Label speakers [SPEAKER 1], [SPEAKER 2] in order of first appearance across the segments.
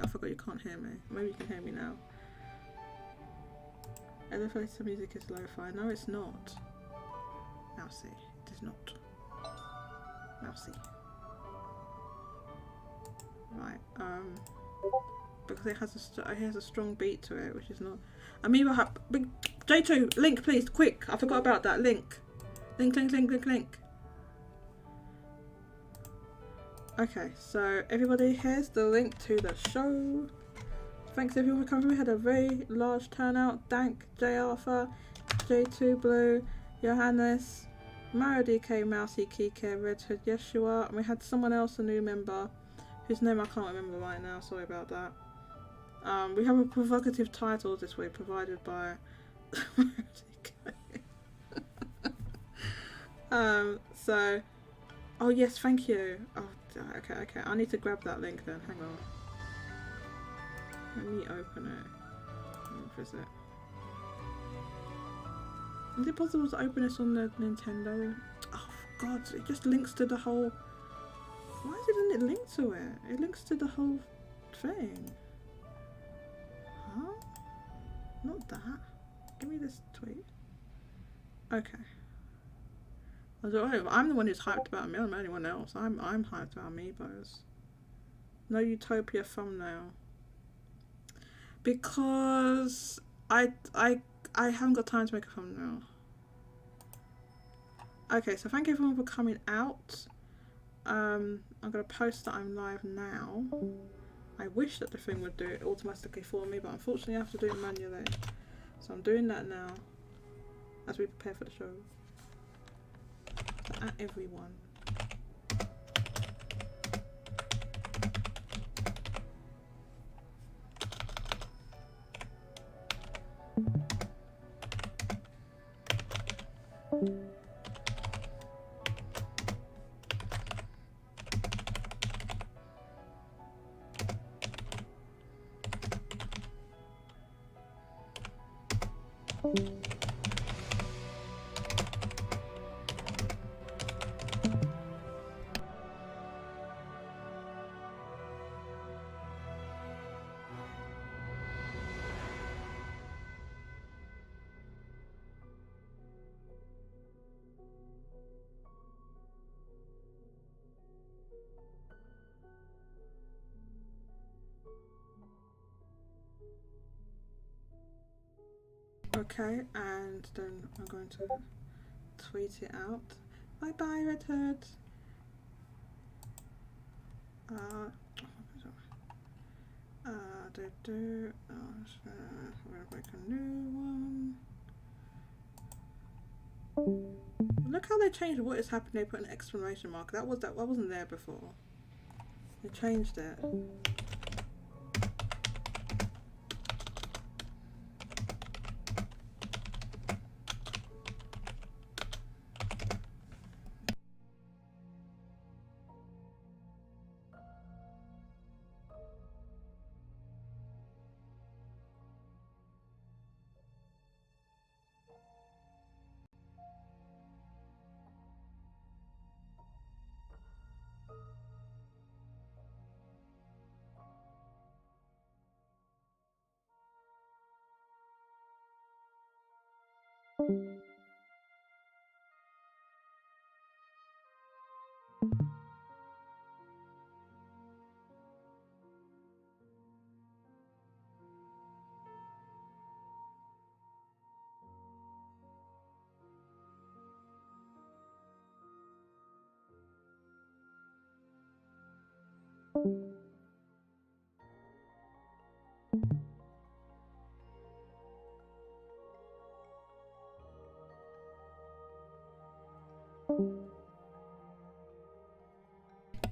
[SPEAKER 1] I forgot you can't hear me. Maybe you can hear me now. Elevator music is lo-fi. No, it's not. Mousy. It is not. Mousy. Right. Because it has a strong beat to it, which is not. Amiibo J2, link please, quick. I forgot about that. Link. Link. Okay, so everybody, here's the link to the show. Thanks everyone for coming. We had a very large turnout. Dank, J Alpha, J2 Blue, Johannes, Mario DK, Mousy, Kike, Red Hood, Yeshua, and we had someone else, a new member, whose name I can't remember right now, sorry about that. We have a provocative title this week provided by so, oh yes, thank you. Oh, okay, I need to grab that link then, hang on. Let me open it. Where is it? Is it possible to open this on the Nintendo? Oh, for God, it just links to the whole... Why didn't it link to it? It links to the whole thing. Huh? Not that. Give me this tweet. Okay. I'm the one who's hyped about me. I'm not anyone else. I'm hyped about Amiibos. No Utopia thumbnail. Because I haven't got time to make a thumbnail. Okay, so thank everyone for coming out. I'm gonna post that I'm live now. I wish that the thing would do it automatically for me, but unfortunately I have to do it manually. So I'm doing that now as we prepare for the show. So at everyone. Okay, and then I'm going to tweet it out. Bye bye, Red Hood. We're gonna make a new one. Look how they changed what is happening. They put an exclamation mark. That wasn't there before. They changed it.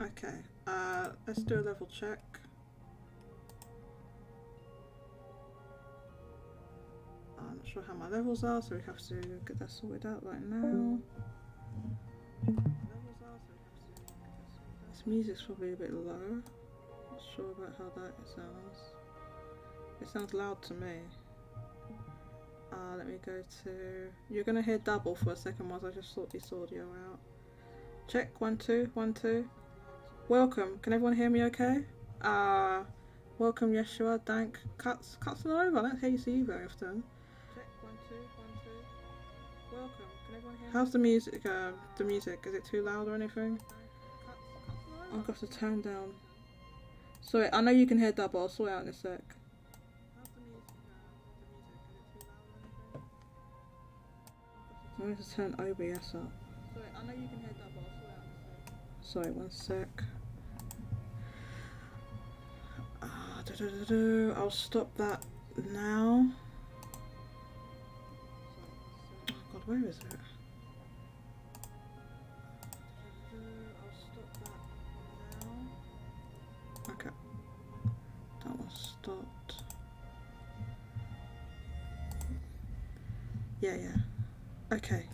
[SPEAKER 1] Okay, let's do a level check. I'm not sure how my levels are, so we have to get that sorted out right now. This music's probably a bit low. Not sure about how that sounds. It sounds loud to me. Let me go to... You're gonna hear double for a second whilst I just sort this audio out. Check, 1 2 1 2. Welcome. Can everyone hear me okay? Welcome, Yeshua. Dank. Cuts and over. I don't hear you see you very often. Check 1 2 1 2. Welcome. Can everyone hear me? How's the music? The music. Is it too loud or anything? I've got to turn down. Sorry, I know you can hear double. I'll sort it out in a sec. How's the music? The music. Is it too loud or anything? I'm going to turn OBS up. Sorry, I know you can hear double. I'll sort it out in a sec. Sorry, 1 sec. I'll stop that now. Oh god, where is it? I'll stop that now. Okay. That was stopped. Yeah. Okay.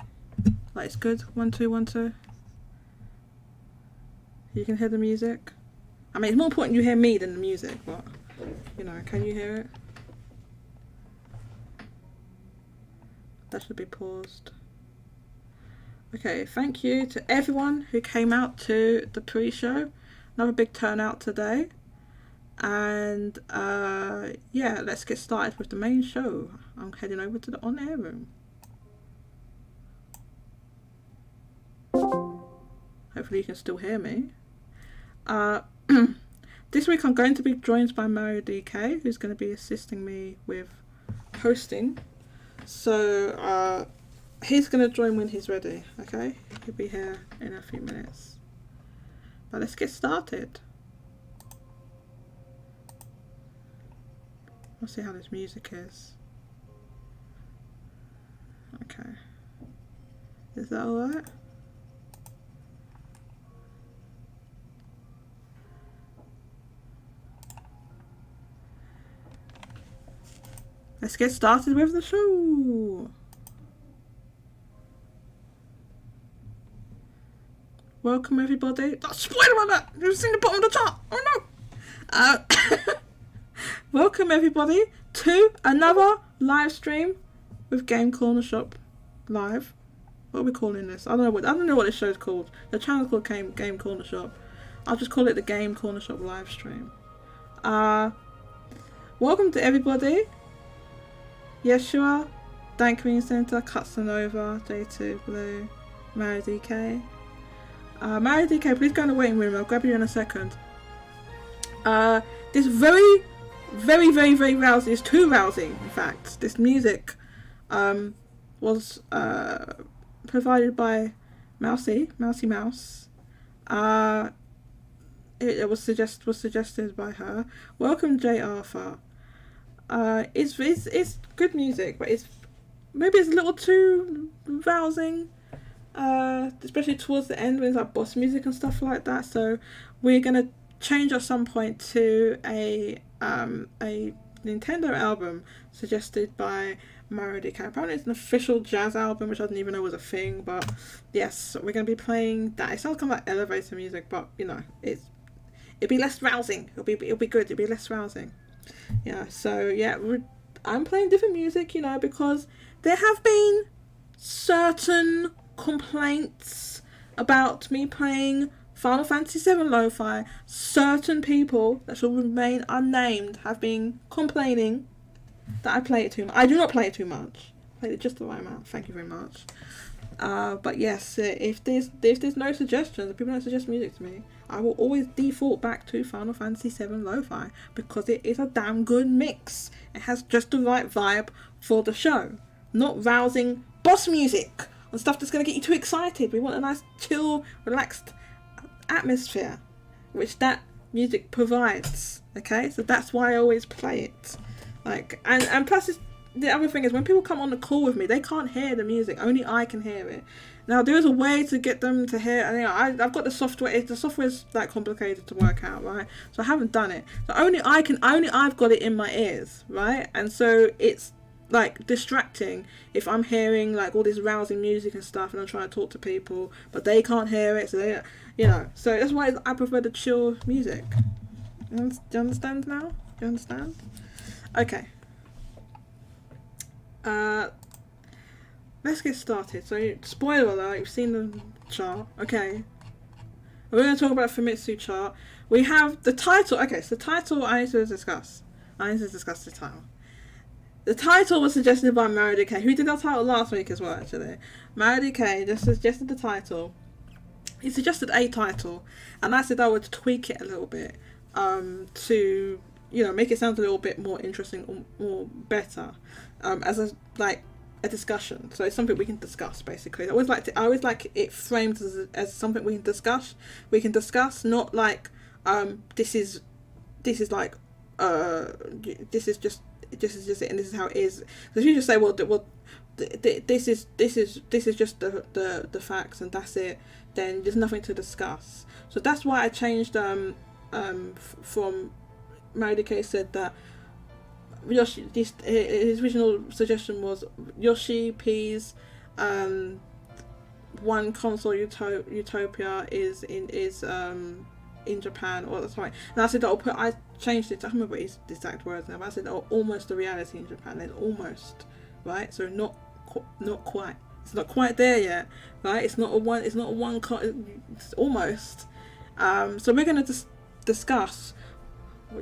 [SPEAKER 1] Like, it's good. 1 2 1 2. You can hear the music. I mean, it's more important you hear me than the music, but, you know, can you hear it? That should be paused. Okay, thank you to everyone who came out to the pre-show. Another big turnout today. And, yeah, let's get started with the main show. I'm heading over to the on-air room. Hopefully you can still hear me. This week I'm going to be joined by Mario DK, who's going to be assisting me with hosting. So he's going to join when he's ready, okay? He'll be here in a few minutes. But let's get started. I'll see how this music is. Okay. Is that alright? Let's get started with the show. Welcome everybody. Oh, spoiler alert! You've seen the bottom of the chart. Oh no! Welcome everybody to another live stream with Game Corner Shop Live. What are we calling this? I don't know what this show's called. The channel's called Game Corner Shop. I'll just call it the Game Corner Shop live stream. Welcome to everybody. Yeshua, Dank Green Center, Katsanova, J2 Blue, Mary DK. Mary DK, please go in the waiting room. I'll grab you in a second. This very rousing. It's too rousing, in fact. This music was provided by Mousy Mouse. It was suggested by her. Welcome, J. Arthur. It's good music, but it's a little too rousing, especially towards the end when it's like boss music and stuff like that. So we're gonna change at some point to a Nintendo album suggested by Mario DK. Apparently it's an official jazz album, which I didn't even know was a thing. But yes, we're gonna be playing that. It sounds kind of like elevator music, but you know, it'll be less rousing. It'll be good. It'll be less rousing. Yeah, so yeah, I'm playing different music, you know, because there have been certain complaints about me playing Final Fantasy VII Lo-Fi. Certain people that shall remain unnamed have been complaining that I play it too much. I do not play it too much. I play it just the right amount. Thank you very much. But yes, if there's no suggestions, if people don't suggest music to me, I will always default back to Final Fantasy VII Lo-Fi because it is a damn good mix. It has just the right vibe for the show. Not rousing boss music and stuff that's going to get you too excited. We want a nice, chill, relaxed atmosphere, which that music provides. Okay, so that's why I always play it. Like, and plus the other thing is when people come on the call with me, they can't hear the music. Only I can hear it. Now there is a way to get them to hear, and you know, I've got the software. The software's like complicated to work out, right? So I haven't done it. So only I've got it in my ears, right? And so it's like distracting if I'm hearing like all this rousing music and stuff, and I'm trying to talk to people, but they can't hear it. So they, you know, so that's why I prefer the chill music. Do you understand now? Do you understand? Okay. Let's get started. So, spoiler alert, you've seen the chart. Okay. We're going to talk about Famitsu chart. We have the title. Okay, so the title I need to discuss. I need to discuss the title. The title was suggested by Marody K, who did our title last week as well, actually. Marody K just suggested the title. He suggested a title, and I said I would tweak it a little bit to, you know, make it sound a little bit more interesting or better, as a discussion. So it's something we can discuss, basically. I always like it framed as something we can discuss. We can discuss, not like this is like this is just it, and this is how it is. Because if you just say, this is just the facts and that's it, then there's nothing to discuss. So that's why I changed from Marody K said that his original suggestion was Yoshi-P's one console Utopia is in Japan, or sorry, and I said I changed it to, I can't remember his exact words now, but I said almost the reality in Japan. It's almost, right? So not quite. It's not quite there yet, right? It's not a one. It's almost. So we're going to discuss,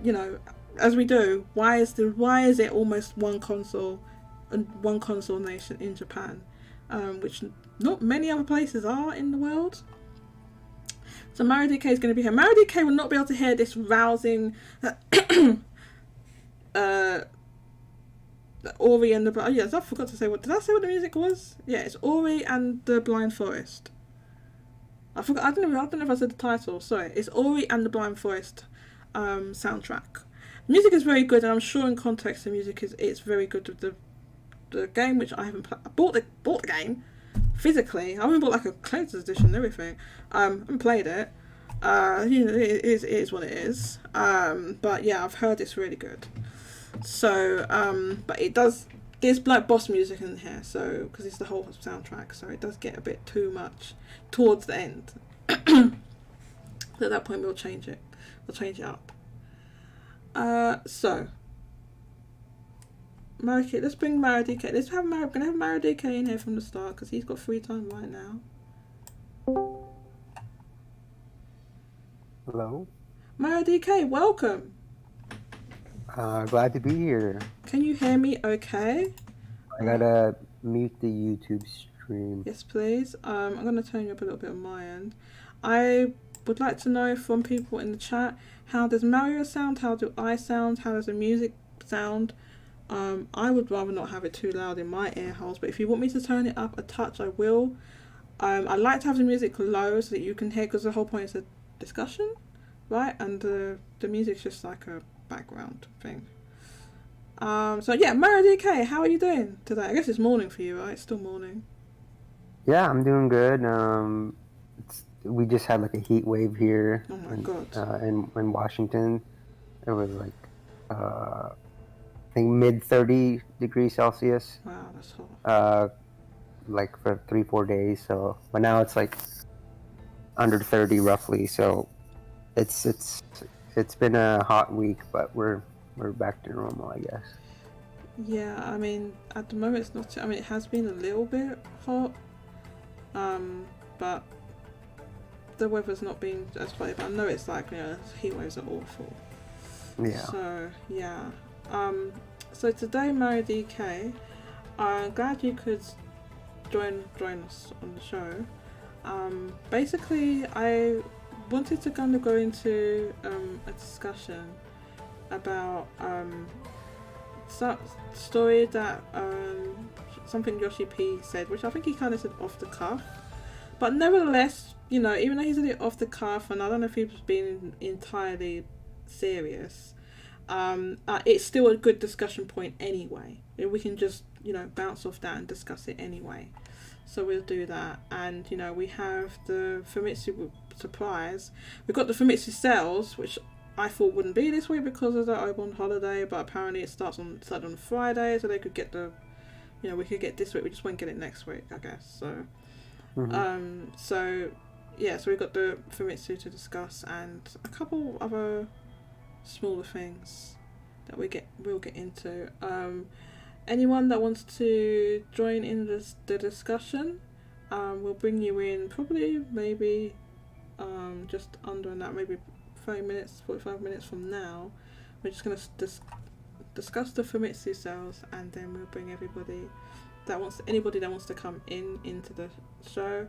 [SPEAKER 1] you know, as we do, why is it almost one console nation in Japan, which not many other places are in the world. So Marody K is going to be here. Marody K will not be able to hear this rousing Ori and the... Oh, yes, I forgot to say what... Did I say what the music was? Yeah, it's Ori and the Blind Forest. I forgot. I don't know if I said the title. Sorry. It's Ori and the Blind Forest soundtrack. Music is very good, and I'm sure in context the music it's very good. The game, which I haven't played... I bought the game physically. I haven't bought like a collector's edition and everything. I haven't played it. You know, it is what it is. But yeah, I've heard it's really good. So, but it does. There's like boss music in here, so because it's the whole soundtrack, so it does get a bit too much towards the end. So at that point, we'll change it. We'll change it up. So. Marody, let's bring Marody K. We're gonna have Marody K in here from the start because he's got free time right now.
[SPEAKER 2] Hello.
[SPEAKER 1] Marody K, welcome.
[SPEAKER 2] Glad to be here.
[SPEAKER 1] Can you hear me? Okay.
[SPEAKER 2] I gotta mute the YouTube stream.
[SPEAKER 1] Yes, please. I'm gonna turn you up a little bit on my end. I would like to know from people in the chat, how does Mario sound? How do I sound? How does the music sound? I would rather not have it too loud in my ear holes, but if you want me to turn it up a touch, I will. I like to have the music low so that you can hear, because the whole point is a discussion, right? And the music's just like a background thing. So yeah, Marody K, how are you doing today? I guess it's morning for you, right? It's still morning.
[SPEAKER 2] Yeah, I'm doing good. We just had like a heat wave here.
[SPEAKER 1] Oh my god.
[SPEAKER 2] In Washington, it was like I think mid 30 degrees Celsius.
[SPEAKER 1] Wow, that's hot.
[SPEAKER 2] Like for 3-4 days. So, but now it's like under 30 roughly. So, it's been a hot week, but we're back to normal, I guess.
[SPEAKER 1] Yeah, I mean, at the moment it's not. I mean, it has been a little bit hot, but the weather's not been as bad. But I know it's like, you know, heat waves are awful.
[SPEAKER 2] Yeah.
[SPEAKER 1] So yeah. So today, Marody K, I'm glad you could join us on the show. Basically, I wanted to kind of go into a discussion about some story that something Yoshi-P said, which I think he kind of said off the cuff, but nevertheless, you know, even though he said it off the cuff, and I don't know if he was being entirely serious, it's still a good discussion point anyway. We can just, you know, bounce off that and discuss it anyway. So we'll do that. And, you know, we have the Famitsu surprise. We've got the Famitsu sales, which I thought wouldn't be this week because of the Obon holiday, but apparently it started on Friday, so they could get the, you know, we could get this week. We just won't get it next week, I guess. So, so yeah, so we've got the Famitsu to discuss and a couple other smaller things that we'll get into. Anyone that wants to join in the discussion, we'll bring you in probably maybe just under that, maybe 30 minutes, 45 minutes from now. We're just going to discuss the Famitsu sales, and then we'll bring anybody that wants to come into the show.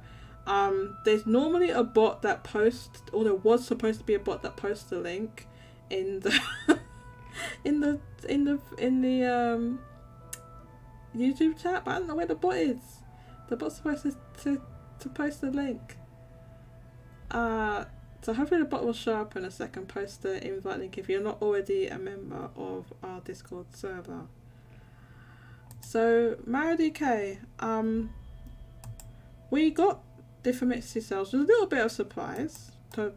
[SPEAKER 1] There's normally a bot that posts, or there was supposed to be a bot that posts the link in the in the YouTube chat, but I don't know where the bot is. The bot's supposed to post the link. So hopefully the bot will show up in a second. Post the invite link if you're not already a member of our Discord server. So Mario DK, we got the Famitsu sales. There's a little bit of surprise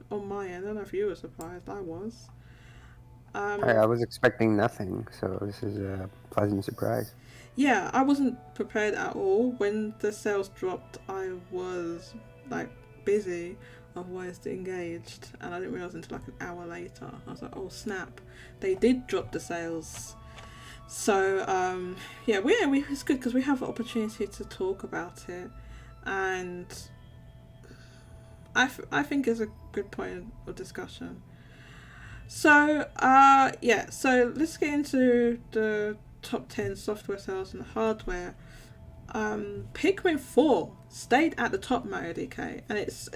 [SPEAKER 1] on my end. I don't know if you were surprised. I was.
[SPEAKER 2] I was expecting nothing, so this is a pleasant surprise.
[SPEAKER 1] Yeah, I wasn't prepared at all. When the sales dropped, I was like busy, otherwise engaged, and I didn't realise until like an hour later. I was like, oh snap, they did drop the sales. So yeah, it's good because we have the opportunity to talk about it, and I think it's a good point of discussion. So yeah, so let's get into the top 10 software sales and hardware. Pikmin 4 stayed at the top, Mario DK, and it's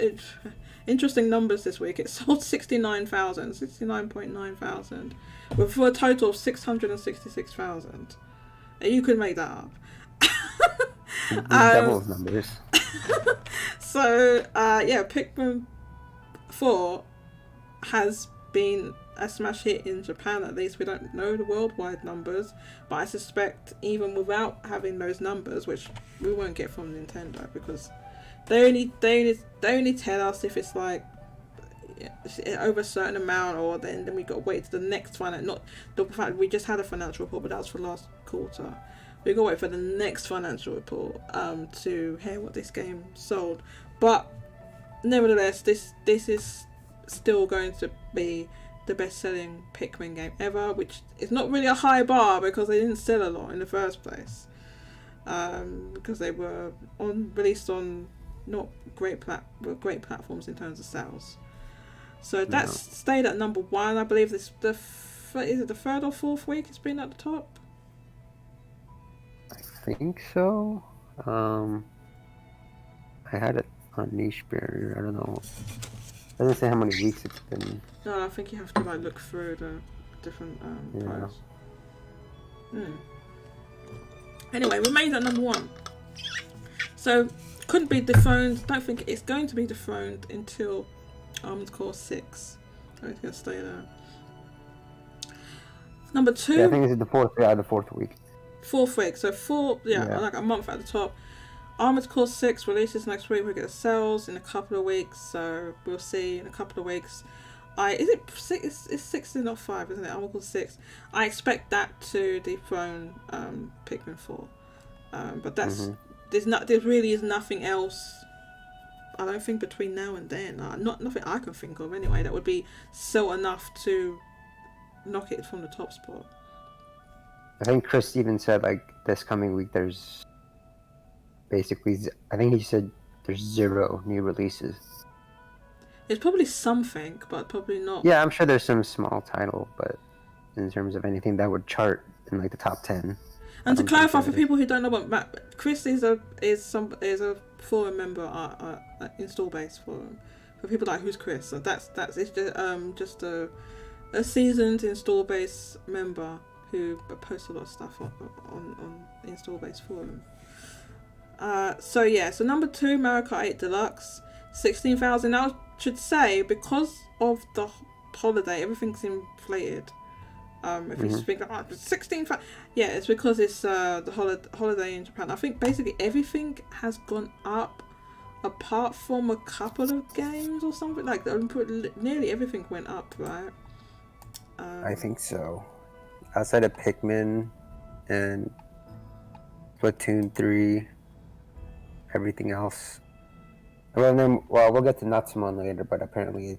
[SPEAKER 1] interesting numbers this week. It sold 69.9 thousand, for a total of 666,000. You could make that up.
[SPEAKER 2] Double of numbers.
[SPEAKER 1] So yeah, Pikmin 4 has been a smash hit in Japan. At least we don't know the worldwide numbers, but I suspect even without having those numbers, which we won't get from Nintendo because they only tell us if it's like over a certain amount, or then we got to wait to the next one. Not the fact we just had a financial report, but that was for last quarter. We got to wait for the next financial report to hear what this game sold. But nevertheless, this is still going to be the best-selling Pikmin game ever, which is not really a high bar because they didn't sell a lot in the first place, because they were released on not great platforms in terms of sales. So that's stayed at number 1. I believe is it the third or fourth week it's been at the top?
[SPEAKER 2] I think so. I had it on Niche Barrier. I don't know. It doesn't say how many weeks it's been.
[SPEAKER 1] No, I think you have to like look through the different posts. Anyway, remains at number 1. So couldn't be dethroned. Don't think it's going to be dethroned until Armored Core 6. So it's going to stay there. Number 2.
[SPEAKER 2] Yeah, I think this is the fourth week.
[SPEAKER 1] Fourth week. So like a month at the top. Armored Core 6 releases next week. We get the sales in a couple of weeks, so we'll see in a couple of weeks. Is it 6? It's 6 and not 5, isn't it? Armored Core 6. I expect that to dethrone Pikmin 4, but that's there really is nothing else. I don't think between now and then, nothing I can think of anyway, that would be so enough to knock it from the top spot.
[SPEAKER 2] I think Chris even said like this coming week there's basically, I think he said there's 0 new releases.
[SPEAKER 1] It's probably something, but probably not.
[SPEAKER 2] Yeah, I'm sure there's some small title, but in terms of anything that would chart in like the top 10.
[SPEAKER 1] And to clarify for people who don't know what Chris is a forum member at Install Base forum. For people like who's Chris, so that's it's just a seasoned Install Base member who posts a lot of stuff on Install Base forum. So number 2, Mario Kart 8 Deluxe, 16,000. I should say, because of the holiday, everything's inflated. If you speak like 16,000, yeah, it's because it's the holiday in Japan. I think basically everything has gone up, apart from a couple of games or something. Like nearly everything went up, right?
[SPEAKER 2] I think so. Outside of Pikmin and Splatoon 3. Everything else. Well, we'll get to Natsumon later, but apparently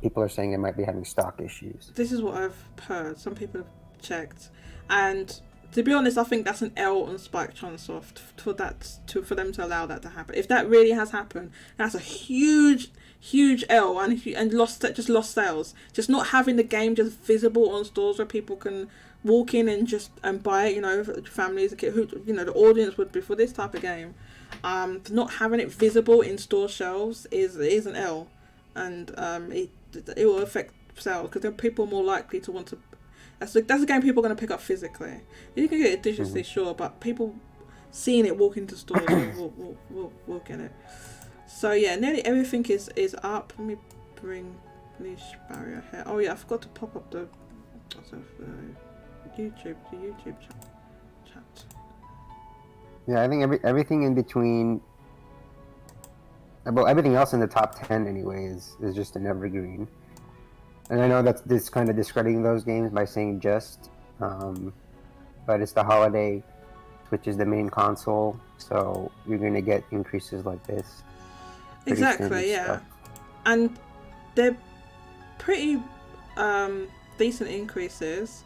[SPEAKER 2] people are saying they might be having stock issues.
[SPEAKER 1] This is what I've heard. Some people have checked, and To be honest, I think that's an L on Spike Chunsoft for them to allow that to happen. If that really has happened, that's a huge L, and lost sales. Just not having the game just visible on stores where people can walk in and buy it. You know, families, who, you know, the audience would be for this type of game. Not having it visible in store shelves is an L, and it will affect sales because then people are more likely to want to. That's a game people are going to pick up physically. You can get it digitally, sure, but people seeing it walk into stores will get it. So yeah, nearly everything is up. Let me bring niche barrier here. Oh yeah, I forgot to pop up the YouTube chat.
[SPEAKER 2] Yeah, I think everything in between, well, everything else in the top 10 anyway is just an evergreen. And I know that's this kind of discrediting those games by saying just, but it's the holiday, which is the main console, so you're gonna get increases like this.
[SPEAKER 1] Exactly, yeah, stuff. And they're pretty decent increases,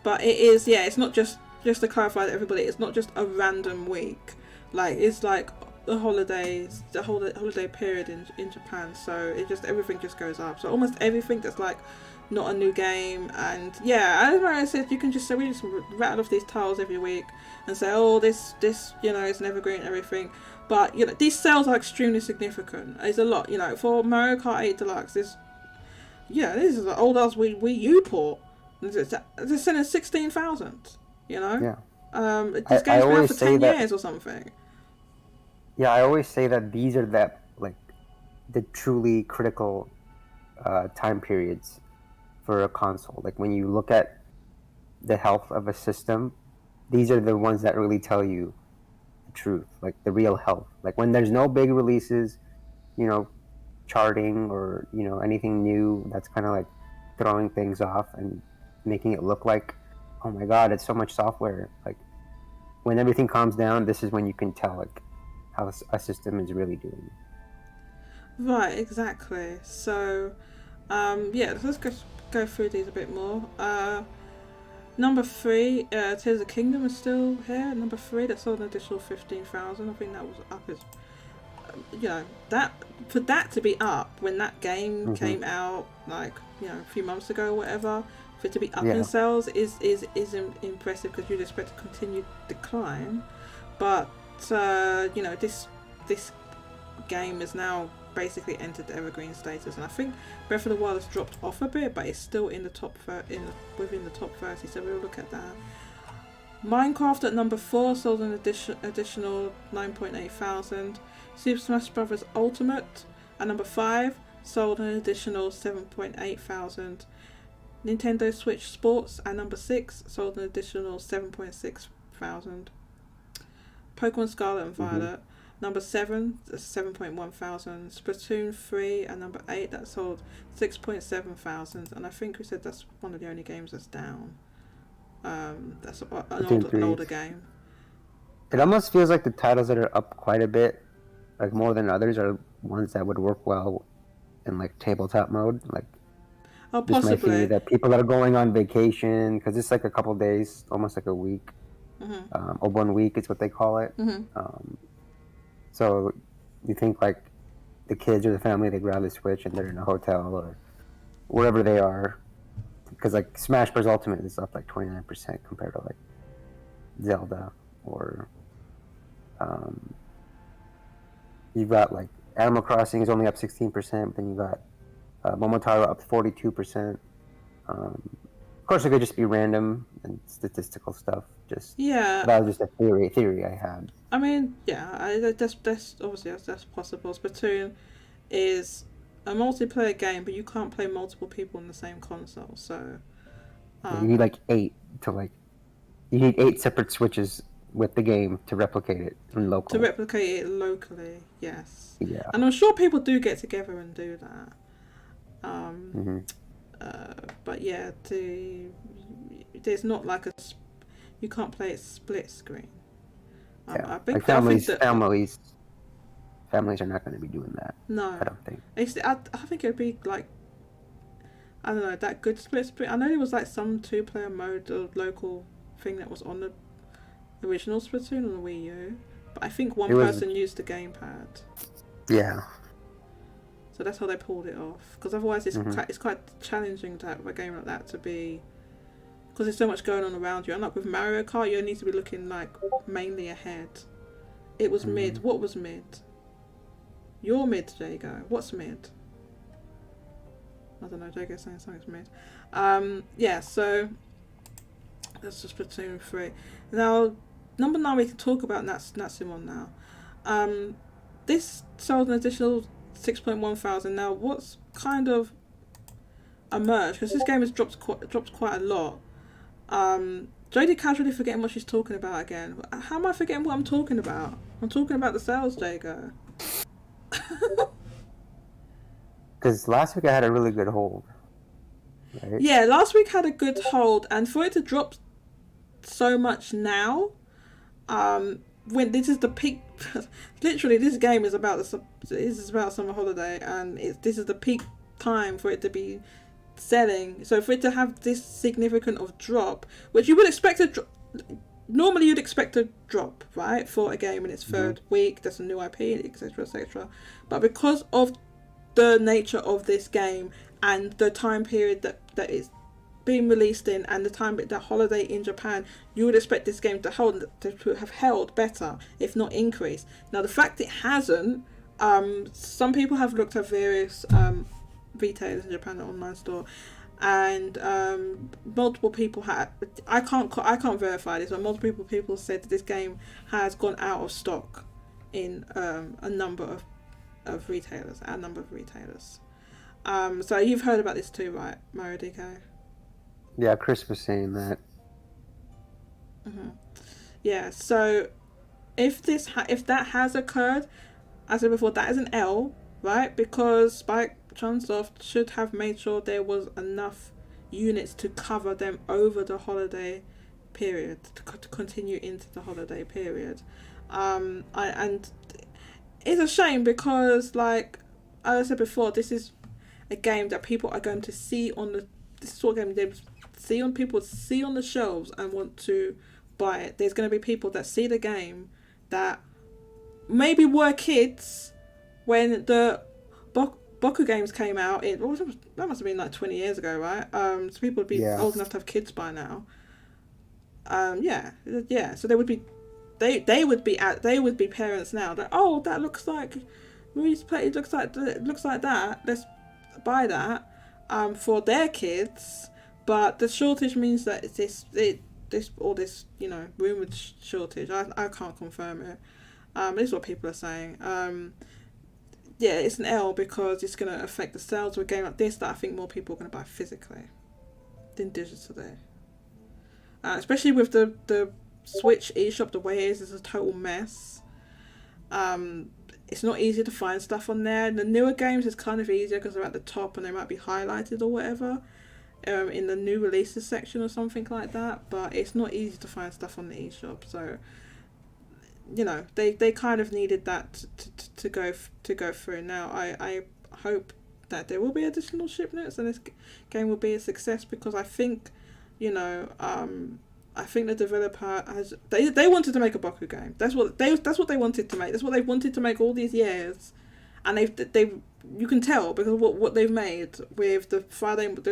[SPEAKER 1] but it is, yeah, it's not just to clarify to everybody, it's not just a random week. Like, it's like the holidays, the holiday period in Japan, so everything just goes up. So almost everything that's like not a new game, and yeah, as I said, you can just rattle off these titles every week and say, oh, this you know, is an evergreen and everything. But you know, these sales are extremely significant. It's a lot, you know, for Mario Kart 8 Deluxe. This is an old ass Wii U port. They're selling 16,000. You know,
[SPEAKER 2] yeah.
[SPEAKER 1] This game's been out for 10 years or something.
[SPEAKER 2] Yeah, I always say that these are the truly critical time periods for a console. Like when you look at the health of a system, these are the ones that really tell you the truth, like the real health. Like when there's no big releases, you know, charting or, you know, anything new that's kind of like throwing things off and making it look like, oh my god, it's so much software. Like when everything calms down, this is when you can tell like how a system is really doing.
[SPEAKER 1] Right, exactly. So, yeah, let's go through these a bit more. Number 3, Tears of the Kingdom is still here. Number 3, that sold an additional 15,000. I think that was up as, you know, that for that to be up when that game came out, like, you know, a few months ago or whatever, for it to be up in sales is impressive, because you'd expect a continued decline. But you know, this game is now basically entered the evergreen status, and I think Breath of the Wild has dropped off a bit, but it's still in the top within the top 30. So we'll look at that. Minecraft at number 4 sold an additional 9.8 thousand. Super Smash Bros. Ultimate at number 5 sold an additional 7.8 thousand. Nintendo Switch Sports at number 6 sold an additional 7.6 thousand. Pokemon Scarlet and Violet, number 7, 7.1 thousand. Splatoon 3 at number 8, that sold 6.7 thousand. And I think we said that's one of the only games that's down. That's an older game.
[SPEAKER 2] It almost feels like the titles that are up quite a bit, like more than others, are ones that would work well in like tabletop mode. Like,
[SPEAKER 1] possibly.
[SPEAKER 2] This might be that people that are going on vacation, because it's like a couple days, almost like a week. Or 1 week is what they call it. So you think like the kids or the family, they grab the Switch and they're in a hotel or wherever they are, because like Smash Bros. Ultimate is up like 29% compared to like Zelda, or you've got like Animal Crossing is only up 16%, but then you got Momotaro up 42%. Of course, it could just be random and statistical stuff. That was just a theory I had.
[SPEAKER 1] I mean, yeah, that's obviously that's possible. Splatoon is a multiplayer game, but you can't play multiple people on the same console. So
[SPEAKER 2] you need like 8 to like. You need 8 separate Switches with the game to replicate it in local.
[SPEAKER 1] To replicate it locally, yes.
[SPEAKER 2] Yeah.
[SPEAKER 1] And I'm sure people do get together and do that. But yeah, there's not like you can't play it split screen.
[SPEAKER 2] Yeah. Like families are not going to be doing that.
[SPEAKER 1] No,
[SPEAKER 2] I don't think.
[SPEAKER 1] I think it'd be like, I don't know, that good split screen. I know there was like some 2-player mode or local thing that was on the original Splatoon on the Wii U, but I think one
[SPEAKER 2] It was-
[SPEAKER 1] person used the gamepad.
[SPEAKER 2] Yeah.
[SPEAKER 1] So that's how they pulled it off. Because otherwise, it's
[SPEAKER 2] Mhm.
[SPEAKER 1] it's quite challenging to have a game like that to be, because there's so much going on around you. Unlike with Mario Kart, you need to be looking like mainly ahead. It was mid. What was mid? You're mid, Jago. What's mid? I don't know. Jago's saying something's mid. Yeah. So that's just Splatoon 3. Now, number 9 we can talk about Natsumon now. This sold an additional 6.1 thousand. Now, what's kind of emerged, because this game has dropped quite a lot. Jodie casually forgetting what she's talking about again. How am I forgetting what I'm talking about? I'm talking about the sales, Jago.
[SPEAKER 2] Because last week I had a really good hold. Right?
[SPEAKER 1] Yeah, last week had a good hold, and for it to drop so much now, when this is the peak, literally this game is about summer holiday, and this is the peak time for it to be selling. So for it to have this significant of drop, which you would expect normally you'd expect a drop, right, for a game in its third week, there's a new IP, etc, etc. But because of the nature of this game and the time period that it's being released in, and the holiday in Japan, you would expect this game to have held better, if not increased. Now the fact it hasn't, some people have looked at various retailers in Japan, the online store, and multiple people I can't verify this, but multiple people said that this game has gone out of stock in a number of retailers. So you've heard about this too, right, Mario DK?
[SPEAKER 2] Yeah, Chris was saying that.
[SPEAKER 1] Yeah, so if that has occurred, as I said before, that is an L, right? Because Chunsoft should have made sure there was enough units to cover them over the holiday period, to continue into the holiday period. And it's a shame because, like I said before, this is a game that people are going to see this sort of game they see on the shelves and want to buy it. There's going to be people that see the game that maybe were kids when the Boku games came out. That must have been like 20 years ago, right? So people would be old enough to have kids by now. Yeah. So they would be parents now. That that looks like Rui's play. It looks like that. Let's buy that for their kids. But the shortage means that this rumored shortage. I can't confirm it. This is what people are saying. Yeah, it's an L because it's going to affect the sales of a game like this that I think more people are going to buy physically than digitally. Especially with the Switch eShop the way it is a total mess. It's not easy to find stuff on there. The newer games is kind of easier because they're at the top and they might be highlighted or whatever in the new releases section or something like that. But it's not easy to find stuff on the eShop. So, they kind of needed that to go through. Now I hope that there will be additional shipments and this game will be a success, because I think I think the developer they wanted to make a Boku game. That's what they wanted to make. That's what they've wanted to make all these years, and they you can tell because of what they've made with there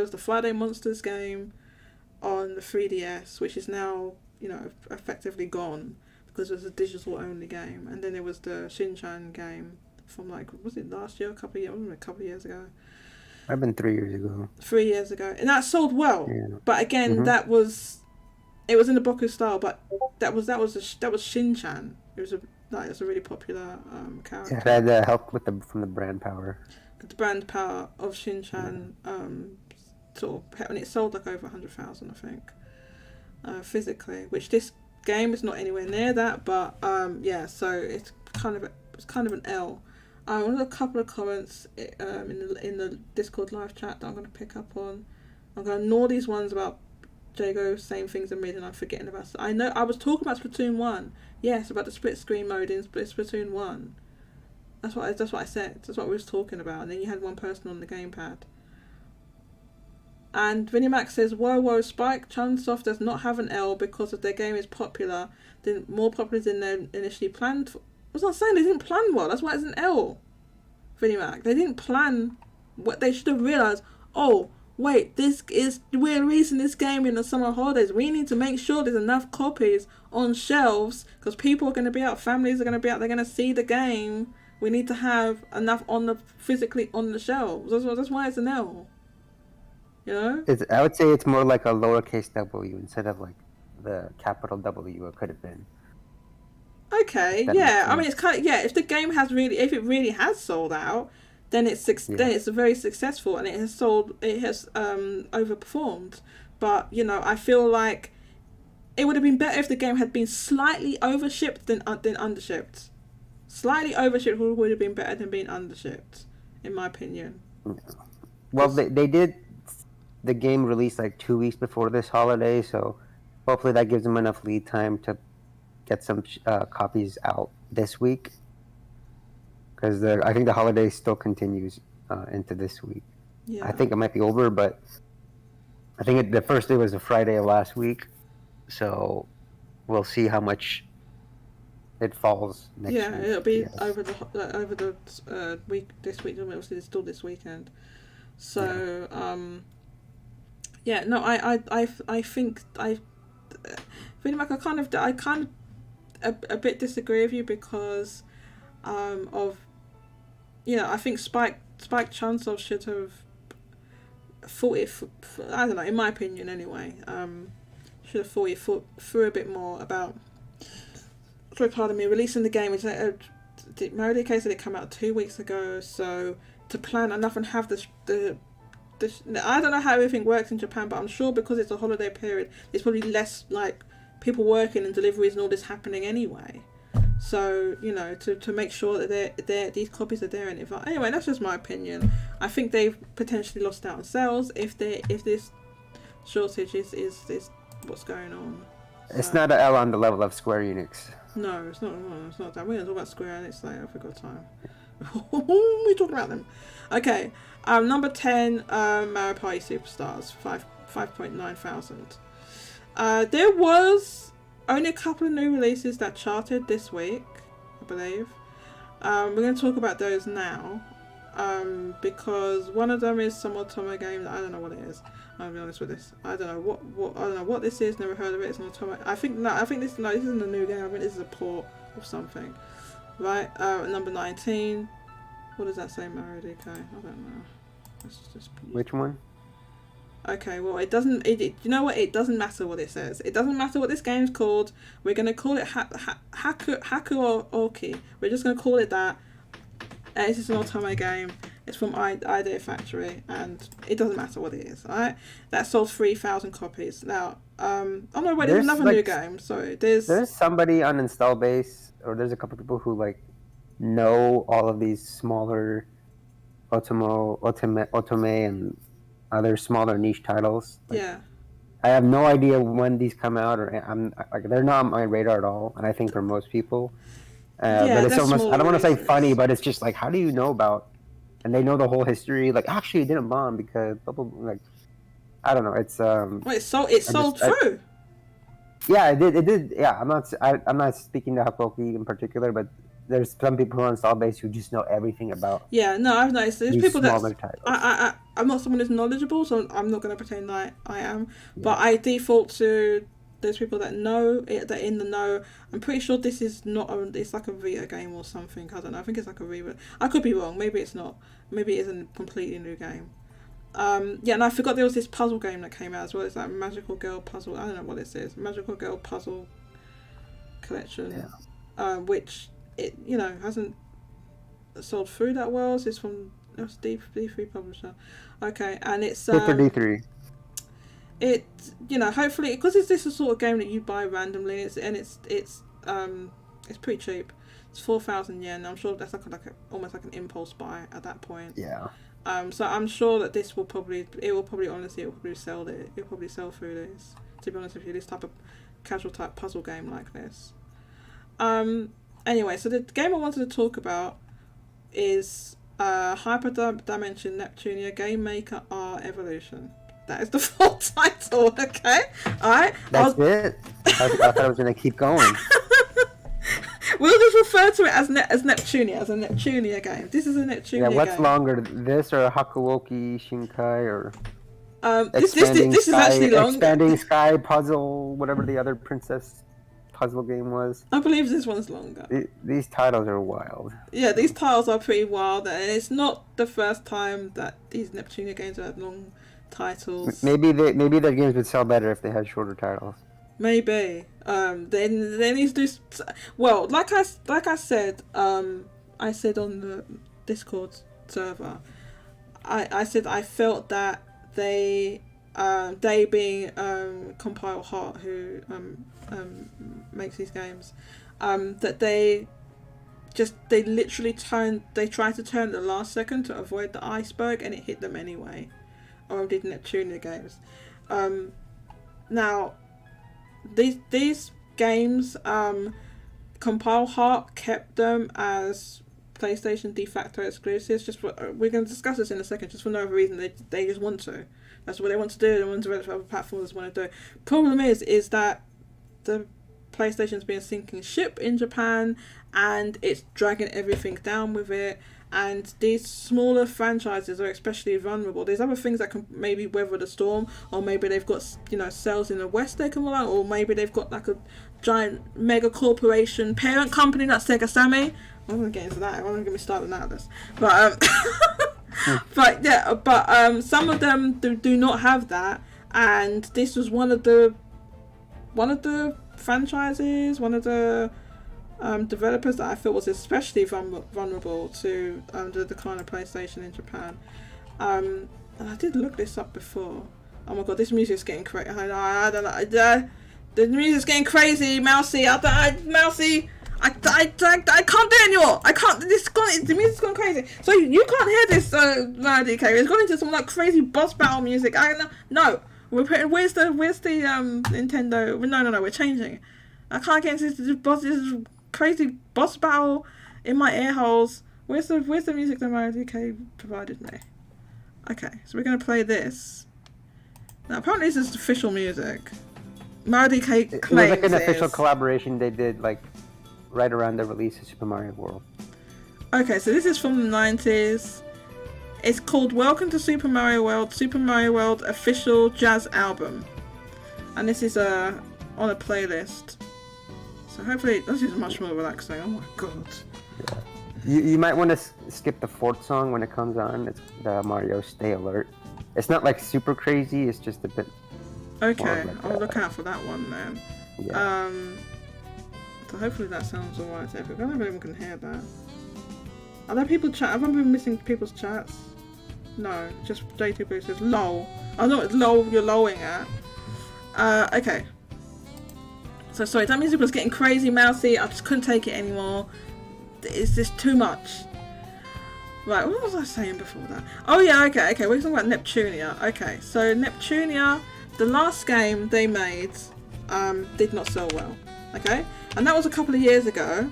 [SPEAKER 1] was the Friday Monsters game on the 3DS, which is now effectively gone because it was a digital only game, and then there was the Shin-Chan game from was it last year, a couple of years ago.
[SPEAKER 2] I've been 3 years ago.
[SPEAKER 1] 3 years ago, and that sold well.
[SPEAKER 2] Yeah.
[SPEAKER 1] But again, it was in the Boku style, but that was Shin-Chan. It was a really popular character.
[SPEAKER 2] Yeah, it had help from the brand power.
[SPEAKER 1] The brand power of Shin-Chan, and it sold over 100,000, I think, physically. Which this game is not anywhere near that, but so it's kind of an L. There's a couple of comments in the Discord live chat that I'm going to pick up on. I'm going to ignore these ones about Jago saying things in mid and I'm forgetting about. I know I was talking about Splatoon 1. Yes, about the split screen mode in Splatoon 1. That's what I said. That's what we was talking about. And then you had one person on the gamepad. And Vinnie Mac says, whoa, Spike, Chunsoft does not have an L because of their game is popular, more popular than they initially planned. I was not saying they didn't plan well, that's why it's an L. Vinnie Mac, they didn't plan what they should have realised. Oh, wait, we're releasing this game in the summer holidays. We need to make sure there's enough copies on shelves because people are going to be out, families are going to be out, they're going to see the game. We need to have enough physically on the shelves. That's why it's an L. You know?
[SPEAKER 2] I would say it's more like a lowercase W instead of like the capital W it could have been.
[SPEAKER 1] Okay, yeah. I mean, it's kind of, yeah. If it really has sold out, then it's very successful and it has overperformed. But you know, I feel like it would have been better if the game had been slightly overshipped than undershipped. Slightly overshipped would have been better than being undershipped, in my opinion.
[SPEAKER 2] Well, they did. The game released like 2 weeks before this holiday, so hopefully that gives them enough lead time to get some copies out this week. Because I think the holiday still continues into this week.
[SPEAKER 1] Yeah.
[SPEAKER 2] I think it might be over, but I think the first day was a Friday of last week, so we'll see how much it falls next week.
[SPEAKER 1] Yeah, it'll be over the week. This week, obviously, it's still this weekend. So, yeah, no, I think Vinnie Mac, I kind of a bit disagree with you because of, you know, I think Spike Chunsoft should have thought it. I don't know, in my opinion, anyway. Should have thought it through a bit more about. Sorry, pardon me. Releasing the game is Mario Case said it came out 2 weeks ago, so to plan enough and have the I don't know how everything works in Japan, but I'm sure because it's a holiday period, there's probably less like people working and deliveries and all this happening anyway. So you know, to make sure that these copies are there and anyway, that's just my opinion. I think they've potentially lost out on sales if this shortage is what's going on. So,
[SPEAKER 2] it's not an L on the level of Square Enix.
[SPEAKER 1] No, it's not. No, it's not that. We're gonna talk about Square Enix later. I've got time. We're talking about them. Okay. Number 10, Mario Party Superstars, 5.9 thousand. There was only a couple of new releases that charted this week, I believe. We're going to talk about those now, because one of them is some Otome game that I don't know what it is. I'll be honest with this. I don't know what this is. Never heard of it. It's an Otome. This isn't a new game. I think this is a port of something. Right. Number 19. What does that say, Mario DK? I don't know.
[SPEAKER 2] Which one?
[SPEAKER 1] Okay, well, it doesn't. You know what? It doesn't matter what it says. It doesn't matter what this game's called. We're gonna call it Haku or Oki. We're just gonna call it that. It's just an Otome game. It's from Idea Factory, and it doesn't matter what it is. Alright, that sold 3,000 copies. Now, oh no, wait, there's another new game. Sorry, there's
[SPEAKER 2] somebody on install base, or there's a couple people who like know all of these smaller Otome and other smaller niche titles. Like,
[SPEAKER 1] yeah.
[SPEAKER 2] I have no idea when these come out, or they're not on my radar at all. And I think for most people, but it's almost, I don't want to say funny, but it's just like, how do you know about? And they know the whole history. Like, actually, it didn't bomb because blah, blah, blah, like, I don't know. It's
[SPEAKER 1] Wait, so it sold through.
[SPEAKER 2] Yeah, it did. Yeah, I'm not speaking to Hakoki in particular, but there's some people on install base who just know everything about.
[SPEAKER 1] Yeah, no, I've noticed there's people that
[SPEAKER 2] titles.
[SPEAKER 1] I'm not someone who's knowledgeable, so I'm not going to pretend like I am. Yeah. But I default to those people that know it, that are in the know. I'm pretty sure this is not it's like a Vita game or something. I don't know. I think it's like a Vita. I could be wrong. Maybe it's not. Maybe it is a completely new game. Yeah, and I forgot there was this puzzle game that came out as well. It's like Magical Girl Puzzle. I don't know what it is. Magical Girl Puzzle Collection. Yeah. Which it hasn't sold through that well. So it's from D3 publisher. Okay, and it's
[SPEAKER 2] for D3.
[SPEAKER 1] It hopefully, because it's this sort of game that you buy randomly. It's pretty cheap. It's 4,000 yen. I'm sure that's almost like an impulse buy at that point.
[SPEAKER 2] Yeah.
[SPEAKER 1] So I'm sure that this will probably sell it. It'll probably sell through this. To be honest with you, this type of casual type puzzle game like this. Anyway, so the game I wanted to talk about is Hyper Dimension Neptunia Game Maker R Evolution. That is the full title, okay? Alright?
[SPEAKER 2] That's it? I thought I was going to keep going.
[SPEAKER 1] We'll just refer to it as Neptunia, as a Neptunia game. This is a Neptunia game.
[SPEAKER 2] Yeah, what's longer, this or Hakuoki Shinkai or
[SPEAKER 1] this is actually longer.
[SPEAKER 2] Expanding Sky Puzzle, whatever the other princess puzzle game was.
[SPEAKER 1] I believe this one's longer.
[SPEAKER 2] These titles are wild.
[SPEAKER 1] Yeah, these titles are pretty wild, and it's not the first time that these Neptunia games have had long titles.
[SPEAKER 2] Maybe their games would sell better if they had shorter titles.
[SPEAKER 1] Maybe. They need to do. Well, like I said, I said on the Discord server, I said I felt that they being Compile Heart, who makes these games, that they literally tried to turn at the last second to avoid the iceberg, and it hit them anyway. Or did Neptunia games. Now these games, Compile Heart kept them as PlayStation de facto exclusives. Just for, we're going to discuss this in a second. Just for no other reason, they just want to. That's what they want to do. They want to develop other platforms. Want to do. Problem is that the PlayStation's been a sinking ship in Japan, and it's dragging everything down with it. And these smaller franchises are especially vulnerable. There's other things that can maybe weather the storm, or maybe they've got, you know, sales in the West they can rely on, or maybe they've got like a giant mega corporation parent company like Sega Sammy. I'm gonna get into that. I'm gonna get me started on that. But some of them do not have that, and this was one of the franchises, one of the developers that I feel was especially vulnerable to the decline of PlayStation in Japan. And I did look this up before. Oh my god, this music's getting crazy. I don't know. The music's getting crazy, Mousy. Mousy. I can't do it anymore. I can't. The music's gone crazy. So you can't hear this, DK. It's gone into some like crazy boss battle music. No. Where's the Nintendo? No. We're changing. I can't get into this crazy boss battle in my ear holes. Where's the music that Mario DK provided me? Okay, so we're gonna play this. Now apparently this is official music. Mario DK claims
[SPEAKER 2] it was like an official collaboration they did like right around the release of Super Mario World.
[SPEAKER 1] Okay, so this is from the 90s. It's called Welcome to Super Mario World official jazz album. And this is on a playlist. So hopefully this is much more relaxing. Oh my god.
[SPEAKER 2] Yeah. You might want to skip the fourth song when it comes on. It's the Mario Stay Alert. It's not like super crazy, it's just a bit...
[SPEAKER 1] Okay, like I'll look out for that one then.
[SPEAKER 2] Yeah.
[SPEAKER 1] So hopefully that sounds alright to everyone. I don't know if anyone can hear that. Are there people chat? Have I been missing people's chats? No, just J2 Blue says lol. I know it's lol you're lolling at. Okay. So sorry, that music was getting crazy, Mousy. I just couldn't take it anymore. It's just too much. Right, what was I saying before that? Oh yeah, okay, we're talking about Neptunia. Okay, so Neptunia, the last game they made, did not sell well. Okay? And that was a couple of years ago.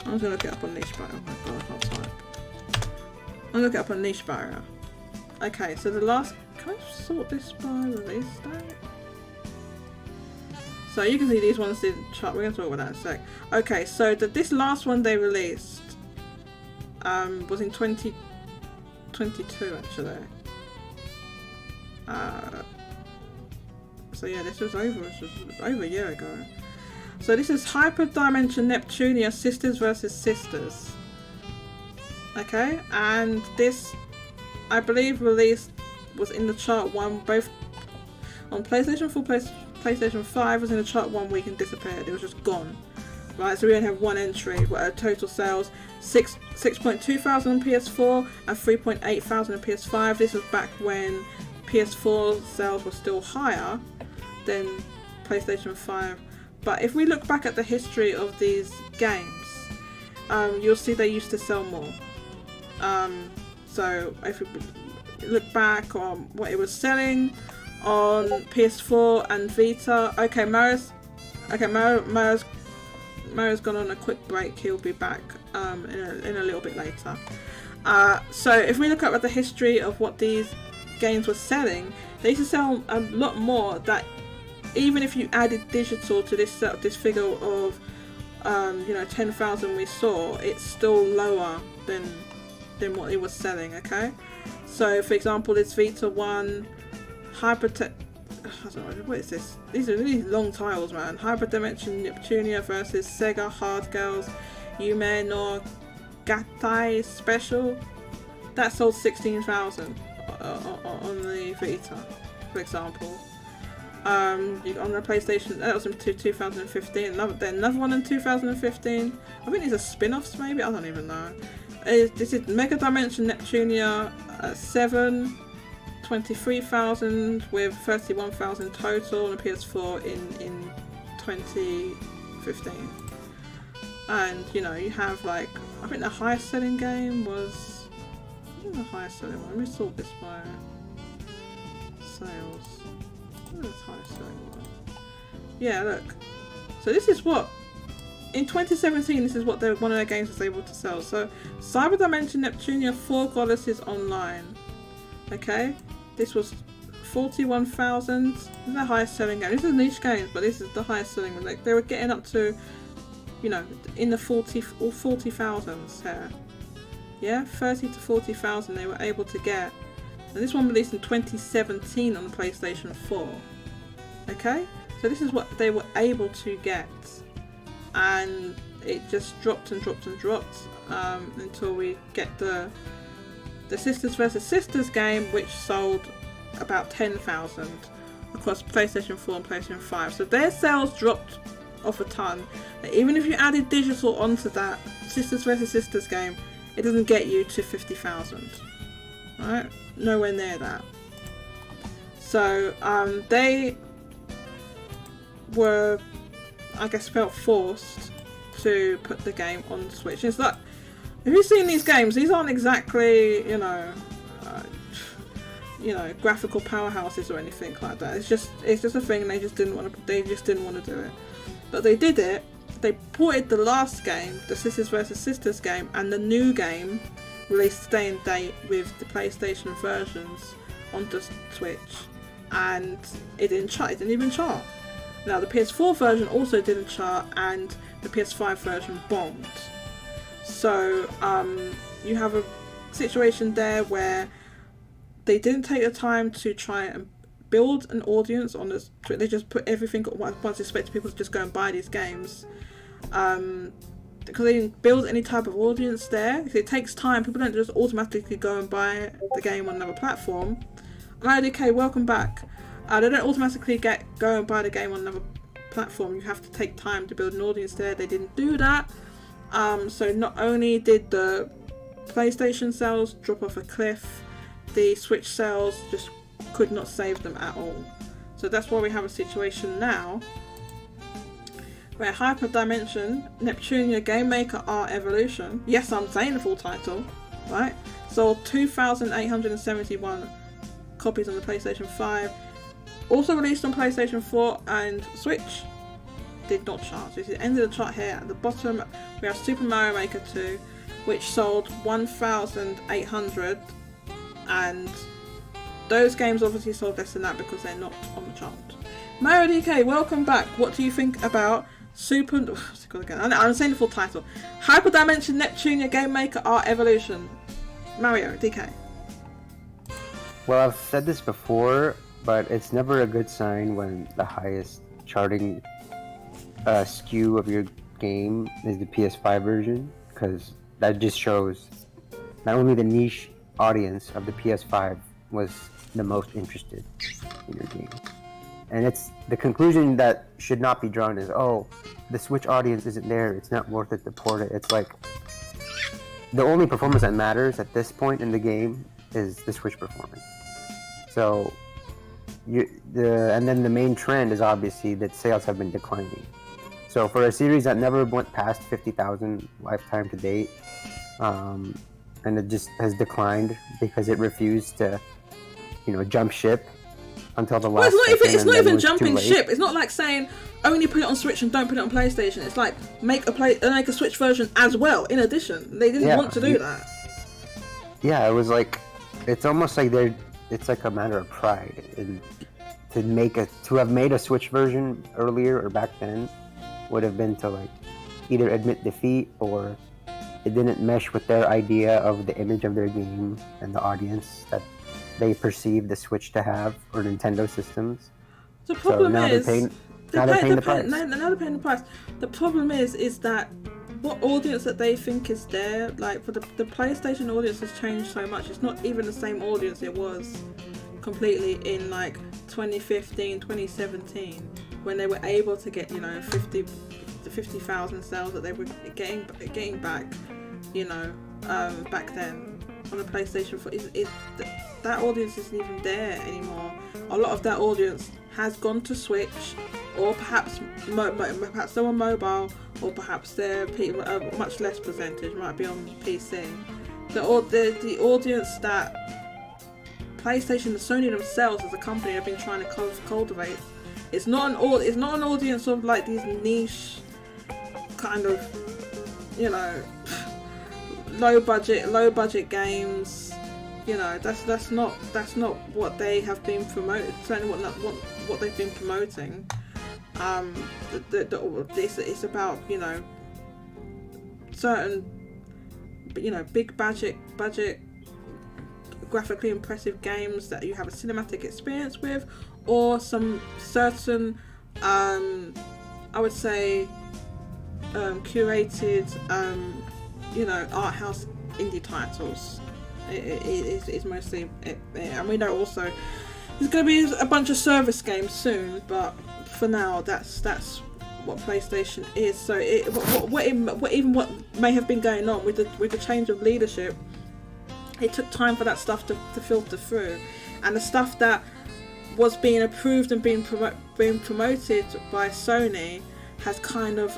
[SPEAKER 1] I'm gonna look it up on Niche Barrier. Oh my god, I can't type. I'm gonna look it up on Niche Barrier. Okay, so the last... Can I sort this by release date? So you can see these ones didn't chart. We're gonna talk about that in a sec. Okay, so this last one they released was in 2022 actually. So yeah, this was over a year ago. So this is Hyper Dimension Neptunia Sisters vs Sisters. Okay, and this, I believe, was in the chart both on PlayStation 4, PlayStation 5 was in the chart 1 week and disappeared. It was just gone. Right, so we only have one entry. Total sales 6.2 thousand on PS4 and 3.8 thousand on PS5. This was back when PS4 sales were still higher than PlayStation 5. But if we look back at the history of these games, you'll see they used to sell more. So if we look back on what it was selling on PS4 and Vita, okay, Mario's gone on a quick break. He'll be back in a little bit later. So if we look up at the history of what these games were selling, they used to sell a lot more. That even if you added digital to this figure of 10,000 we saw, it's still lower than what it was selling. Okay, so for example, this Vita 1 I don't know, what is this? These are really long titles, man. Hyperdimension Neptunia versus Sega Hard Girls Yume no Gatai Special. That sold 16,000 on the Vita, for example. On the PlayStation, that was in 2015. Another one in 2015. I think these are spin-offs, maybe. I don't even know. This is Mega Dimension Neptunia 7, 23,000 with 31,000 total on the PS4 in 2015. And you have like, I think the highest selling game was, what was the highest selling one? Let me sort this by sales. What was the highest selling one? Yeah, look. So this is what, in 2017, this is what one of their games was able to sell. So Cyber Dimension Neptunia 4 Goddesses Online. Okay, this was 41,000. This is the highest selling game. This is niche games, but this is the highest selling one. Like, they were getting up to, in the 40,000s here. Yeah, 30 to 40,000 they were able to get. And this one released in 2017 on the PlayStation 4. Okay, so this is what they were able to get, and it just dropped and dropped and dropped until we get the Sisters vs Sisters game, which sold about 10,000 across PlayStation 4 and PlayStation 5. So their sales dropped off a ton. Even if you added digital onto that Sisters vs Sisters game, it doesn't get you to 50,000. Right? Nowhere near that. So they were, I guess, felt forced to put the game on Switch. It's like, have you seen these games? These aren't exactly, graphical powerhouses or anything like that. It's just a thing. They just didn't want to do it. But they did it. They ported the last game, the Sisters vs Sisters game, and the new game released day and date with the PlayStation versions onto Switch, and it didn't chart. It didn't even chart. Now the PS4 version also didn't chart, and the PS5 version bombed. So you have a situation there where they didn't take the time to try and build an audience on this. They just put everything once, expected people to just go and buy these games. Because they didn't build any type of audience there. It takes time. People don't just automatically go and buy the game on another platform. IDK, welcome back. They don't automatically go and buy the game on another platform. You have to take time to build an audience there. They didn't do that. So not only did the PlayStation sales drop off a cliff, the Switch sales just could not save them at all. So that's why we have a situation now where Hyper Dimension Neptunia Game Maker Art Evolution, yes, I'm saying the full title, right, sold 2,871 copies on the PlayStation 5, also released on PlayStation 4 and Switch, did not chart. So it's the end of the chart here. At the bottom we have Super Mario Maker 2, which sold 1,800, and those games obviously sold less than that because they're not on the chart. Mario DK, welcome back. What do you think about I'm saying the full title. Hyper Dimension Neptunia Game Maker Art Evolution. Mario DK.
[SPEAKER 2] Well, I've said this before, but it's never a good sign when the highest charting SKU of your game is the PS5 version, because that just shows not only the niche audience of the PS5 was the most interested in your game. And it's the conclusion that should not be drawn is, oh, the Switch audience isn't there, it's not worth it to port it. It's like, the only performance that matters at this point in the game is the Switch performance. So, and then the main trend is obviously that sales have been declining. So for a series that never went past 50,000 lifetime to date, and it just has declined because it refused to, jump ship until the last.
[SPEAKER 1] Well, it's not even jumping ship. It's not like saying only put it on Switch and don't put it on PlayStation. It's like make a Switch version as well. In addition, they didn't want to do that.
[SPEAKER 2] yeah, it was like, it's almost like it's like a matter of pride in to have made a Switch version earlier or back then would have been to like either admit defeat or it didn't mesh with their idea of the image of their game and the audience that they perceive the Switch to have, or Nintendo systems.
[SPEAKER 1] The problem
[SPEAKER 2] now
[SPEAKER 1] is
[SPEAKER 2] they're paying the price.
[SPEAKER 1] Now they're paying the price. The problem is that what audience that they think is there, like for the PlayStation audience has changed so much. It's not even the same audience it was completely in like 2015, 2017 when they were able to get 50,000 sales that they were getting back, back then on the PlayStation 4. That audience isn't even there anymore. A lot of that audience has gone to Switch, or perhaps they're on mobile, or perhaps they're much less percentage might be on PC. The audience that PlayStation and Sony themselves as a company have been trying to cultivate, it's not an audience of like these niche kind of low budget games. That's not what they have been promoting. Certainly what they've been promoting. It's about certain big budget graphically impressive games that you have a cinematic experience with, or some certain I would say curated art house indie titles. It's mostly it, and we know also there's going to be a bunch of service games soon, but for now that's what PlayStation is. So what may have been going on with the change of leadership, it took time for that stuff to filter through, and the stuff that was being approved and being promoted by Sony has kind of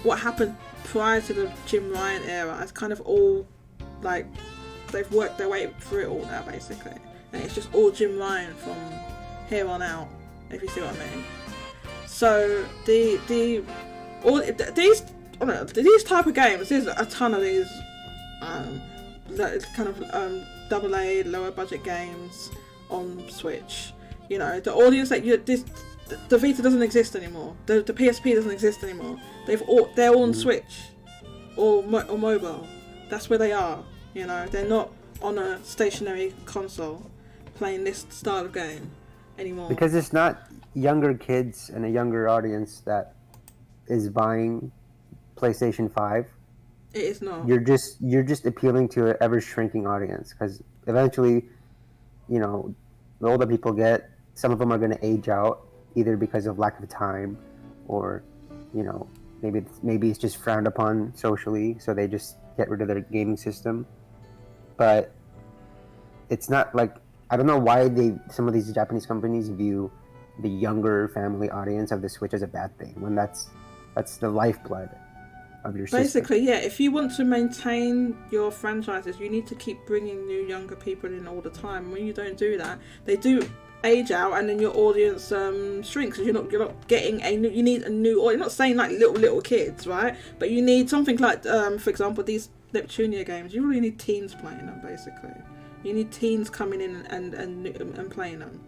[SPEAKER 1] what happened prior to the Jim Ryan era has kind of all like they've worked their way through it all now basically, and it's just all Jim Ryan from here on out, if you see what I mean. So these type of games, there's a ton of these kind of AA lower budget games on Switch. The audience that the Vita doesn't exist anymore. The PSP doesn't exist anymore. They're all on Switch or mobile. That's where they are. They're not on a stationary console playing this style of game anymore.
[SPEAKER 2] Because it's not younger kids and a younger audience that is buying PlayStation 5.
[SPEAKER 1] It is not.
[SPEAKER 2] You're just appealing to an ever shrinking audience, because eventually, the older people get, some of them are going to age out either because of lack of time, or maybe it's just frowned upon socially, so they just get rid of their gaming system. But it's not like, I don't know why some of these Japanese companies view the younger family audience of the Switch as a bad thing, when that's the lifeblood of your system.
[SPEAKER 1] Basically, yeah, if you want to maintain your franchises, you need to keep bringing new younger people in all the time. When you don't do that, they do age out, and then your audience shrinks. You're not getting you need a new audience. Not saying like little kids, right? But you need something like for example, these Neptunia games. You really need teens playing them. Basically, you need teens coming in and playing them,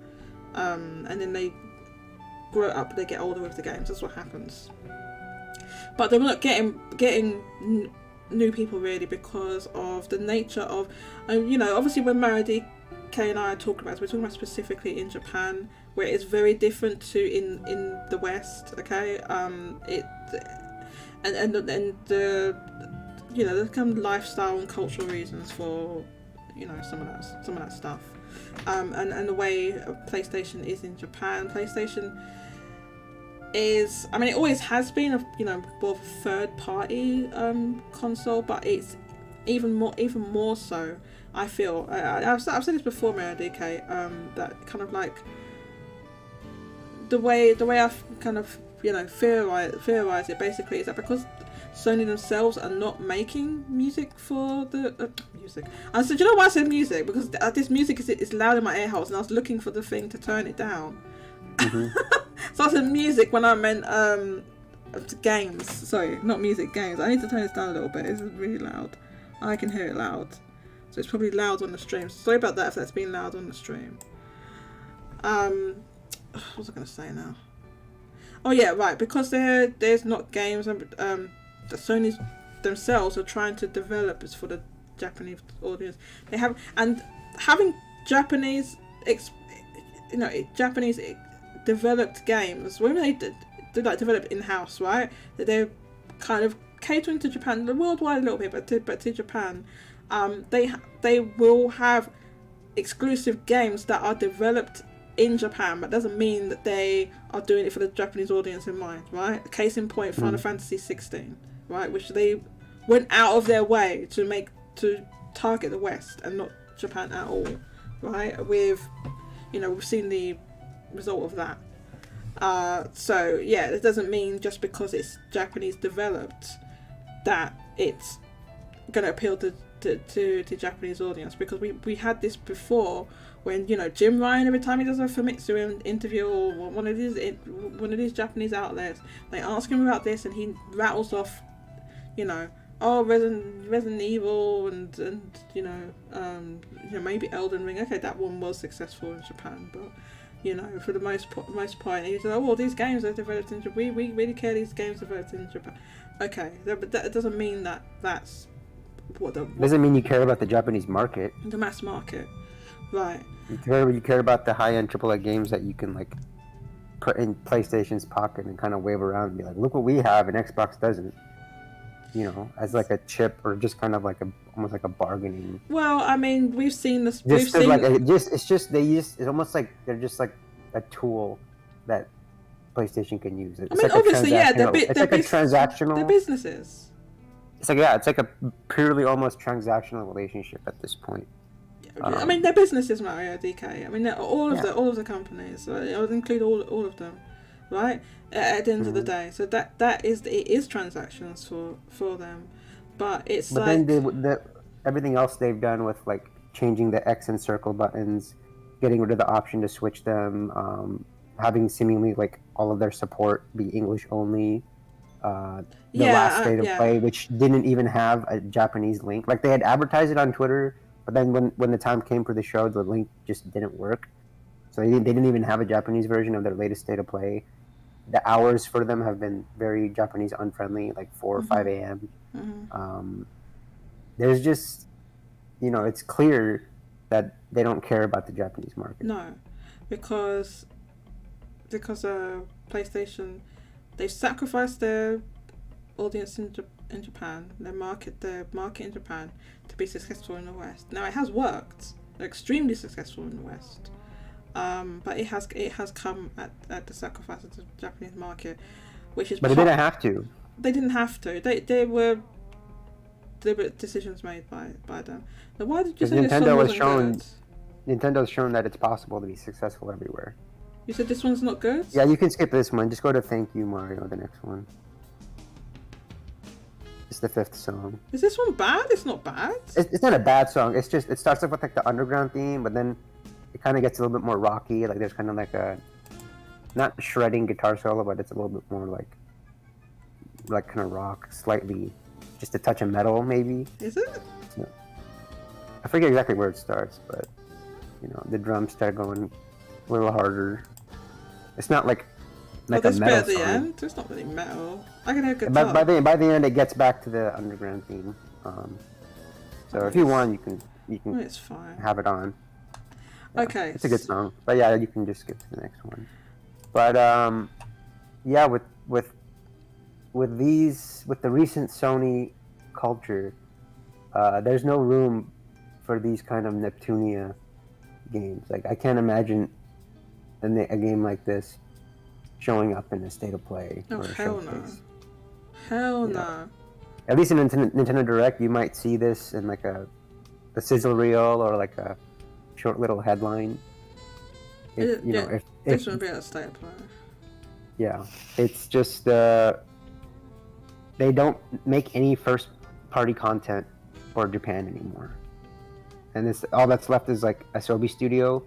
[SPEAKER 1] and then they grow up, they get older with the games. That's what happens. But they're not getting new people really, because of the nature of obviously when Mario DK and I are talking about, we're talking about specifically in Japan, where it's very different to in the West. Okay, and the there's kind of lifestyle and cultural reasons for some of that stuff, and the way PlayStation is in Japan. PlayStation is, I mean, it always has been a both third party console, but it's even more so, I feel. I've said this before, Mario DK, that kind of like the way I've kind of theorize it basically is that because Sony themselves are not making music for the music. I said, why I said music? Because this music is loud in my ear holes, and I was looking for the thing to turn it down. Mm-hmm. So I said music when I meant games. Sorry, not music, games. I need to turn this down a little bit. It's really loud. I can hear it loud. so it's probably loud on the stream. Sorry about that if that's been loud on the stream. What was I going to say now? Oh yeah, right. Because there's not games, the Sony's themselves are trying to develop is for the Japanese audience. They have, and having Japanese, Japanese developed games when they develop in house, right? That they're kind of catering to Japan, the worldwide a little bit, but to Japan, they will have exclusive games that are developed in Japan, but doesn't mean that they are doing it for the Japanese audience in mind, right? Case in point, Final Fantasy 16, right, which they went out of their way to target the West and not Japan at all, right? We've seen the result of that. So yeah, it doesn't mean just because it's Japanese developed that it's going to appeal to Japanese audience, because we had this before when Jim Ryan, every time he does a Famitsu interview or one of these Japanese outlets, they ask him about this and he rattles off Resident Evil and maybe Elden Ring. Okay, that one was successful in Japan, but for the most part, he said, well, these games are developed in Japan. We really care these games are developed in Japan. Okay, but that doesn't mean that's
[SPEAKER 2] doesn't mean you care about the Japanese market.
[SPEAKER 1] The mass market, right?
[SPEAKER 2] You care about the high-end AAA games that you can put in PlayStation's pocket and kind of wave around and be like, look what we have, and Xbox doesn't. As a chip, or just kind of almost like a bargaining.
[SPEAKER 1] Well, I mean, we've seen this.
[SPEAKER 2] It's almost like they're just like a tool that PlayStation can use. It's
[SPEAKER 1] obviously, yeah, they're
[SPEAKER 2] transactional.
[SPEAKER 1] They're businesses.
[SPEAKER 2] It's like a purely almost transactional relationship at this point.
[SPEAKER 1] I mean, they're businesses, Mario, DK. I mean, all of the companies. So I would include all of them, right? At the end of the day, so it is transactions for them, but it's
[SPEAKER 2] then everything else they've done with changing the X and circle buttons, getting rid of the option to switch them, having seemingly all of their support be English only. The last state of play, which didn't even have a Japanese link. They had advertised it on Twitter, but then when the time came for the show, the link just didn't work. So they didn't even have a Japanese version of their latest state of play. The hours for them have been very Japanese unfriendly, 4 or 5 a.m. There's just, it's clear that they don't care about the Japanese market.
[SPEAKER 1] No, because PlayStation, they've sacrificed their audience in Japan, their market in Japan, to be successful in the West. Now it has worked. They're extremely successful in the West. But it has come at the sacrifice of the Japanese market, which is.
[SPEAKER 2] But they didn't have to.
[SPEAKER 1] They didn't have to. They were deliberate decisions made by them. Now, why did you say
[SPEAKER 2] Nintendo has shown? Nintendo's shown that it's possible to be successful everywhere.
[SPEAKER 1] You said this one's not good?
[SPEAKER 2] Yeah, you can skip this one. Just go to Thank You, Mario, the next one. It's the 5th song.
[SPEAKER 1] Is this one bad? It's not bad.
[SPEAKER 2] It's not a bad song. It's just, it starts off with the underground theme, but then it kind of gets a little bit more rocky. There's kind of a, not shredding guitar solo, but it's a little bit more kind of rock, slightly, just a touch of metal, maybe.
[SPEAKER 1] Is it?
[SPEAKER 2] I forget exactly where it starts, but, the drums start going a little harder. It's not like a metal song.
[SPEAKER 1] At the end, it's not really metal. I can hear guitar.
[SPEAKER 2] By the end, it gets back to the underground theme. So if you want, you can
[SPEAKER 1] it's fine.
[SPEAKER 2] Have it on. Yeah,
[SPEAKER 1] okay.
[SPEAKER 2] It's a good song, but yeah, you can just skip to the next one. But yeah, with the recent Sony culture, there's no room for these kind of Neptunia games. I can't imagine a game like this showing up in a state of play.
[SPEAKER 1] Oh,
[SPEAKER 2] or a
[SPEAKER 1] hell
[SPEAKER 2] showcase.
[SPEAKER 1] no. Hell no.
[SPEAKER 2] At least in Nintendo Direct, you might see this in a sizzle reel or a short little headline.
[SPEAKER 1] This wouldn't be a state of play.
[SPEAKER 2] Yeah, it's just they don't make any first-party content for Japan anymore, and all that's left is Asobi Studio,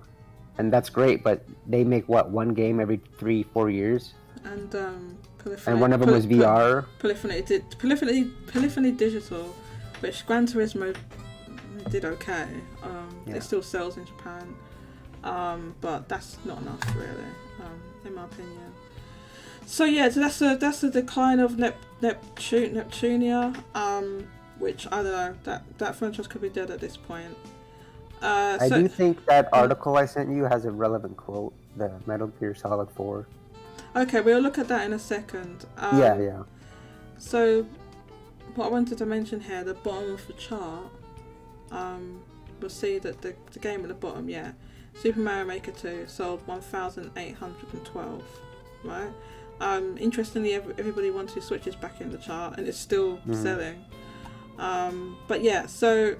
[SPEAKER 2] and that's great. But they make one game every 3-4 years,
[SPEAKER 1] and
[SPEAKER 2] and one of them was VR.
[SPEAKER 1] Polyphony Digital, which Gran Turismo it did okay.
[SPEAKER 2] Yeah.
[SPEAKER 1] It still sells in Japan, but that's not enough really, in my opinion. So yeah, so that's the decline of Neptunia, which I don't know, that franchise could be dead at this point.
[SPEAKER 2] I do think that article I sent you has a relevant quote, the Metal Gear Solid 4.
[SPEAKER 1] Okay, we'll look at that in a second.
[SPEAKER 2] Yeah.
[SPEAKER 1] So, what I wanted to mention here, the bottom of the chart, we'll see that the game at the bottom, yeah, Super Mario Maker 2 sold 1,812, right? Interestingly, everybody wants to switch back in the chart, and it's still selling. But yeah, so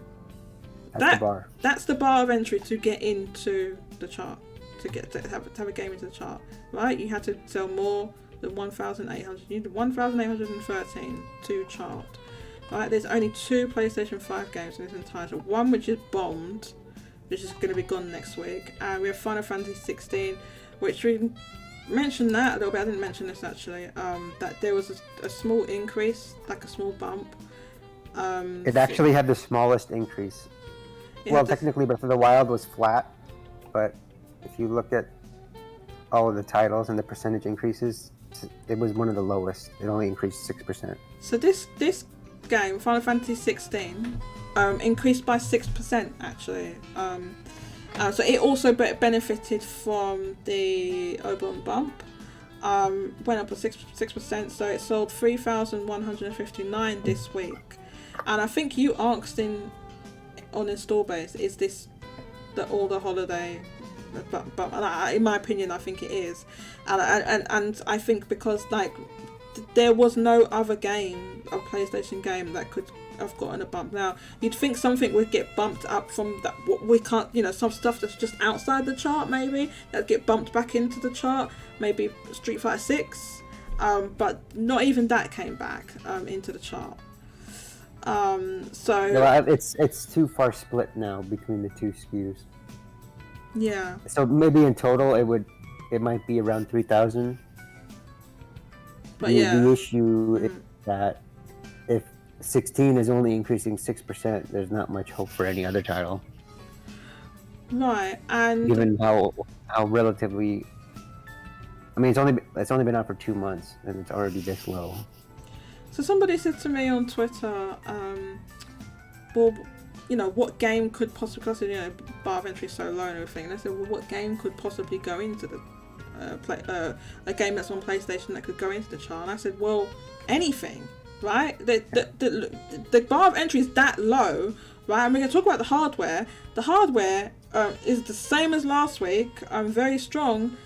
[SPEAKER 1] that's the bar of entry to get into the chart, to have a game into the chart, right? You had to sell more than 1,800. You need 1,813 to chart, right? There's only 2 PlayStation 5 games in this entire chart. One which is bombed, which is going to be gone next week, and we have Final Fantasy 16, which we mentioned that a little bit. I didn't mention this actually. That there was a small increase, like a small bump.
[SPEAKER 2] It actually had the smallest increase. Well, technically, Breath of the Wild was flat, but if you look at all of the titles and the percentage increases, it was one of the lowest. It only increased 6%.
[SPEAKER 1] So this game, Final Fantasy 16, increased by 6% actually. So it also benefited from the Oblong bump. Went up by 6%, so it sold 3,159 this week. And I think you asked on install base, is this all the holiday? But in my opinion, I think it is, and I think because like there was no other game, a PlayStation game, that could have gotten a bump. Now you'd think something would get bumped up from that. What we can't, some stuff that's just outside the chart, maybe that get bumped back into the chart. Maybe Street Fighter 6, but not even that came back into the chart. So
[SPEAKER 2] no, it's too far split now between the 2 SKUs.
[SPEAKER 1] Yeah.
[SPEAKER 2] So maybe in total it might be around 3,000.
[SPEAKER 1] But
[SPEAKER 2] the issue is that if 16 is only increasing 6%, there's not much hope for any other title.
[SPEAKER 1] Right, and
[SPEAKER 2] given how relatively, I mean, it's only been out for 2 months and it's already this low.
[SPEAKER 1] So somebody said to me on Twitter, well, what game could possibly, because bar of entry so low and everything, and I said, well, what game could possibly go into the a game that's on PlayStation that could go into the chart? And I said, well, anything, right? The bar of entry is that low, right? And we're going to talk about the hardware. The hardware is the same as last week, very strong.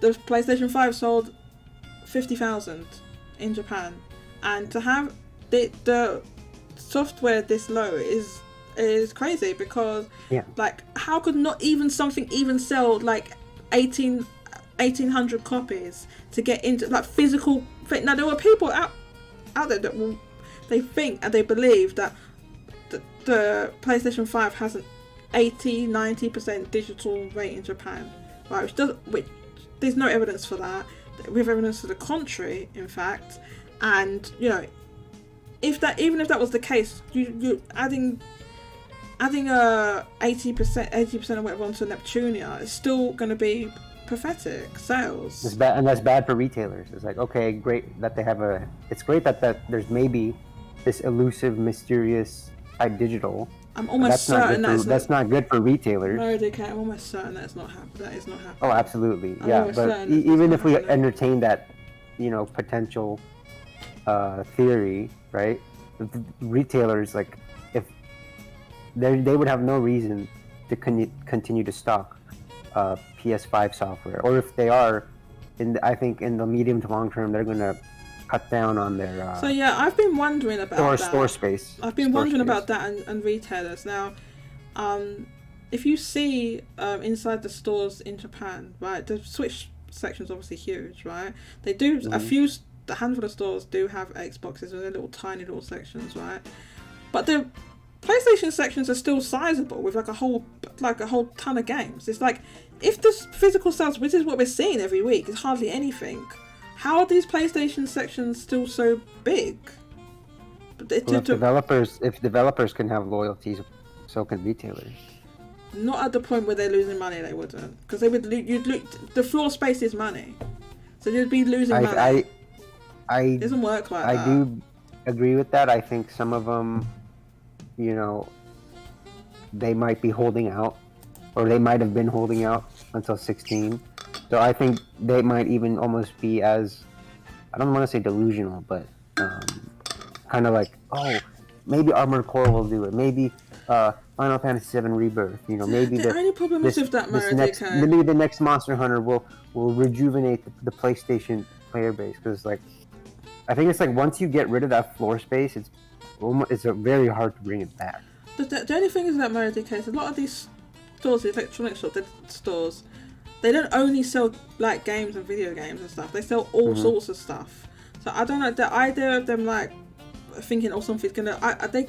[SPEAKER 1] The PlayStation 5 sold 50,000 in Japan, and to have the software this low is crazy, because like, how could not even something even sell like 1,800 copies to get into like physical. Now there were people out there that they think and they believe that the PlayStation 5 has an 80-90% digital rate in Japan, right? Which there's no evidence for that. We have evidence to the contrary, in fact. And even if that was the case, you adding 80% of whatever onto Neptunia is still going to be pathetic sales.
[SPEAKER 2] It's bad, and that's bad for retailers. It's like, okay, great that they have it's great that there's maybe this elusive, mysterious type digital.
[SPEAKER 1] I'm almost certain
[SPEAKER 2] that's not good for retailers.
[SPEAKER 1] No, DK, I'm almost certain that is not happening.
[SPEAKER 2] Oh, absolutely, yeah. But even if we entertain that, potential theory, right? The retailers, like, if they would have no reason to continue to stock PS5 software, or if they are, I think in the medium to long term, they're going to cut down on their
[SPEAKER 1] so yeah, I've been wondering about
[SPEAKER 2] store space.
[SPEAKER 1] I've been wondering about that and retailers. Now, if you see inside the stores in Japan, right, the Switch section is obviously huge, right? They do a handful of stores do have Xboxes with their little tiny little sections, right? But the PlayStation sections are still sizable with like a whole ton of games. It's like, if this physical sales, which is what we're seeing every week, is hardly anything, how are these PlayStation sections still so big?
[SPEAKER 2] If developers can have loyalties so can retailers.
[SPEAKER 1] Not at the point where they're losing money, they wouldn't. Because they would, the floor space is money. So you'd be losing money. It doesn't work like that.
[SPEAKER 2] I do agree with that. I think some of them, you know, they might be holding out, or they might have been holding out until 16. So I think they might even almost be as, I don't want to say delusional, but kind of like, oh, maybe Armored Core will do it. Maybe Final Fantasy VII Rebirth. You know, maybe
[SPEAKER 1] the only problem is with that,
[SPEAKER 2] maybe the next Monster Hunter will rejuvenate the PlayStation player base, because like, I think it's like once you get rid of that floor space, it's very hard to bring it back.
[SPEAKER 1] The only thing is that Mario DK, a lot of these stores, the electronic stores, they don't only sell like games and video games and stuff. They sell all sorts of stuff. So I don't know, the idea of them like thinking, oh, something's gonna.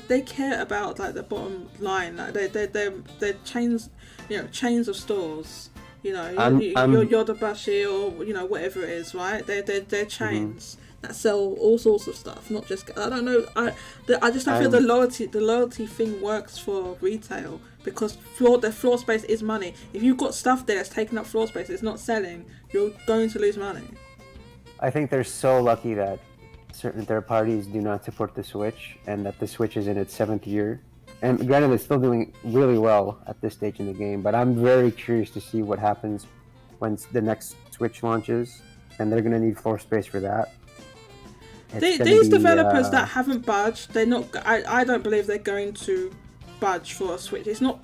[SPEAKER 1] They care about like the bottom line. Like they're chains, you know, chains of stores. You know, your Yodobashi or you know whatever it is, right? They're chains. That sell all sorts of stuff, not just. I don't know. I just don't feel the loyalty thing works for retail, because the floor space is money. If you've got stuff there that's taking up floor space, it's not selling. You're going to lose money.
[SPEAKER 2] I think they're so lucky that certain third parties do not support the Switch, and that the Switch is in its 7th year. And granted, it's still doing really well at this stage in the game, but I'm very curious to see what happens when the next Switch launches, and they're going to need floor space for that.
[SPEAKER 1] These developers that haven't budged, they're not. I don't believe they're going to budge for a Switch. It's not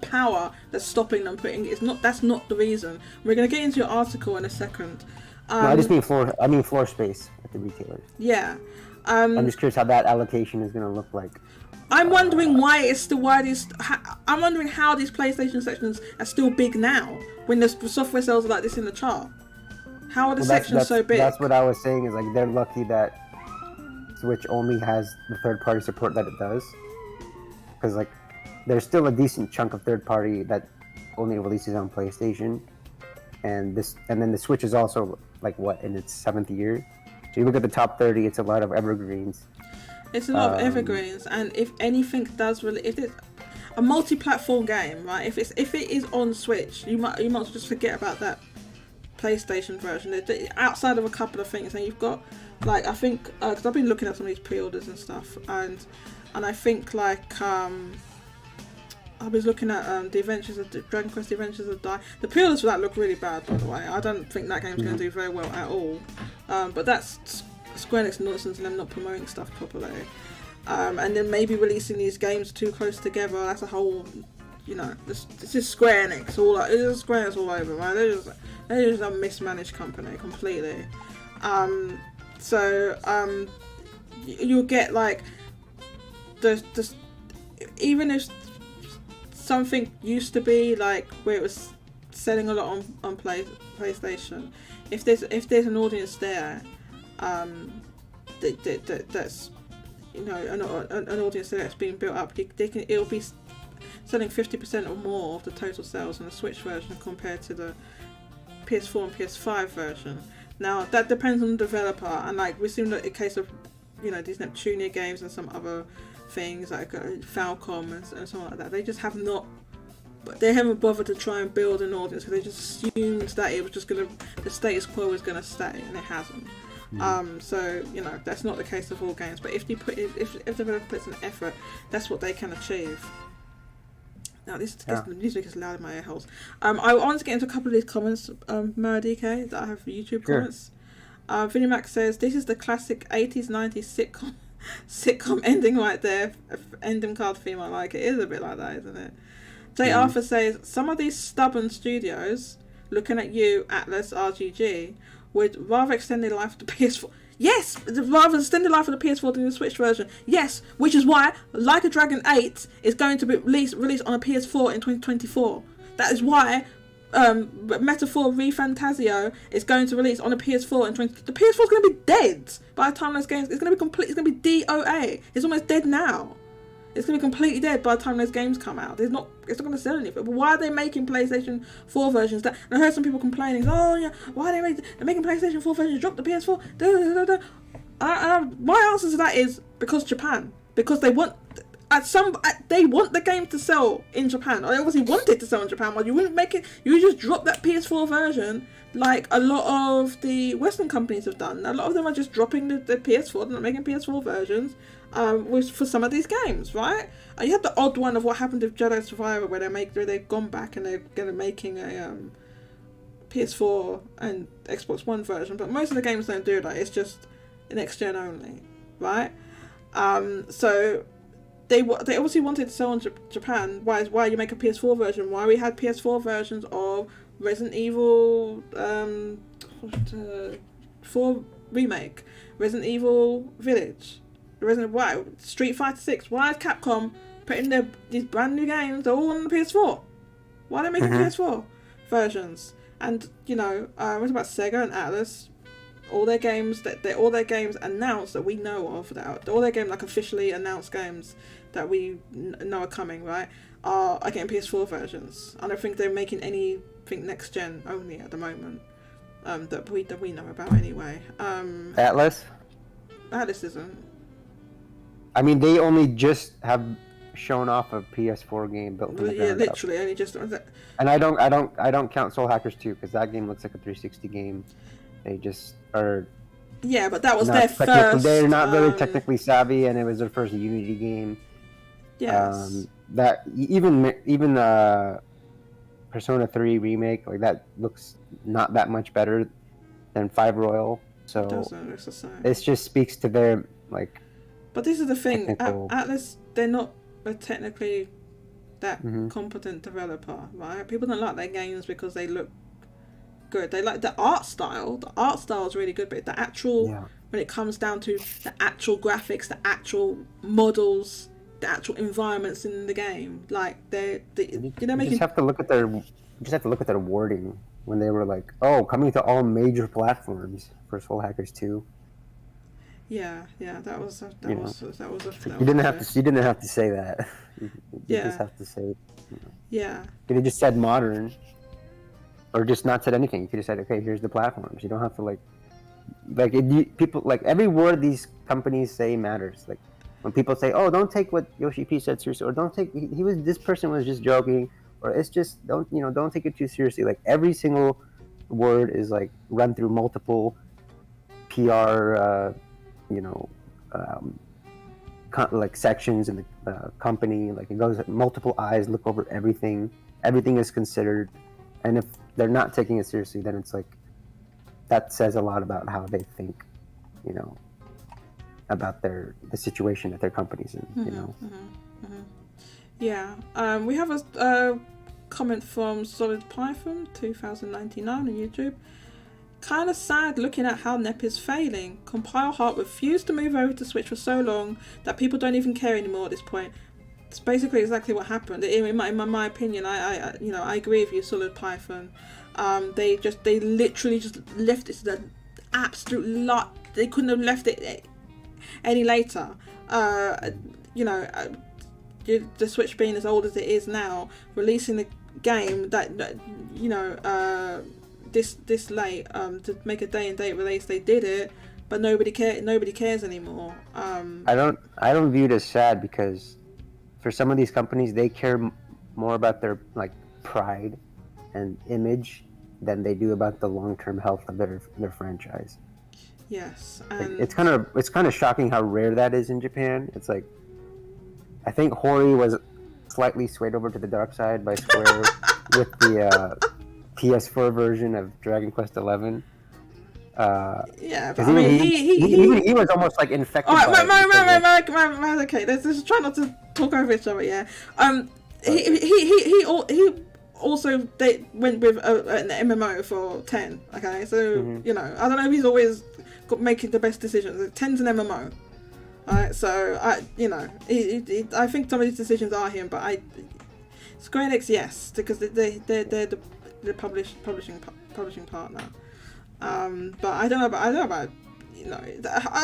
[SPEAKER 1] power that's stopping them putting. That's not the reason. We're going to get into your article in a second.
[SPEAKER 2] No, I just mean floor. I mean floor space at the retailers.
[SPEAKER 1] Yeah.
[SPEAKER 2] I'm just curious how that allocation is going to look like.
[SPEAKER 1] I'm wondering why it's still I'm wondering how these PlayStation sections are still big now when the software sales are like this in the chart. How are the sections so big?
[SPEAKER 2] That's what I was saying, is like they're lucky that Switch only has the third-party support that it does, because like there's still a decent chunk of third-party that only releases on PlayStation, and then the Switch is also like what, in its 7th year. So you look at the top 30, it's a lot of evergreens.
[SPEAKER 1] It's a lot of evergreens, and if anything does really, if it's a multi-platform game, right? If it is on Switch, you might as well just forget about that PlayStation version. Outside of a couple of things, and you've got like, I think because I've been looking at some of these pre-orders and stuff, and I think like I was looking at the Adventures of Dragon Quest: The Adventures of Dai. The pre-orders for that look really bad, by the way. I don't think that game's going to do very well at all. But that's Square Enix nonsense and them not promoting stuff properly. And then maybe releasing these games too close together. That's a whole, you know, this is Square Enix it's Square Enix all over, right? They're just a mismanaged company completely. You'll get like even if something used to be like where it was selling a lot on PlayStation, if there's an audience there, that's, you know, an audience that's being built up, it'll be selling 50% or more of the total sales on the Switch version compared to the PS4 and PS5 version. Now that depends on the developer, and like we've seen a case of, you know, these Neptunia games and some other things like Falcom and something like that. They just have not, but they haven't bothered to try and build an audience, because they just assumed that it was just the status quo was gonna stay, and it hasn't. So you know, that's not the case of all games, but if the developer puts an effort, that's what they can achieve. Now this music is loud in my ear holes. I want to get into a couple of these comments, Mara DK, that I have for YouTube comments. Vinny Mac says, this is the classic 80s 90s sitcom ending right there. Ending card theme, I like it. It is a bit like that, isn't it? Jay Arthur says, some of these stubborn studios, looking at you, Atlas, RGG, would rather extend their life to PS4. Yes, rather extend the life of the PS4 than the Switch version. Yes, which is why Like a Dragon 8 is going to be released on a PS4 in 2024. That is why Metaphor ReFantazio is going to release on a PS4 in 20. The PS4 is going to be dead by the time those games. It's going to be complete. It's going to be DOA. It's almost dead now. It's going to be completely dead by the time those games come out. It's not going to sell anything. But why are they making PlayStation 4 versions? And I heard some people complaining, oh yeah, why are they're making PlayStation 4 versions drop the PS4? My answer to that is because Japan. Because they want, they want the game to sell in Japan. Or they obviously wanted to sell in Japan. Well, you wouldn't make it. You would just drop that PS4 version, like a lot of the Western companies have done. A lot of them are just dropping the PS4. They're not making PS4 versions, for some of these games, right? And you had the odd one of what happened with Jedi Survivor, where they've gone back and they're gonna making a PS4 and Xbox One version. But most of the games don't do that. It's just next gen only, right? So they obviously wanted to sell in Japan. Why you make a PS4 version? Why we had PS4 versions of Resident Evil 4 remake, Resident Evil Village, Street Fighter 6. Why is Capcom putting these brand new games? They're all on the PS4. Why are they making PS4 versions? And what about Sega and Atlas? All their games announced that we know of, all their games, like officially announced games that we know are coming, right, are getting PS4 versions. I don't think they're making anything next gen only at the moment, that we know about anyway.
[SPEAKER 2] Atlas
[SPEAKER 1] isn't.
[SPEAKER 2] I mean, they only just have shown off a PS4 game built from the ground
[SPEAKER 1] literally
[SPEAKER 2] up.
[SPEAKER 1] Only just.
[SPEAKER 2] And I don't count Soul Hackers 2 because that game looks like a 360 game. They just are.
[SPEAKER 1] Yeah, but that was their first.
[SPEAKER 2] They're not really technically savvy, and it was their first Unity game.
[SPEAKER 1] Yes.
[SPEAKER 2] That even Persona 3 remake, like that looks not that much better than 5 Royal. So
[SPEAKER 1] it doesn't. It's the same.
[SPEAKER 2] It just speaks to their like.
[SPEAKER 1] But this is the thing.
[SPEAKER 2] Technical...
[SPEAKER 1] Atlas, they're not a technically that competent developer, right? People don't like their games because they look good. They like the art style. The art style is really good, but the actual when it comes down to the actual graphics, the actual models, the actual environments in the game, like you
[SPEAKER 2] just have to look at their wording when they were like, "Oh, coming to all major platforms" for Soul Hackers 2.
[SPEAKER 1] Yeah, that was.
[SPEAKER 2] You didn't have to say that. You just have to say.
[SPEAKER 1] Yeah.
[SPEAKER 2] You could have just said modern, or just not said anything. You could have said, "Okay, here's the platforms." You don't have to people like every word these companies say matters. Like when people say, "Oh, don't take what Yoshi-P said seriously," or "Don't take this person was just joking," or "It's just don't take it too seriously." Like every single word is like run through multiple PR. Like sections in the company, like it goes multiple eyes look over everything is considered, and if they're not taking it seriously, then it's like that says a lot about how they think about the situation that their company's in.
[SPEAKER 1] Yeah. We have a comment from Solid Python 2099 on YouTube. Kind of sad looking at how NEP is failing. Compile Heart refused to move over to Switch for so long that people don't even care anymore at this point. It's basically exactly what happened. In my opinion, I agree with you, Solid Python. They literally just left it to the absolute lot. They couldn't have left it any later. The Switch being as old as it is now, releasing the game that this late to make a day and date release, they did it, but nobody cares anymore.
[SPEAKER 2] I don't view it as sad because for some of these companies they care more about their like pride and image than they do about the long-term health of their franchise.
[SPEAKER 1] Yes, and
[SPEAKER 2] it's kind of shocking how rare that is in Japan. It's like I think Hori was slightly swayed over to the dark side by Square with the PS4 version of Dragon Quest XI.
[SPEAKER 1] Yeah, but I mean,
[SPEAKER 2] he was almost like infected.
[SPEAKER 1] Okay, let's just try not to talk over each other. Yeah. He also went with an MMO for 10. Okay, so I don't know if he's always making the best decisions. 10's an MMO. Alright, so I think some of these decisions are him, but Square Enix, yes, because they're the publishing partner. But I don't know about I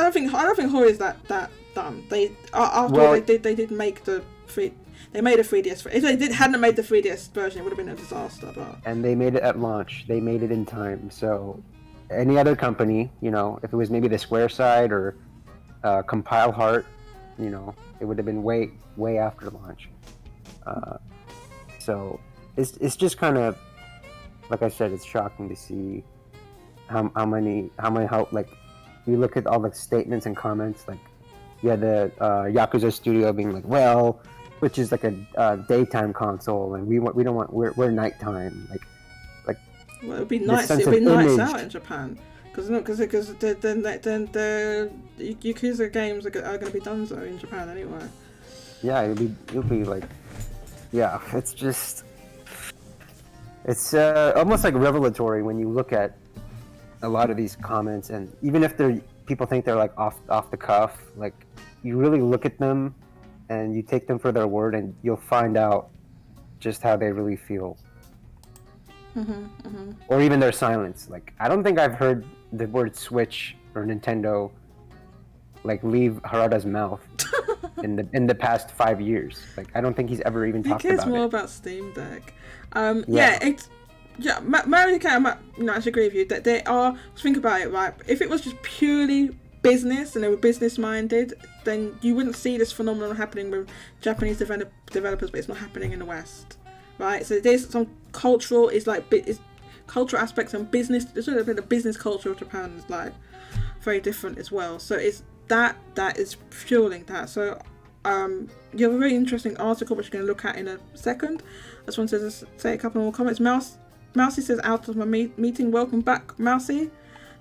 [SPEAKER 1] don't think Hori is that dumb. They did make they made a 3DS. If they hadn't made the 3DS version, it would have been a disaster. But
[SPEAKER 2] and they made it at launch. They made it in time. So any other company, if it was maybe the Square side or Compile Heart, you know, it would have been way after launch. So it's just kind of, like I said, it's shocking to see how like you look at all the statements and comments, like the Yakuza studio being like, well, which is like a daytime console, and we don't want we're nighttime, like
[SPEAKER 1] well, it'd be nice. It'd be nights out in Japan, because then the Yakuza games are going to be done so in Japan anyway.
[SPEAKER 2] Yeah, it'll be like, yeah, it's almost like revelatory when you look at a lot of these comments, and even if people think they're like off the cuff, like you really look at them and you take them for their word, and you'll find out just how they really feel. Or even their silence. Like, I don't think I've heard the word Switch or Nintendo like leave Harada's mouth in the past 5 years. Like, I don't think he's ever even talked about it.
[SPEAKER 1] He cares more about Steam Deck. Mario Kart, I actually agree with you that they are. Think about it, right? If it was just purely business and they were business minded, then you wouldn't see this phenomenon happening with Japanese developers, but it's not happening in the West, right? So there's some cultural, it's cultural aspects, and business. There's a bit of business culture of Japan is like very different as well. So it's that is fueling that. So you have a very interesting article which you're going to look at in a second. I just want to say a couple more comments. Mousy says, out of my meeting, welcome back, Mousy.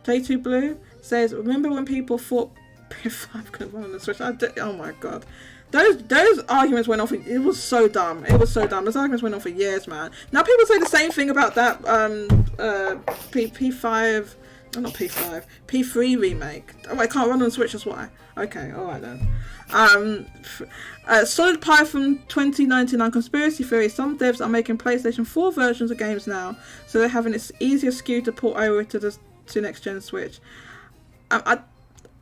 [SPEAKER 1] J2 Blue says, remember when people thought PS5 could run on the Switch? Oh my god. Those arguments went off. It was so dumb. Those arguments went on for years, man. Now people say the same thing about that P5, not P5, P3 remake. Oh, I can't run on Switch, that's why. Okay, alright then. Solid Pie from 2099 conspiracy theory. Some devs are making PlayStation 4 versions of games now, so they're having this easier SKU to port over to next gen Switch. I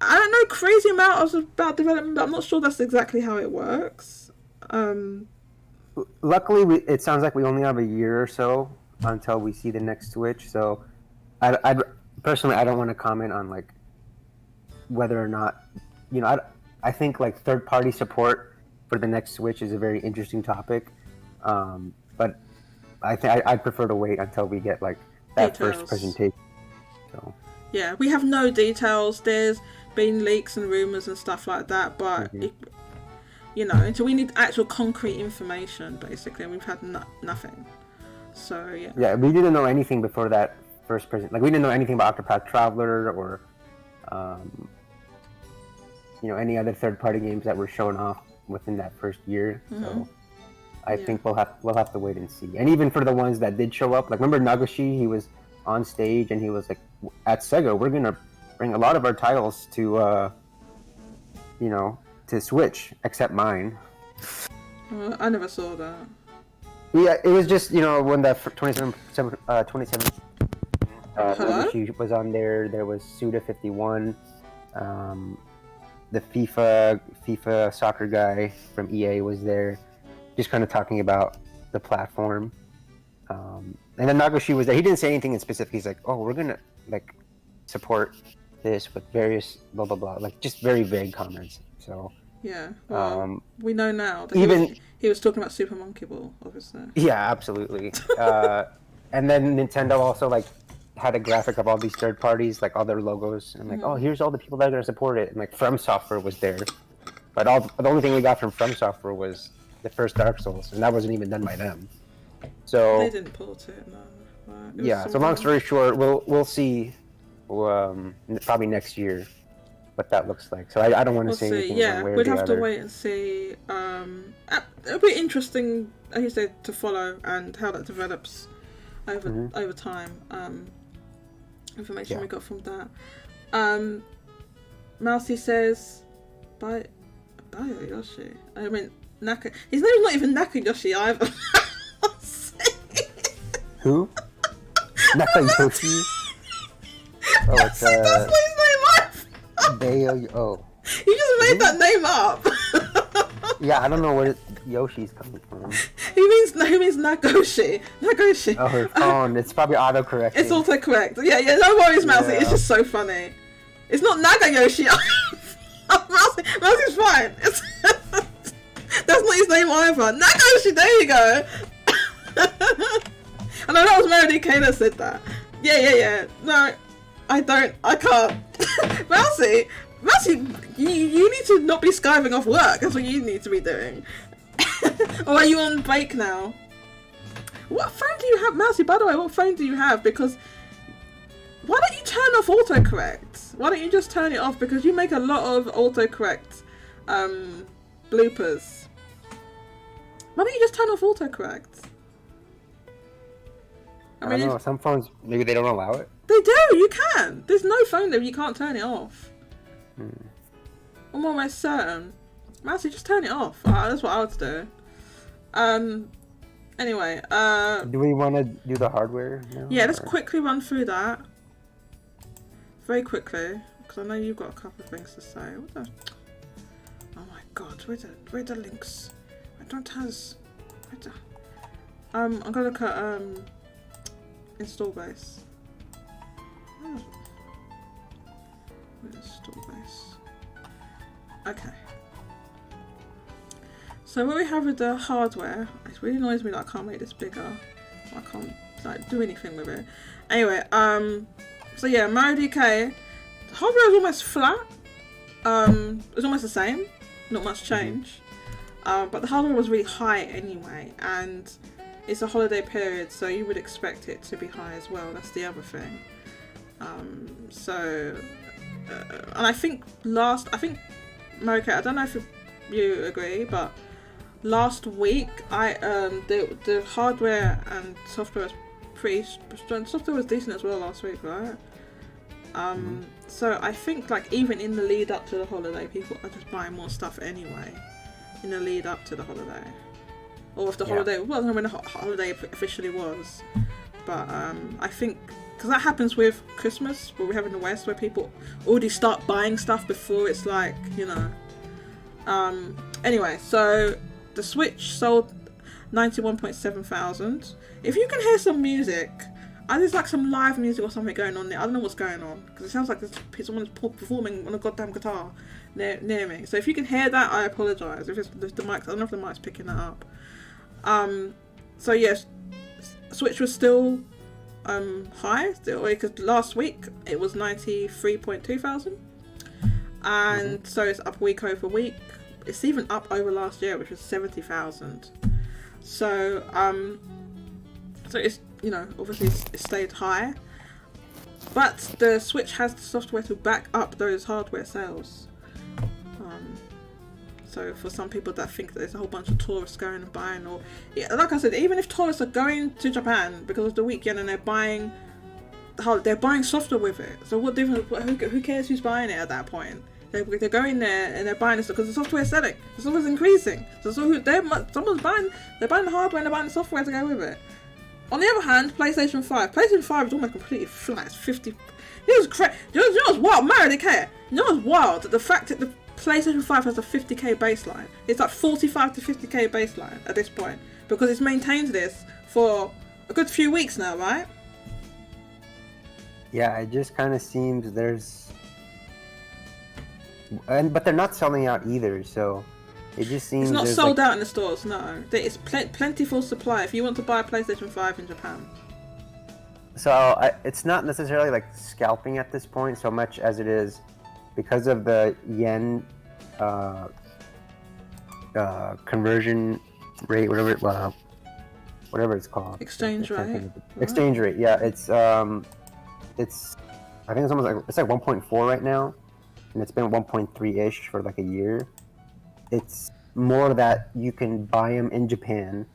[SPEAKER 1] don't know crazy amount about development, but I'm not sure that's exactly how it works.
[SPEAKER 2] Luckily, it sounds like we only have a year or so until we see the next Switch. So, I personally, I don't want to comment on like whether or not, you know, I think like third-party support for the next Switch is a very interesting topic, but I'd prefer to wait until we get like that
[SPEAKER 1] details.
[SPEAKER 2] First presentation. So.
[SPEAKER 1] Yeah, we have no details. There's been leaks and rumors and stuff like that, but until we need actual concrete information, basically, and we've had nothing. So yeah. Yeah,
[SPEAKER 2] we didn't know anything before that first present. Like we didn't know anything about Octopath Traveler or, any other third-party games that were shown off within that first year. So I think we'll have to wait and see. And even for the ones that did show up, like remember Nagoshi, he was on stage and he was like, at Sega, we're gonna bring a lot of our titles to to Switch except mine.
[SPEAKER 1] I never saw that.
[SPEAKER 2] Yeah, it was just when the 27 Nagoshi was on there. There was Suda 51, the FIFA soccer guy from EA was there, just kind of talking about the platform. And then Nagoshi was there. He didn't say anything in specific. He's like, "Oh, we're gonna like support this with various blah blah blah," like just very vague comments. So
[SPEAKER 1] yeah, well, we know now that he was talking about Super Monkey Ball, obviously. Yeah,
[SPEAKER 2] absolutely. And then Nintendo also like had a graphic of all these third parties, like all their logos, and like, oh, here's all the people that are gonna support it, and like From Software was there, but the only thing we got from Software was the first Dark Souls, and that wasn't even done by them. So
[SPEAKER 1] they didn't port it, no.
[SPEAKER 2] Yeah. So long story short, we'll see, probably next year, what that looks like. So I don't want to say anything.
[SPEAKER 1] Yeah, we'd have to wait and see. It'll be interesting, as you said, to follow and how that develops over time. Information we got from that. Mousy says, "Bye, Yoshi." I mean, Naka. His name's not even Nakayoshi either.
[SPEAKER 2] Who? Nakayoshi? Oh, it's
[SPEAKER 1] his name up.
[SPEAKER 2] Bayo. Oh.
[SPEAKER 1] You just made that name up.
[SPEAKER 2] Yeah, I don't know where Yoshi's coming from.
[SPEAKER 1] He means Nagoshi. Nagoshi.
[SPEAKER 2] Oh, her phone. It's probably autocorrect.
[SPEAKER 1] It's autocorrect. Yeah. No worries, Mousy. Yeah. It's just so funny. It's not Nagayoshi. Mousie's fine. That's not his name either. Nakayoshi, there you go. I know that was Mary Kay that said that. Yeah. No, I can't. Mousy, you need to not be skiving off work. That's what you need to be doing. Or are you on break now? What phone do you have, Mousy? By the way, what phone do you have? Because why don't you turn off autocorrect? Why don't you just turn it off? Because you make a lot of autocorrect bloopers. Why don't you just turn off autocorrect?
[SPEAKER 2] I don't know. Some phones, maybe they don't allow it.
[SPEAKER 1] They do. You can. There's no phone there you can't turn it off. I'm almost certain. Mousy, just turn it off. That's what I would do. Anyway.
[SPEAKER 2] Do we want to do the hardware now?
[SPEAKER 1] Yeah, let's quickly run through that. Very quickly, because I know you've got a couple of things to say. What the? Oh my god, where are the links? I don't have. I'm gonna look at install base. Install base. Okay. So what we have with the hardware, it really annoys me that I can't make this bigger. I can't like do anything with it. Anyway, so yeah, Mario DK, the hardware is almost flat. It's almost the same, not much change. But the hardware was really high anyway, and it's a holiday period, so you would expect it to be high as well. That's the other thing. And I think Mario Kart, I don't know if you agree, but last week the hardware and software was pretty strong. Software was decent as well last week, right? So I think like even in the lead up to the holiday, people are just buying more stuff anyway in the lead up to the holiday, or if the holiday, well, I don't know when the holiday officially was, but I think because that happens with Christmas, where we have in the West, where people already start buying stuff before it's like, you know. Anyway, so the Switch sold 91.7 thousand. If you can hear some music, there's like some live music or something going on there. I don't know what's going on, because it sounds like someone's performing on a goddamn guitar near me. So if you can hear that, I apologise. If the mic, I don't know if the mic's picking that up. So yes, Switch was still high, because last week it was 93.2 thousand, and so it's up week over week. It's even up over last year, which was 70,000. So so it's, you know, obviously it stayed high, but the Switch has the software to back up those hardware sales. So for some people that think that there's a whole bunch of tourists going and buying, or like I said, even if tourists are going to Japan because of the weekend and they're buying software with it, so what difference? Who cares who's buying it at that point? They're going there and they're buying it because the software is selling, the software is increasing. So someone's buying, they're buying the hardware and they're buying the software to go with it. On the other hand, PlayStation 5 is almost completely flat. It's 50. You know what's wild? Mario, they care. You know what's wild? The fact that the PlayStation 5 has a 50k baseline. It's like 45 to 50k baseline at this point, because it's maintained this for a good few weeks now, right?
[SPEAKER 2] Yeah, it just kind of seems but they're not selling out either, so it just seems
[SPEAKER 1] it's not sold out in the stores. No, there is plentiful supply if you want to buy a PlayStation 5 in Japan.
[SPEAKER 2] So it's not necessarily like scalping at this point so much as it is because of the yen conversion rate, whatever it's called.
[SPEAKER 1] Exchange rate.
[SPEAKER 2] Exchange rate. Yeah, it's I think it's almost like 1.4 right now, and it's been 1.3-ish for like a year. It's more that you can buy them in Japan,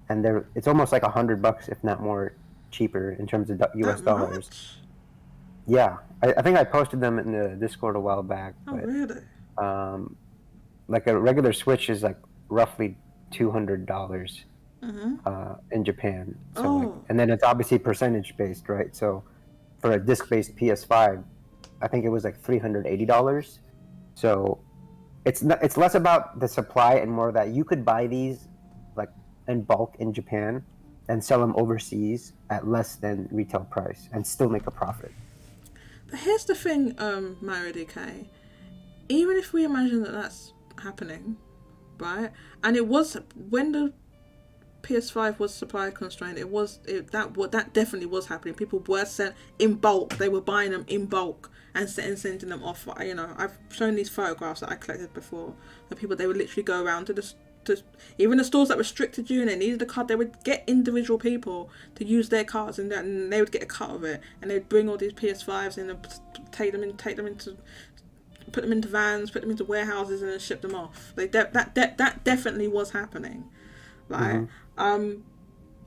[SPEAKER 2] and it's almost like $100, if not more, cheaper in terms of US dollars.
[SPEAKER 1] Much?
[SPEAKER 2] Yeah, I think I posted them in the Discord a while back.
[SPEAKER 1] Oh,
[SPEAKER 2] but,
[SPEAKER 1] really?
[SPEAKER 2] like a regular Switch is like roughly $200 in Japan. So and then it's obviously percentage based, right? So for a disc-based PS5, I think it was like $380. So it's less about the supply and more that you could buy these like in bulk in Japan and sell them overseas at less than retail price and still make a profit.
[SPEAKER 1] But here's the thing, Mario DK. even if we imagine that that's happening, right? And it was when the PS5 was supply constrained. That definitely was happening. People were sent in bulk. They were buying them in bulk and sending them off. You know, I've shown these photographs that I collected before. The people, they would literally go around to even the stores that restricted you and they needed a card. They would get individual people to use their cards, and they would get a cut of it. And they'd bring all these PS5s in and put them into vans, put them into warehouses, and then ship them off. That definitely was happening, right? Mm-hmm.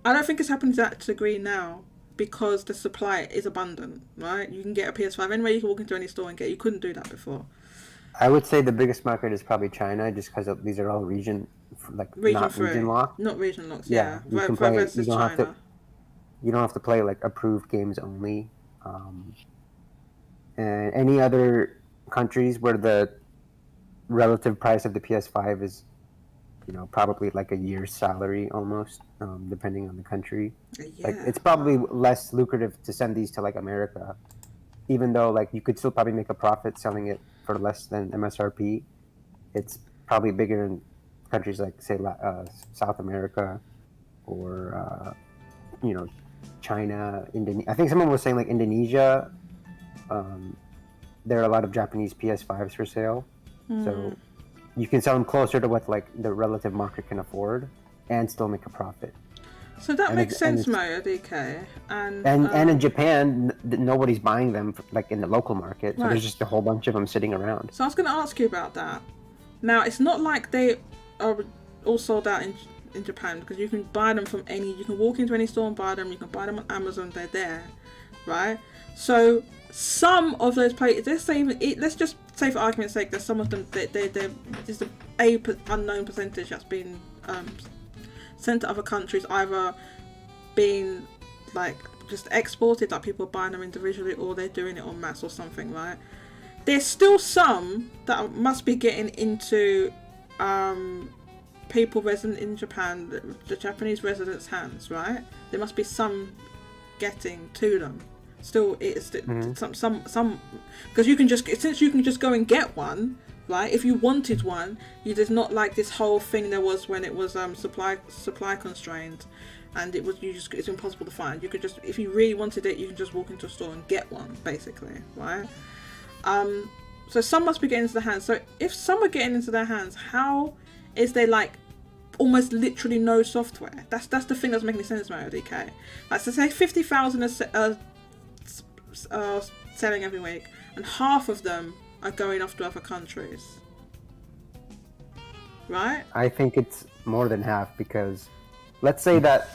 [SPEAKER 1] I don't think it's happening to that degree now because the supply is abundant, right? You can get a PS5 anywhere. You can walk into any store and get. You couldn't do that before.
[SPEAKER 2] I would say the biggest market is probably China, just because these are all region locked.
[SPEAKER 1] Not region locked. Yeah,
[SPEAKER 2] you can play. You don't have to play like approved games only. And any other countries where the relative price of the PS5 is, you know, probably like a year's salary almost, depending on the country. Yeah. Like it's probably less lucrative to send these to like America, even though like you could still probably make a profit selling it for less than MSRP. It's probably bigger in countries like say South America or you know, China, Indonesia. I think someone was saying like Indonesia. There are a lot of Japanese PS5s for sale, so you can sell them closer to what like the relative market can afford, and still make a profit.
[SPEAKER 1] So that makes sense, Mario DK. And
[SPEAKER 2] in Japan, nobody's buying them like in the local market, so there's just a whole bunch of them sitting around.
[SPEAKER 1] So I was going to ask you about that. Now, it's not like they are all sold out in Japan, because you can buy them from you can walk into any store and buy them. You can buy them on Amazon. They're there, right? So some of those places, let's just say for argument's sake, there's some of them they're just a unknown percentage that's been sent to other countries, either being like just exported, like people are buying them individually, or they're doing it en masse or something, right? There's still some that must be getting into people resident in Japan, the Japanese residents' hands, right? There must be some getting to them. Still, it's some because you can just go and get one, right? If you wanted one, there's not like this whole thing there was when it was supply constrained, and it's impossible to find. You could just, if you really wanted it, you can just walk into a store and get one, basically, right? So some must be getting into their hands. So if some are getting into their hands, how is there like almost literally no software? That's the thing that's making sense, Mario DK. Like, so say 50,000 are selling every week, and half of them are going off to other countries, right?
[SPEAKER 2] I think it's more than half, because let's say that,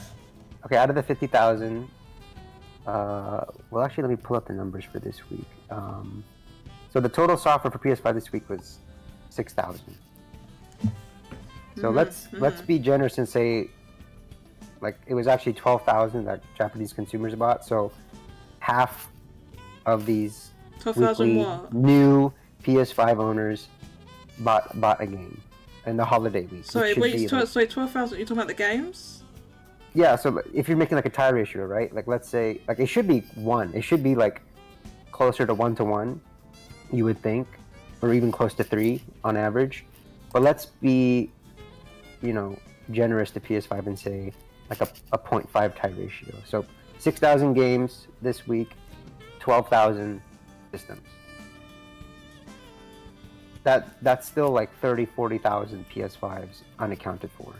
[SPEAKER 2] okay, out of the 50,000, well, actually, let me pull up the numbers for this week. So the total software for PS5 this week was 6,000. So let's be generous and say, like, it was actually 12,000 that Japanese consumers bought. So half of these weekly new PS5 owners bought a game in the holiday week.
[SPEAKER 1] Sorry, 12,000. You're talking about the games?
[SPEAKER 2] Yeah. So if you're making like a tie ratio, right? Like, let's say, like, it should be 1. It should be like closer to 1-to-1, you would think, or even close to 3 on average. But let's be, you know, generous to PS5 and say like a 0.5 tie ratio. So 6,000 games this week, 12,000 systems. That's still like 40,000 PS5s unaccounted for.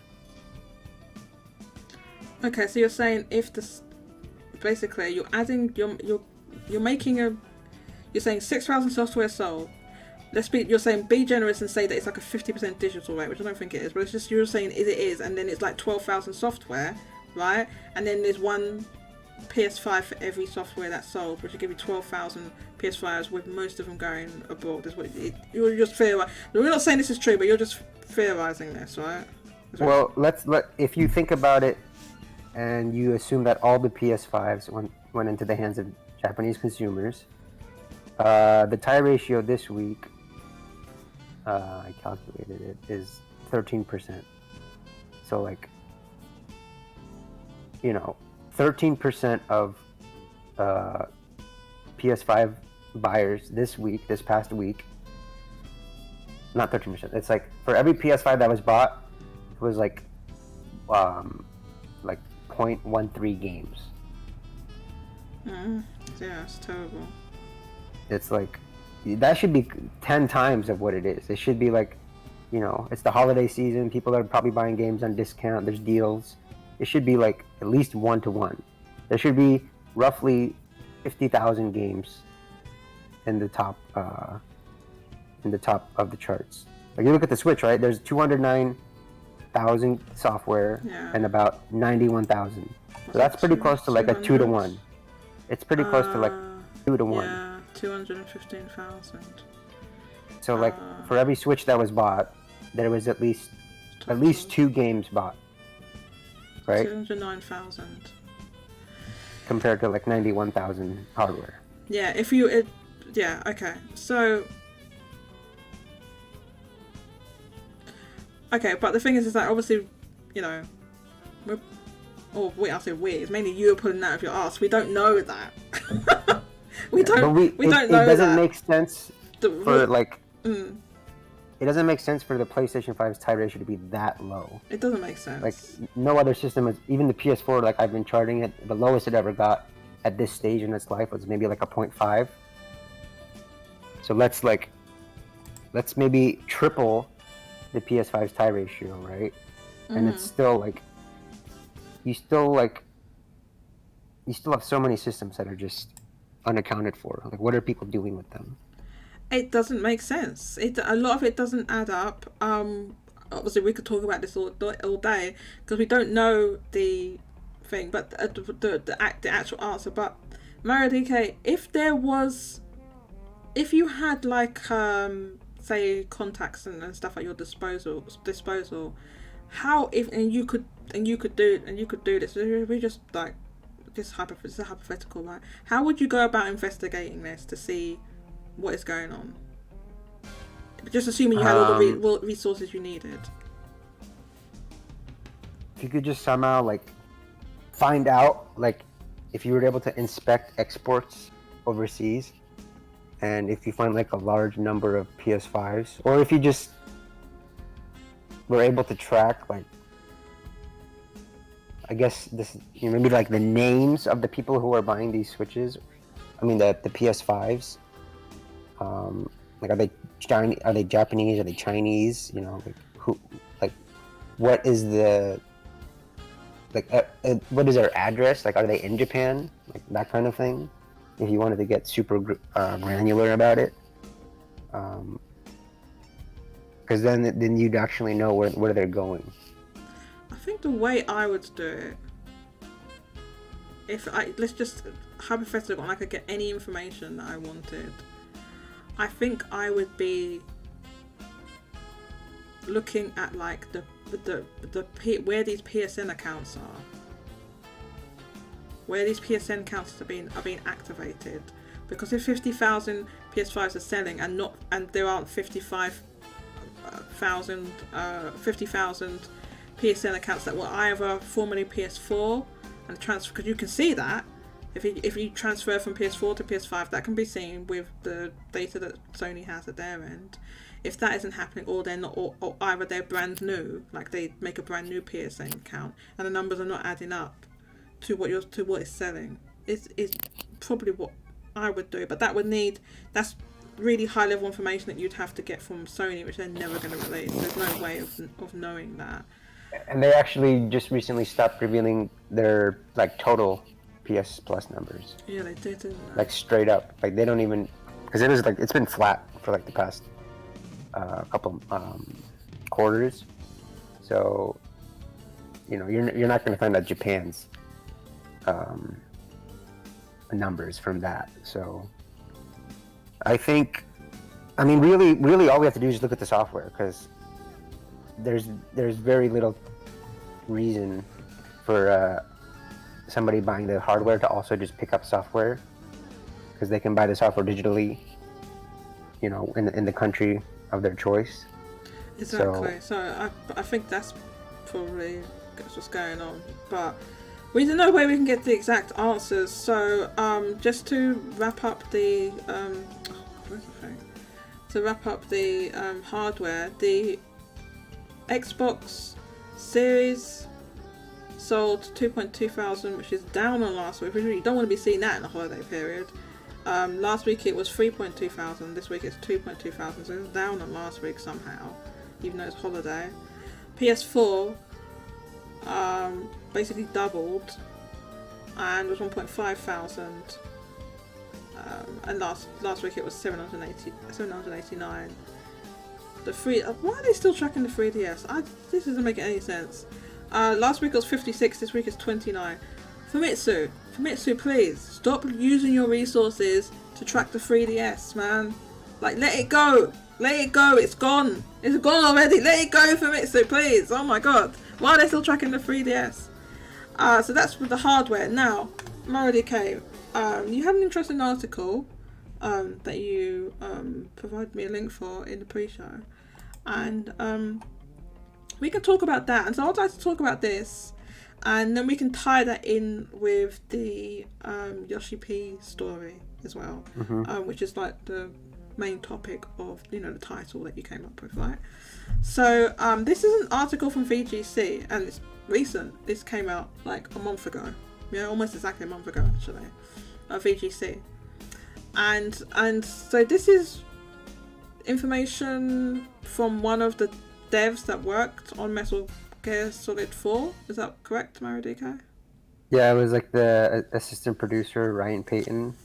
[SPEAKER 1] Okay, so you're saying if this, basically you're adding, you're making you're saying 6,000 software sold. You're saying be generous and say that it's like a 50% digital rate, which I don't think it is, but it's just, you're saying it is, and then it's like 12,000 software, right? And then there's one PS5 for every software that's sold, which will give you 12,000 PS5s, with most of them going abroad. Is what you're just theorizing. We're not saying this is true, but you're just theorizing this, right?
[SPEAKER 2] Well, if you think about it, and you assume that all the PS5s went into the hands of Japanese consumers, the tie ratio this week, I calculated it, is 13%. So, like, you know, 13% of PS5 buyers this past week, not 13%. It's like for every PS5 that was bought, it was like 0.13 games.
[SPEAKER 1] Yeah, it's terrible.
[SPEAKER 2] It's like that should be 10 times of what it is. It should be like, you know, it's the holiday season. People are probably buying games on discount. There's deals. It should be like at least 1-to-1. There should be roughly 50,000 games in the top of the charts. Like you look at the Switch, right? There's 209,000 software and about 91,000. So that's pretty close to like a 2-to-1. It's pretty close to like 2-to-1.
[SPEAKER 1] Yeah, 215,000.
[SPEAKER 2] So like for every Switch that was bought, there was at least 2 games bought, right?
[SPEAKER 1] 209,000
[SPEAKER 2] compared to like 91,000 hardware.
[SPEAKER 1] Yeah, okay. So okay, but the thing is that obviously, you know, it's mainly you are pulling out of your ass. We don't know that. we don't know that.
[SPEAKER 2] It doesn't make sense for like. It doesn't make sense for the PlayStation 5's tie ratio to be that low.
[SPEAKER 1] It doesn't make sense.
[SPEAKER 2] Like no other system is, even the PS4. Like I've been charting it, the lowest it ever got at this stage in its life was maybe like a 0.5. So let's maybe triple the PS5's tie ratio, right? And it's still like you still have so many systems that are just unaccounted for. Like what are people doing with them?
[SPEAKER 1] It doesn't make sense. A lot of it doesn't add up. Obviously we could talk about this all day because we don't know the thing, but the actual answer. But Mario DK, if you had like say contacts and stuff at your disposal, how you could do this. We just like this is hypothetical, right? How would you go about investigating this to see what is going on? Just assuming you had all the resources you needed.
[SPEAKER 2] If you could just somehow like find out, like if you were able to inspect exports overseas, and if you find like a large number of PS5s, or if you just were able to track, like I guess this, you know, maybe like the names of the people who are buying these Switches. I mean the PS5s. Like are they Japanese? Are they Chinese? You know, like who? Like what is the what is their address? Like are they in Japan? Like that kind of thing. If you wanted to get super granular about it, because then you'd actually know where they're going.
[SPEAKER 1] I think the way I would do it, let's just hypothetical, and I could get any information that I wanted. I think I would be looking at like the where these PSN accounts are, where these PSN accounts are being activated, because if 50,000 PS5s are selling and there aren't 50,000 PSN accounts that were either formerly PS4 and transfer, because you can see that. If you transfer from PS4 to PS5, that can be seen with the data that Sony has at their end. If that isn't happening, or they're not, or either they're brand new, like they make a brand new PSN account, and the numbers are not adding up to what it's selling, is probably what I would do. But that's really high level information that you'd have to get from Sony, which they're never going to release. There's no way of knowing that. And
[SPEAKER 2] they actually just recently stopped revealing their like total PS Plus numbers.
[SPEAKER 1] Yeah, they did, didn't they?
[SPEAKER 2] Like straight up, like they don't even, because it was like it's been flat for like the past couple quarters. So, you know, you're not going to find out Japan's numbers from that. So, I think, I mean, really, all we have to do is look at the software, because there's very little reason for somebody buying the hardware to also just pick up software, because they can buy the software digitally, you know, in the country of their choice.
[SPEAKER 1] Exactly. So I think that's probably what's going on, but there's no way we can get the exact answers. So just to wrap up the where's the thing? to wrap up the hardware, the Xbox Series sold 2.2 thousand, which is down on last week. You don't want to be seeing that in the holiday period. Last week it was 3.2 thousand, this week it's 2.2 thousand, so it's down on last week somehow, even though it's holiday. PS4 basically doubled and was 1.5 thousand, and last week it was 789. The why are they still tracking the 3DS? This doesn't make any sense. Last week it was 56, this week it's 29. Famitsu, please stop using your resources to track the 3DS, man. Like, let it go, it's gone already, let it go, Famitsu, please. Oh my god, why are they still tracking the 3DS? So that's with the hardware. Now, Mario DK, you had an interesting article that you provided me a link for in the pre-show, and we can talk about that. And so I'd like to talk about this, and then we can tie that in with the Yoshi-P story as well, which is like the main topic of, you know, the title that you came up with, right? So this is an article from VGC, and it's recent. This came out like a month ago, almost exactly a month ago actually, VGC, and so this is information from one of the devs that worked on Metal Gear Solid 4. Is that correct, Mario DK?
[SPEAKER 2] Yeah, it was like the assistant producer, Ryan Payton.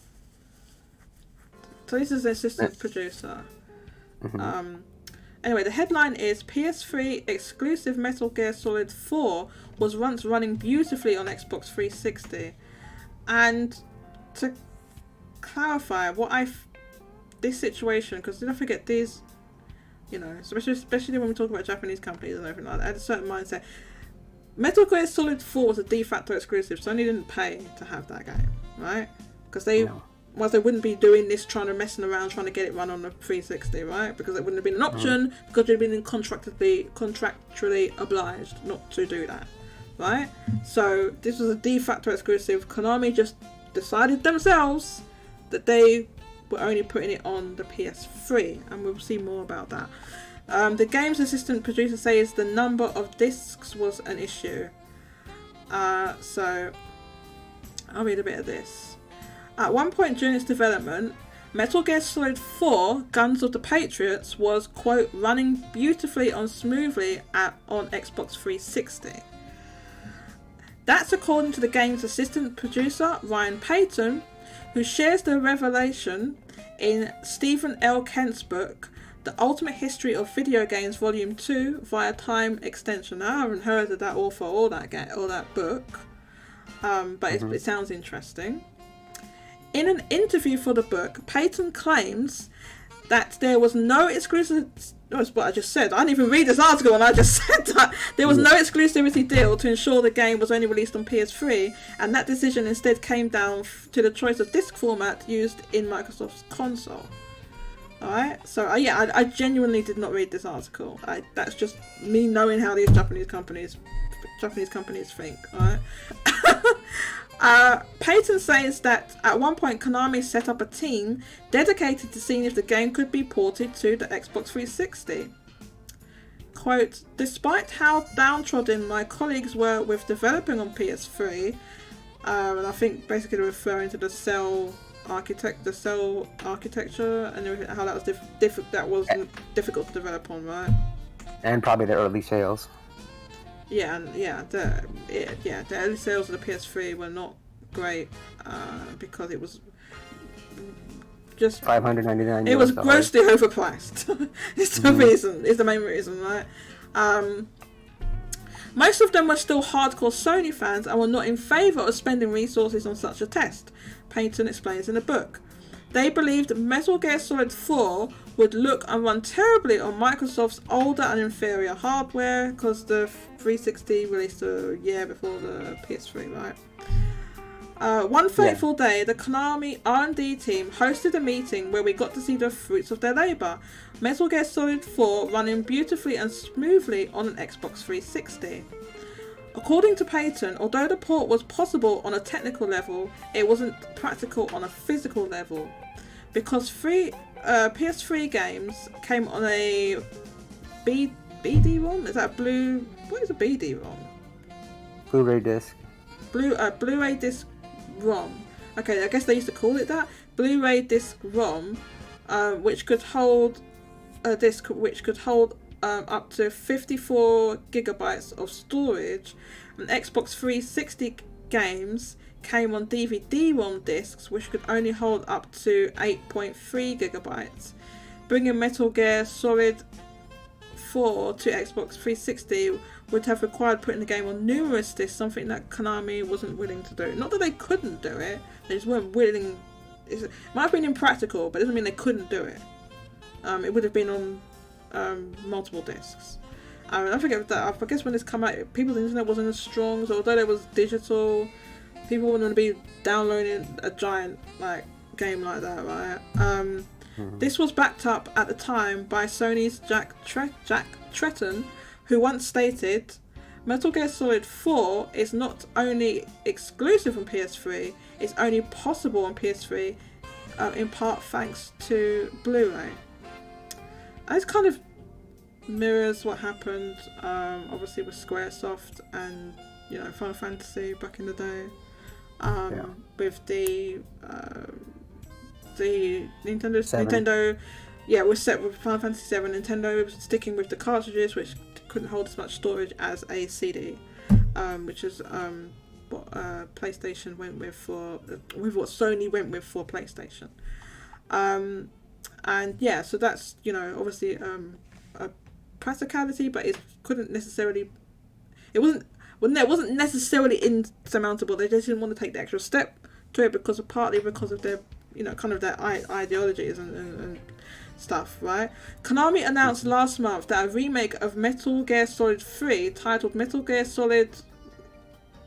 [SPEAKER 1] So this is the assistant producer. Anyway, the headline is PS3 exclusive Metal Gear Solid 4 was once running beautifully on Xbox 360. And to clarify this situation, because don't forget these, you know, especially when we talk about Japanese companies and everything like that, I had a certain mindset. Metal Gear Solid 4 was a de facto exclusive, Sony didn't pay to have that game, right? Because they wouldn't be doing this, messing around, trying to get it run on the 360, right? Because it wouldn't have been an option, because they'd been contractually obliged not to do that, right? So this was a de facto exclusive. Konami just decided themselves that they were only putting it on the PS3, and we'll see more about that. The game's assistant producer says the number of discs was an issue. So I'll read a bit of this. At one point during its development, Metal Gear Solid 4 Guns of the Patriots was, quote, running beautifully and smoothly on Xbox 360. That's according to the game's assistant producer, Ryan Payton, who shares the revelation in Stephen L. Kent's book, The Ultimate History of Video Games Volume 2 via Time Extension. Now, I haven't heard of that author or that book, but it sounds interesting. In an interview for the book, Payton claims that there was no exclusive... That's what I just said. I didn't even read this article and I just said that. There was no exclusivity deal to ensure the game was only released on PS3, and that decision instead came down to the choice of disc format used in Microsoft's console. Alright, so I genuinely did not read this article. That's just me knowing how these Japanese companies think, alright? Payton says that at one point Konami set up a team dedicated to seeing if the game could be ported to the Xbox 360. Quote, despite how downtrodden my colleagues were with developing on PS3, and I think basically referring to the cell architecture and everything, how that was difficult to develop on, right?
[SPEAKER 2] And probably the early sales.
[SPEAKER 1] The early sales of the PS3 were not great because it was just
[SPEAKER 2] $599.
[SPEAKER 1] It was grossly overpriced. It's the reason. It's the main reason, right? Most of them were still hardcore Sony fans and were not in favour of spending resources on such a test, Payton explains in the book. They believed Metal Gear Solid 4 would look and run terribly on Microsoft's older and inferior hardware, because the 360 released a year before the PS3, right? One fateful day, the Konami R&D team hosted a meeting where we got to see the fruits of their labour. Metal Gear Solid 4 running beautifully and smoothly on an Xbox 360. According to Payton, although the port was possible on a technical level, it wasn't practical on a physical level. Because PS3 games came on a BD-ROM. Is that blue? What is a BD-ROM?
[SPEAKER 2] Blu-ray disc.
[SPEAKER 1] Blu-ray disc ROM. Okay, I guess they used to call it that. Blu-ray disc ROM, which could hold a disc which could hold up to 54 gigabytes of storage. And Xbox 360 games came on DVD-ROM discs, which could only hold up to 8.3 gigabytes. Bringing Metal Gear Solid 4 to Xbox 360 would have required putting the game on numerous discs, something that Konami wasn't willing to do. Not that they couldn't do it, they just weren't willing. It might have been impractical, but it doesn't mean they couldn't do it. It would have been on multiple discs. I forget that. I guess when this came out, people's internet wasn't as strong, so although it was digital, people wouldn't be downloading a giant game like that, right? This was backed up at the time by Sony's Jack Tretton, who once stated, Metal Gear Solid 4 is not only exclusive on PS3, it's only possible on PS3 in part thanks to Blu-ray. And this kind of mirrors what happened obviously with Squaresoft and Final Fantasy back in the day, with the Nintendo was set with Final Fantasy 7. Nintendo was sticking with the cartridges, which couldn't hold as much storage as a CD, which is what PlayStation went with what Sony went with for PlayStation. And yeah, so that's obviously a practicality, but it couldn't necessarily. It wasn't necessarily insurmountable. They just didn't want to take the extra step to it partly because of their kind of their ideologies and stuff, right? Konami announced last month that a remake of Metal Gear Solid 3 titled Metal Gear Solid.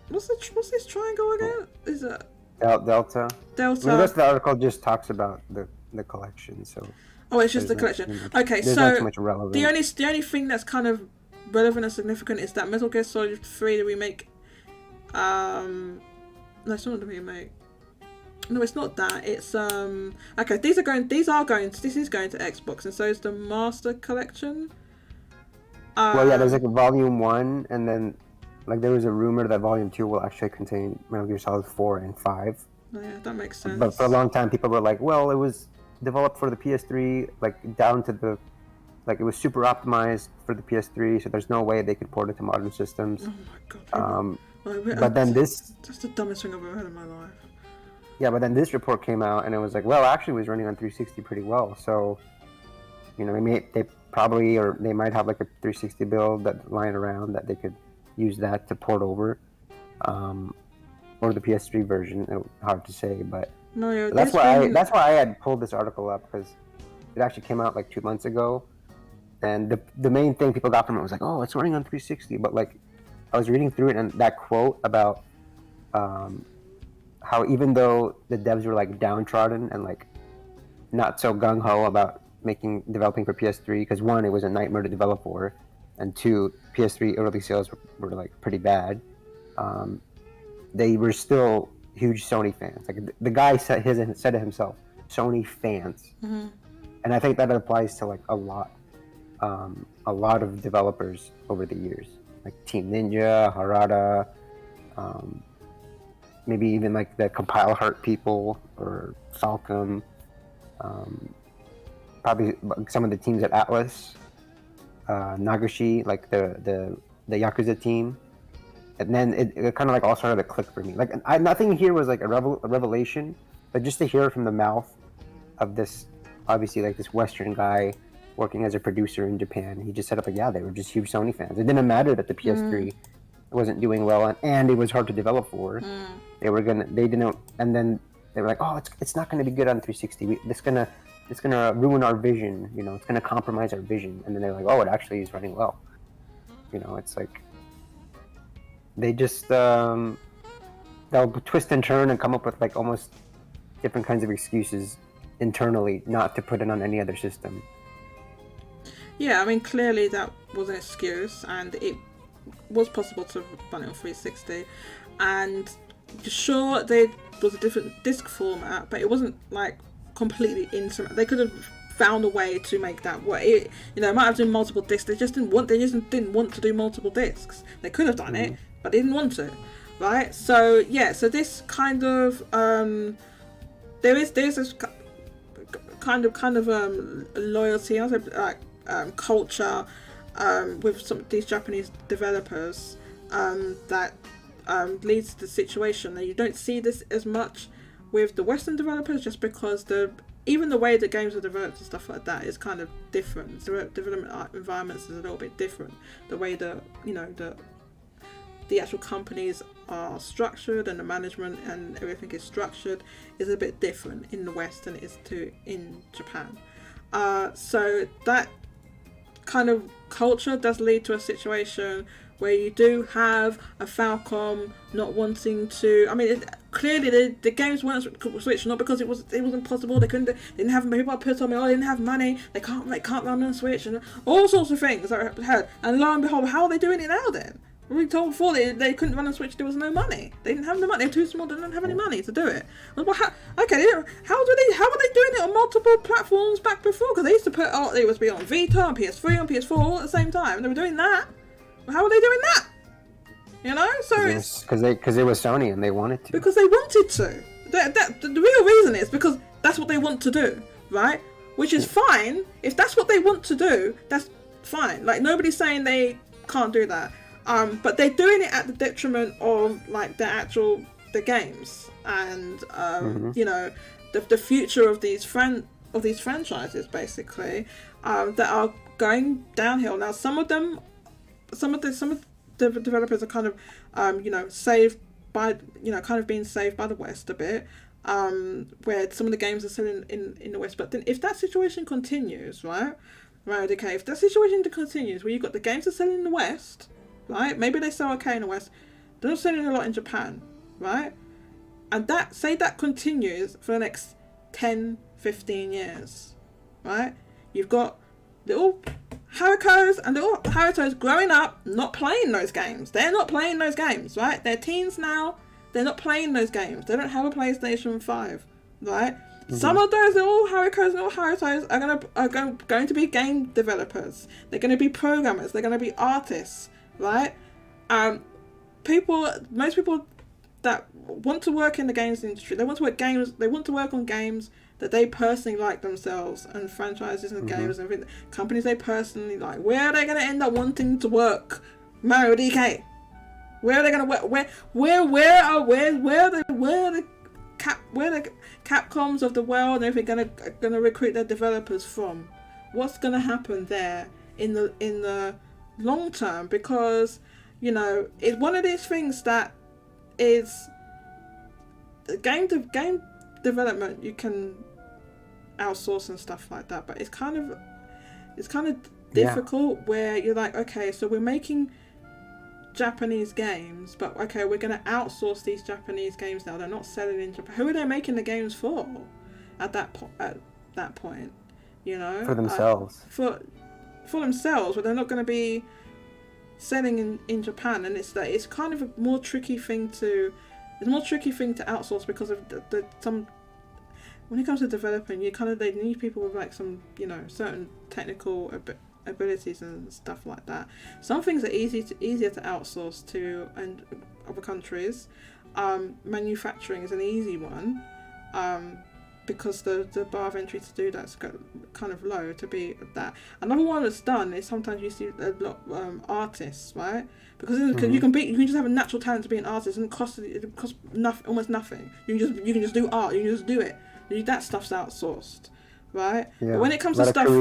[SPEAKER 1] What's this triangle again? Is it
[SPEAKER 2] Delta?
[SPEAKER 1] Delta.
[SPEAKER 2] I mean, the rest of the article just talks about the collection, so.
[SPEAKER 1] Oh, it's just the collection. Okay,
[SPEAKER 2] there's
[SPEAKER 1] so
[SPEAKER 2] not too much relevant.
[SPEAKER 1] the only thing that's kind of relevant and significant is that Metal Gear Solid 3 the remake. No, it's not the remake. No, it's not that. It's okay. This is going to Xbox, and so is the Master Collection.
[SPEAKER 2] Well, yeah, there's like a Volume 1, and then there was a rumor that Volume 2 will actually contain Metal Gear Solid 4 and 5.
[SPEAKER 1] Oh, yeah, that makes sense.
[SPEAKER 2] But for a long time, people were like, well, it was developed for the PS3, down to the, it was super optimized for the PS3, so there's no way they could port it to modern systems.
[SPEAKER 1] Oh my god.
[SPEAKER 2] But then this...
[SPEAKER 1] That's the dumbest thing I've ever heard in my life.
[SPEAKER 2] Yeah, but then this report came out, and it was like, well, actually it was running on 360 pretty well, so, they might have a 360 build that lying around that they could use that to port over, or the PS3 version. Hard to say, but
[SPEAKER 1] no, yeah,
[SPEAKER 2] that's why I had pulled this article up, because it actually came out 2 months ago, and the main thing people got from it was oh, it's running on 360, but I was reading through it, and that quote about how even though the devs were downtrodden and not so gung-ho about developing for PS3, because one, it was a nightmare to develop for, and two, PS3 early sales were pretty bad. They were still huge Sony fans. The guy said it himself, Sony fans.
[SPEAKER 1] Mm-hmm.
[SPEAKER 2] And I think that applies to a lot of developers over the years, Team Ninja, Harada, maybe even the Compile Heart people or Falcom, probably some of the teams at Atlas, Nagashi, the Yakuza team. And then it kind of all started to click for me. Nothing here was a revelation, but just to hear from the mouth of this, obviously this Western guy working as a producer in Japan, he just said they were just huge Sony fans. It didn't matter that the PS3 wasn't doing well and it was hard to develop for. And then they were oh, it's not going to be good on 360. It's gonna ruin our vision. It's gonna compromise our vision. And then they're oh, it actually is running well. It's they just they'll twist and turn and come up with almost different kinds of excuses internally not to put it on any other system.
[SPEAKER 1] Yeah, I mean, clearly that was an excuse, and it was possible to run it on 360. And sure, there was a different disc format, but it wasn't completely insurmountable. They could have found a way to make that work. It might have done multiple discs. They just didn't want to do multiple discs. They could have done it, but they didn't want to, right? So so this kind of there's this kind of loyalty, also like culture with some of these Japanese developers that leads to the situation that you don't see this as much with the Western developers, just because even the way the games are developed and stuff like that is kind of different. The development environments is a little bit different. The way the actual companies are structured and the management and everything is structured is a bit different in the West than it is in Japan. So that kind of culture does lead to a situation where you do have a Falcom not wanting to. I mean, clearly the games weren't switched, not because it wasn't possible. They didn't have people put on me. Oh, they didn't have money. They can't run on Switch and all sorts of things that I heard. And lo and behold, how are they doing it now then? We told before they couldn't run on Switch. There was no money. They didn't have the money. They were too small. They didn't have any money to do it. Well, how were they doing it on multiple platforms back before? Because they used to put it was be on Vita, on PS3, on PS4 all at the same time. They were doing that. Well, how are they doing that? So it's
[SPEAKER 2] because it was Sony and they wanted to.
[SPEAKER 1] Because they wanted to. The real reason is because that's what they want to do, right? Which is fine. If that's what they want to do, that's fine. Like, nobody's saying they can't do that. But they're doing it at the detriment of like the games and the future of these franchises basically that are going downhill. Now some of the developers are kind of saved by kind of being saved by the West a bit, where some of the games are selling in the West. But then if that situation continues, right, okay, if that situation continues where you've got the games that are selling in the West, right, maybe they sell okay in the West, they're not selling a lot in Japan, right, and that continues for the next 10-15 years, right, you've got little Harikos and little Harutos growing up not playing those games. They're not playing those games, right? They're teens now. They're not playing those games. They don't have a PlayStation 5, right? Mm-hmm. Some of those little Harikos and little Harutos are going to be game developers. They're going to be programmers. They're going to be artists, right? Most people that want to work in the games industry, they want to work on games that they personally like themselves, and franchises and games and companies they personally like. Where are they going to end up wanting to work? Mario DK. Where are they going to work? Where are the Capcoms of the world and everything going to recruit their developers from? What's going to happen there in the long term? Because it's one of these things that is game development. You can outsource and stuff like that, but it's kind of difficult where you're like, okay, so we're making Japanese games, but okay, we're going to outsource these Japanese games now. They're not selling in Japan. Who are they making the games for at that point? For
[SPEAKER 2] themselves.
[SPEAKER 1] For themselves, but they're not going to be selling in Japan, and it's kind of a more tricky thing to outsource because of some. When it comes to developing, they need people with like some certain technical abilities and stuff like that. Some things are easier to outsource to and other countries. Manufacturing is an easy one because the bar of entry to do that's kind of low to be that. Another one that's done is sometimes you see a lot artists, right? Because you can just have a natural talent to be an artist, and it costs almost nothing. You can just do art. You can just do it. That stuff's outsourced, right? Yeah. But when it comes to stuff,
[SPEAKER 2] a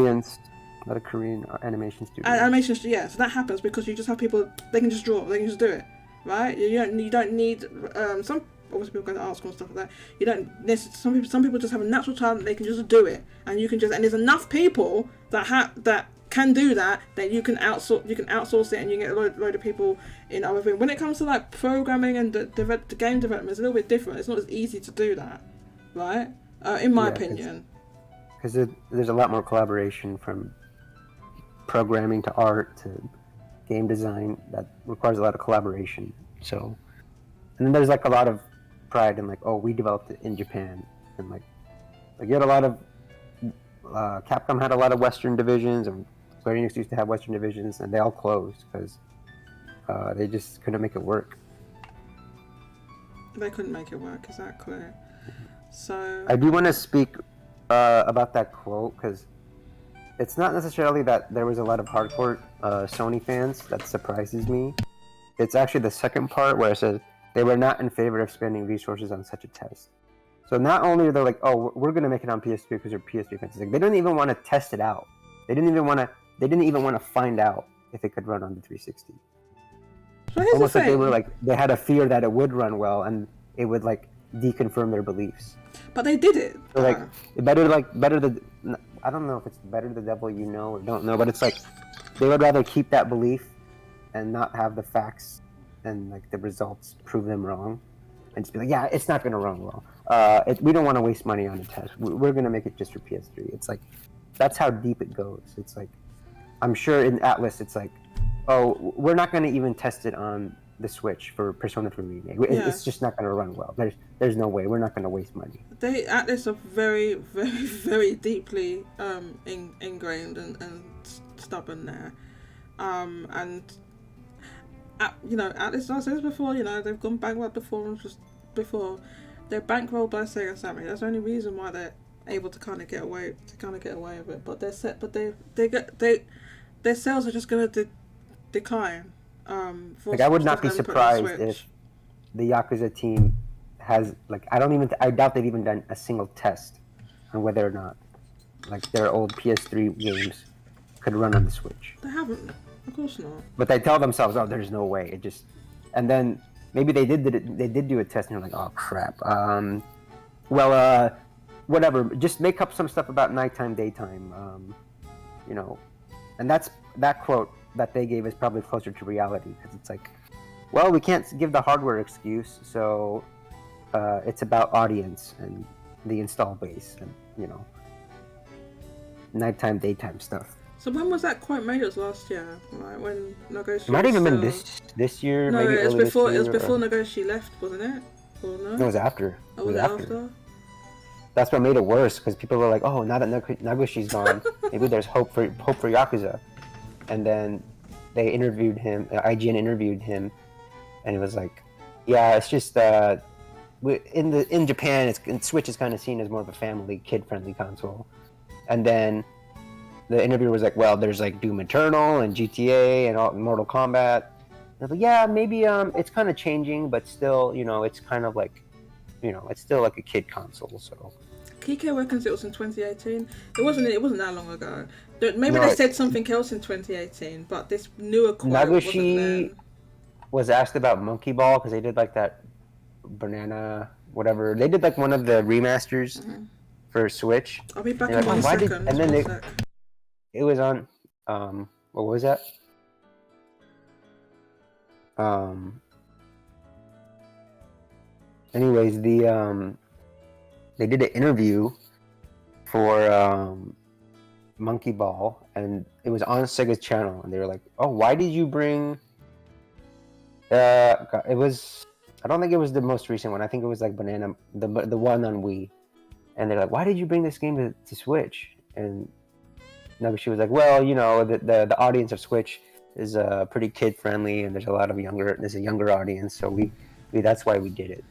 [SPEAKER 2] lot of Korean animation studios.
[SPEAKER 1] Yeah. So that happens because you just have people. They can just draw. They can just do it, right? You don't need some. Obviously, people go to art school and stuff like that. You don't. Some people just have a natural talent. They can just do it, and you can just. And there's enough people that can do that you can outsource it, and you get a load of people in other things. When it comes to like programming and the game development, it's a little bit different. It's not as easy to do that, right? In my opinion.
[SPEAKER 2] Because there's a lot more collaboration from programming to art to game design that requires a lot of collaboration. So, and then there's like a lot of pride in like, oh, we developed it in Japan, and like you had a lot of Capcom had a lot of Western divisions, and Square Enix used to have Western divisions, and they all closed because they just couldn't make it work.
[SPEAKER 1] They couldn't make it work, exactly. So
[SPEAKER 2] I do want to speak about that quote because it's not necessarily that there was a lot of hardcore Sony fans that surprises me. It's actually the second part where it says they were not in favor of spending resources on such a test. So not only are they like, oh, we're gonna make it on PS3 because they're PS3 fans. Like, they didn't even want to test it out. They didn't even want to find out if it could run on the 360.
[SPEAKER 1] so here's
[SPEAKER 2] Almost
[SPEAKER 1] the
[SPEAKER 2] like
[SPEAKER 1] thing.
[SPEAKER 2] they were like they had a fear that it would run well and it would like deconfirm their beliefs.
[SPEAKER 1] But they did it.
[SPEAKER 2] So like better the I don't know if it's better the devil you know or don't know, but it's like they would rather keep that belief and not have the facts and like the results prove them wrong, and just be like, yeah, it's not gonna run well. We don't want to waste money on a test. We're gonna make it just for PS3. It's like that's how deep it goes. It's like I'm sure in Atlas, it's like, oh, we're not gonna even test it on the Switch for Persona 3 Remake. It's just not gonna run well. There's no way. We're not gonna waste money.
[SPEAKER 1] They Atlas are very, very, very deeply ingrained and stubborn there, and you know, Atlas, I said this before, you know, they've gone bankrupt before. They're bankrolled by Sega Sammy. That's the only reason why they're able to kind of get away with it. But their sales are just gonna decline.
[SPEAKER 2] Like I would not be surprised if the Yakuza team has like I doubt they've even done a single test on whether or not like their old PS3 games could run on the Switch.
[SPEAKER 1] They haven't, of course not.
[SPEAKER 2] But they tell themselves, oh, there's no way. It just, and then maybe they did do a test and they're like, oh crap. Whatever. Just make up some stuff about nighttime, daytime. You know, and that quote that they gave is probably closer to reality because it's like, well, we can't give the hardware excuse, so it's about audience and the install base and you know, nighttime, daytime stuff.
[SPEAKER 1] So when was that quote made? It was last year, right? When Nagoshi.
[SPEAKER 2] It might even been this year.
[SPEAKER 1] No,
[SPEAKER 2] maybe
[SPEAKER 1] it was before.
[SPEAKER 2] It
[SPEAKER 1] was before Nagoshi left, wasn't it? Or no?
[SPEAKER 2] It was after.
[SPEAKER 1] Oh, was it after?
[SPEAKER 2] That's what made it worse because people were like, "Oh, now that Nagoshi's gone, maybe there's hope for Yakuza." And then they interviewed him. IGN interviewed him, and it was like, "Yeah, it's just in Japan, Switch is kind of seen as more of a family, kid-friendly console." And then the interviewer was like, "Well, there's like Doom Eternal and GTA and all, Mortal Kombat." And I was like, "Yeah, maybe it's kind of changing, but still, you know, it's kind of like, you know, it's still like a kid console." So
[SPEAKER 1] Kike reckons it was in 2018. It wasn't that long ago. Maybe they said something else in 2018, but this newer quote
[SPEAKER 2] Nagoshi was asked about Monkey Ball because they did like that banana whatever. They did like one of the remasters for Switch.
[SPEAKER 1] I'll be back in 1 second.
[SPEAKER 2] And then it was on what was that? Anyways, they did an interview for Monkey Ball, and it was on Sega's channel, and they were like, "Oh, why did you bring?" It was, I don't think it was the most recent one. I think it was like Banana, the one on Wii, and they're like, "Why did you bring this game to Switch?" And Nagoshi was like, "Well, you know, the audience of Switch is pretty kid friendly, and there's a younger audience, so we that's why we did it."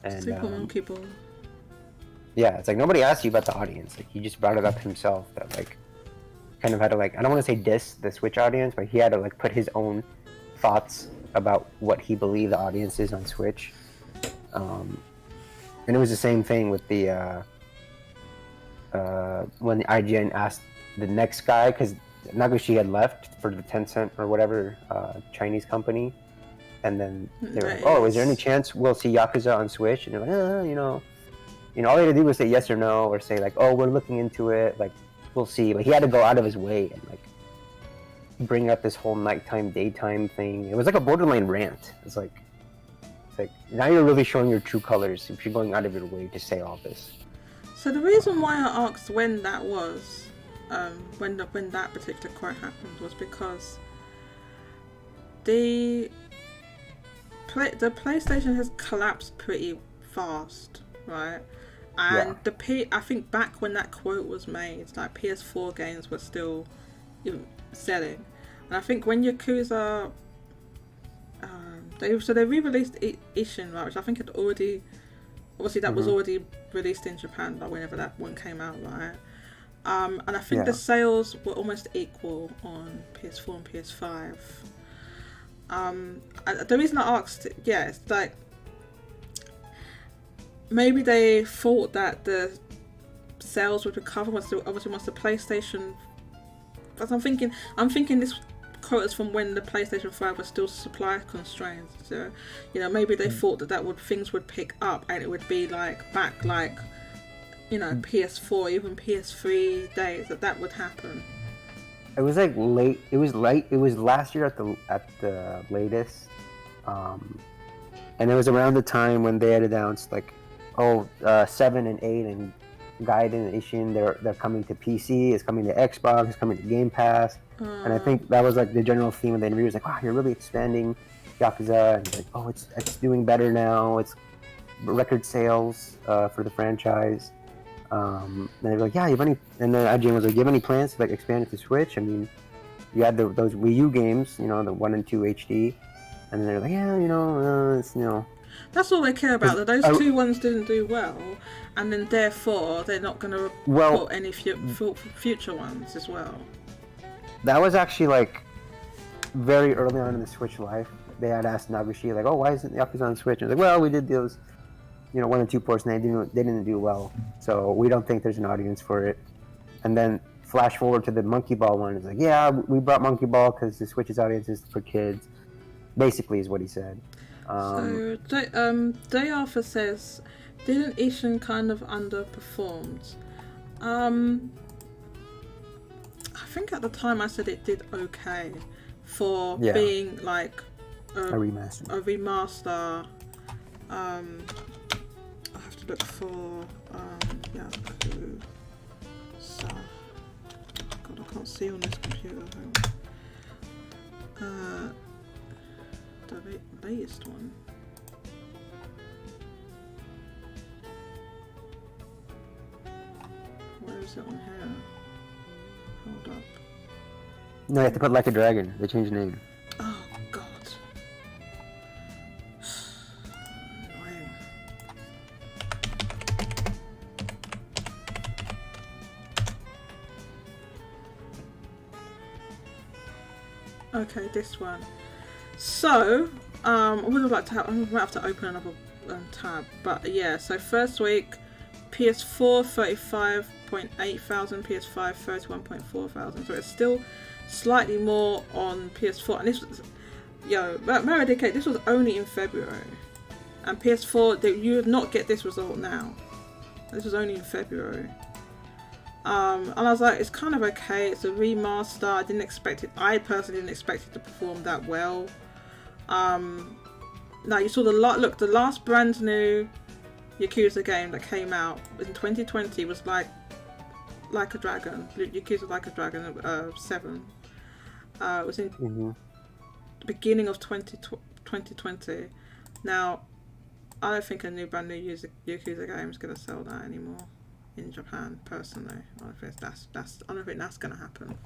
[SPEAKER 2] And
[SPEAKER 1] Super Monkey Ball.
[SPEAKER 2] Yeah, it's like nobody asked you about the audience. Like he just brought it up himself. That like kind of had to like, I don't want to say diss the Switch audience, but he had to like put his own thoughts about what he believed the audience is on Switch. And it was the same thing with the when the IGN asked the next guy, because Nagoshi had left for the Tencent or whatever Chinese company, and then they were like, "Oh, is there any chance we'll see Yakuza on Switch?" And they're like, you know, all he had to do was say yes or no, or say like, "Oh, we're looking into it, like we'll see." But he had to go out of his way and like bring up this whole nighttime, daytime thing. It was like a borderline rant. It's like now you're really showing your true colors if you're going out of your way to say all this.
[SPEAKER 1] So the reason why I asked when that was, when that particular quote happened, was because the PlayStation has collapsed pretty fast, right? And I think back when that quote was made, like PS4 games were still selling, and I think when Yakuza, they re-released Ishin, right, which I think had already, obviously that was already released in Japan, like whenever that one came out, right? And I think the sales were almost equal on PS4 and PS5. The reason I asked, it's like maybe they thought that the sales would recover once the PlayStation. But I'm thinking this quote is from when the PlayStation 5 was still supply constrained. So, maybe they thought that things would pick up and it would be like back like, PS4, even PS3 days that would happen.
[SPEAKER 2] It was like late. It was last year at the latest, and it was around the time when they had announced like, 7 and 8 and Gaiden and Ishin, they're coming to PC, it's coming to Xbox, it's coming to Game Pass, and I think that was like the general theme of the interview. Was like, wow, you're really expanding Yakuza, and like, it's doing better now. It's record sales for the franchise. And they were like, yeah, and then IGN was like, you have any plans to like expand it to Switch? I mean, you had those Wii U games, the 1 and 2 HD, and then they're like, yeah, it's
[SPEAKER 1] That's all they care about. That those two ones didn't do well, and then therefore they're not going to put any future ones as well.
[SPEAKER 2] That was actually like very early on in the Switch life. They had asked Nagoshi like, why isn't Yakuza on Switch? And I was like, well, we did those 1 and 2 ports, and they didn't do well, so we don't think there's an audience for it. And then flash forward to the Monkey Ball one. It's like, yeah, we brought Monkey Ball because the Switch's audience is for kids. Basically, is what he said.
[SPEAKER 1] So, Day Arthur says, didn't Ishin kind of underperformed? I think at the time I said it did okay for being like a remaster. I have to look for Yakuza. God, I can't see on this computer. The latest one. Where is it on here? Hold up.
[SPEAKER 2] No, you have to put Like a Dragon. They changed the name.
[SPEAKER 1] Oh God. Annoying. Okay, this one. So, I would have liked to I might have to open another tab, but yeah. So first week, PS4 35.8 thousand, PS5 31.4 thousand. So it's still slightly more on PS4. And this was, Mario Decade. This was only in February, and PS4 you would not get this result now. This was only in February. And I was like, it's kind of okay. It's a remaster. I didn't expect it. I personally didn't expect it to perform that well. Now you saw the last brand new Yakuza game that came out in 2020 was like a Dragon. Yakuza Like a Dragon 7. It was in the beginning of 2020. Now, I don't think a brand new Yakuza game is going to sell that anymore in Japan. Personally, I don't think that's going to happen.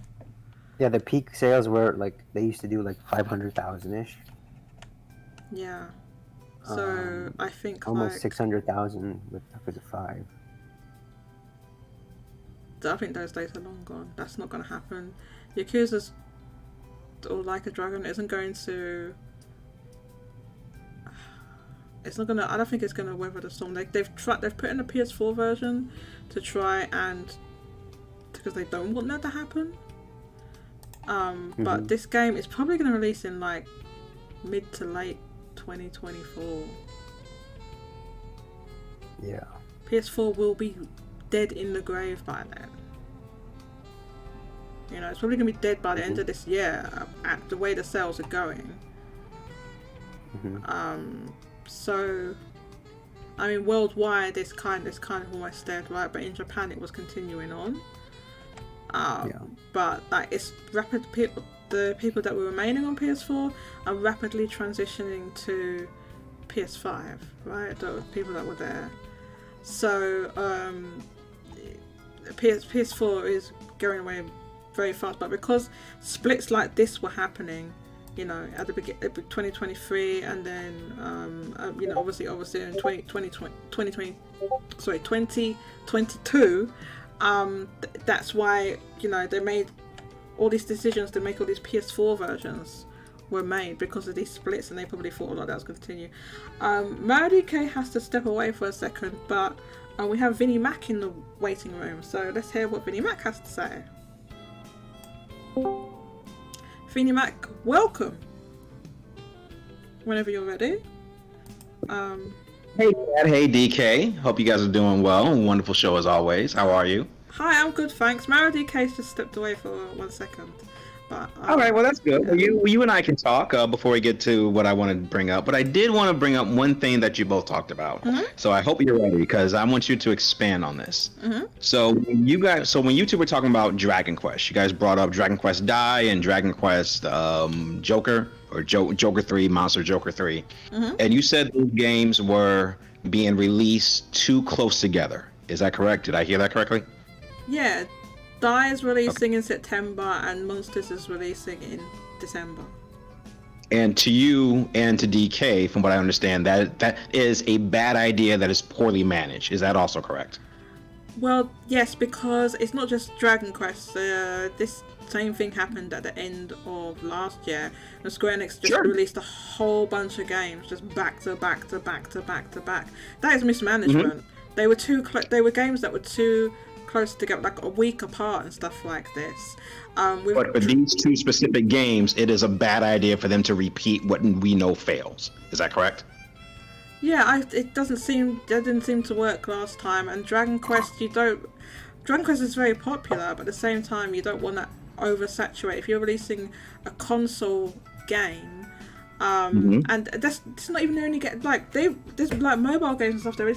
[SPEAKER 2] Yeah, the peak sales were like they used to do like 500,000 ish.
[SPEAKER 1] Yeah. So I think
[SPEAKER 2] almost 600,000 with Yakuza 5.
[SPEAKER 1] I think those days are long gone. That's not going to happen. Yakuza's or Like a Dragon isn't going to. It's not gonna. I don't think it's gonna weather the storm. They've put in a PS4 version to try and because they don't want that to happen. But this game is probably gonna release in like mid to late 2024.
[SPEAKER 2] Yeah.
[SPEAKER 1] PS4 will be dead in the grave by then. It's probably gonna be dead by the end of this year at the way the sales are going. So, I mean, worldwide, it's kind of almost dead, right? But in Japan, it was continuing on. But like, it's rapid. The people that were remaining on PS4 are rapidly transitioning to PS5, right? The people that were there. So PS4 is going away very fast, but because splits like this were happening, you know, at the beginning of 2023, and then you know, obviously in 2022, that's why, you know, they made all these decisions to make all these PS4 versions were made because of these splits, and they probably thought a lot of that was going to continue. Mario DK has to step away for a second, but we have Vinnie Mac in the waiting room, so let's hear what Vinnie Mac has to say. Vinnie Mac, welcome. Whenever you're ready.
[SPEAKER 3] Hey Dad, hey DK. Hope you guys are doing well. Wonderful show as always. How are you?
[SPEAKER 1] Hi, I'm good, thanks. Mario DK's just stepped away for 1 second. But,
[SPEAKER 3] all right, well that's good. Well, you and I can talk before we get to what I want to bring up. But I did want to bring up one thing that you both talked about. Mm-hmm. So I hope you're ready because I want you to expand on this. Mm-hmm. So when you two were talking about Dragon Quest, you guys brought up Dragon Quest Dai and Dragon Quest Joker or Joker 3, Monster Joker 3. Mm-hmm. And you said those games were being released too close together. Is that correct? Did I hear that correctly?
[SPEAKER 1] Yeah. Dai is releasing in September and Monsters is releasing in December.
[SPEAKER 3] And to you and to DK, from what I understand, that is a bad idea that is poorly managed. Is that also correct?
[SPEAKER 1] Well, yes, because it's not just Dragon Quest. This same thing happened at the end of last year. And Square Enix just released a whole bunch of games just back to back to back to back to back. That is mismanagement. Mm-hmm. They were they were games that were too close together, like a week apart and stuff like this.
[SPEAKER 3] But for these two specific games, it is a bad idea for them to repeat what we know fails. Is that correct?
[SPEAKER 1] Yeah, it didn't seem to work last time. And Dragon Quest is very popular, but at the same time, you don't want to oversaturate. If you're releasing a console game, and that's not even only there's like mobile games and stuff. There's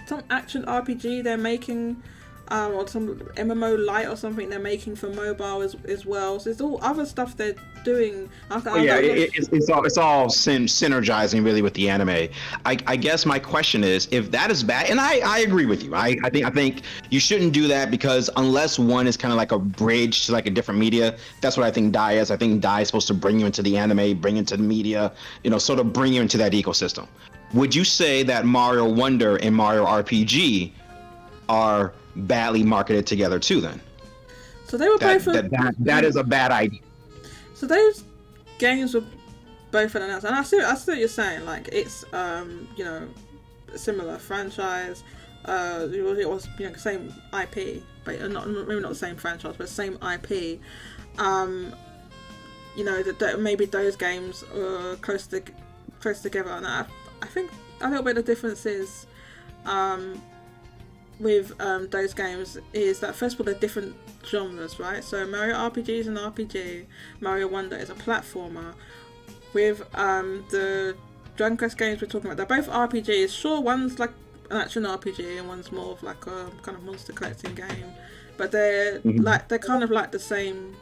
[SPEAKER 1] some action RPG they're making. Or some MMO Lite or something they're making for mobile as well. So there's all other stuff they're doing.
[SPEAKER 3] It's all synergizing really with the anime. I guess my question is, if that is bad, and I agree with you. I think you shouldn't do that because unless one is kind of like a bridge to like a different media, that's what I think Dai is. I think Dai is supposed to bring you into the anime, bring you into the media, you know, sort of bring you into that ecosystem. Would you say that Mario Wonder and Mario RPG are badly marketed together too then?
[SPEAKER 1] So they were both
[SPEAKER 3] that is a bad idea.
[SPEAKER 1] So those games were both announced, and I see what you're saying. Like it's you know, a similar franchise. It was you know, same IP, but maybe not the same franchise, but same IP. You know that maybe those games are close together, and I think a little bit of the difference is with those games is that first of all they're different genres, right? So Mario RPG is an RPG, Mario Wonder is a platformer. With the Dragon Quest games we're talking about, they're both RPGs. Sure, one's like an action RPG and one's more of like a kind of monster collecting game, but they're kind of like the same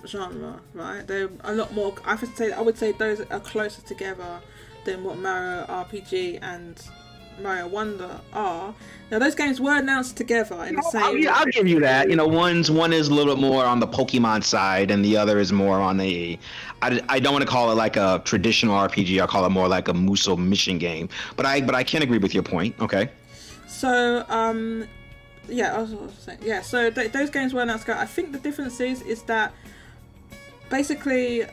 [SPEAKER 1] genre, right? They're a lot more. I would say those are closer together than what Mario RPG and Mario Wonder are. Now those games were announced together in the same.
[SPEAKER 3] I'll give you that. You know, one is a little bit more on the Pokemon side, and the other is more on the. I don't want to call it like a traditional RPG. I'll call it more like a Musou mission game. But I can agree with your point. Okay.
[SPEAKER 1] So yeah, I was saying yeah. So those games were announced together. I think the difference is that basically.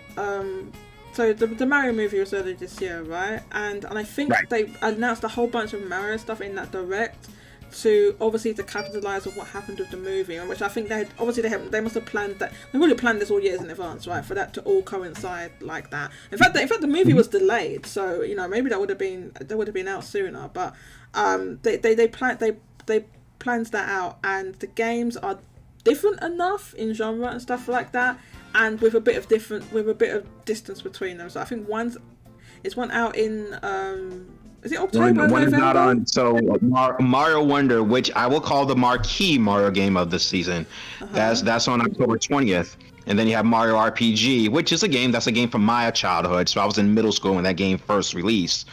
[SPEAKER 1] So the Mario movie was earlier this year, right? And I think they announced a whole bunch of Mario stuff in that direct to capitalize on what happened with the movie, and which I think they must have planned that. They would have planned this all years in advance, right? For that to all coincide like that. In fact, the movie was delayed, so you know maybe that would have been out sooner. But they planned that out, and the games are different enough in genre and stuff like that. And with a bit of distance between them. So I think one out in is it October?
[SPEAKER 3] One is not on. So Mario Wonder, which I will call the marquee Mario game of this season, that's on October 20th. And then you have Mario RPG, which is a game from my childhood. So I was in middle school when that game first released.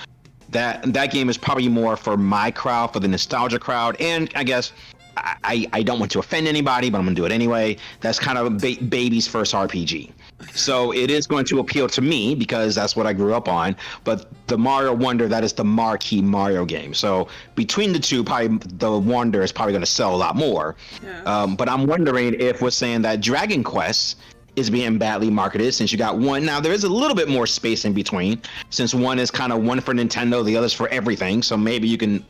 [SPEAKER 3] that game is probably more for my crowd, for the nostalgia crowd, and I guess I don't want to offend anybody, but I'm gonna do it anyway. That's kind of baby's first RPG. So it is going to appeal to me because that's what I grew up on. But the Mario Wonder, that is the marquee Mario game. So between the two, probably the Wonder is probably going to sell a lot more.
[SPEAKER 1] Yeah.
[SPEAKER 3] But I'm wondering if we're saying that Dragon Quest is being badly marketed since you got one. Now there is a little bit more space in between since one is kind of one for Nintendo, the other's for everything. So maybe you can,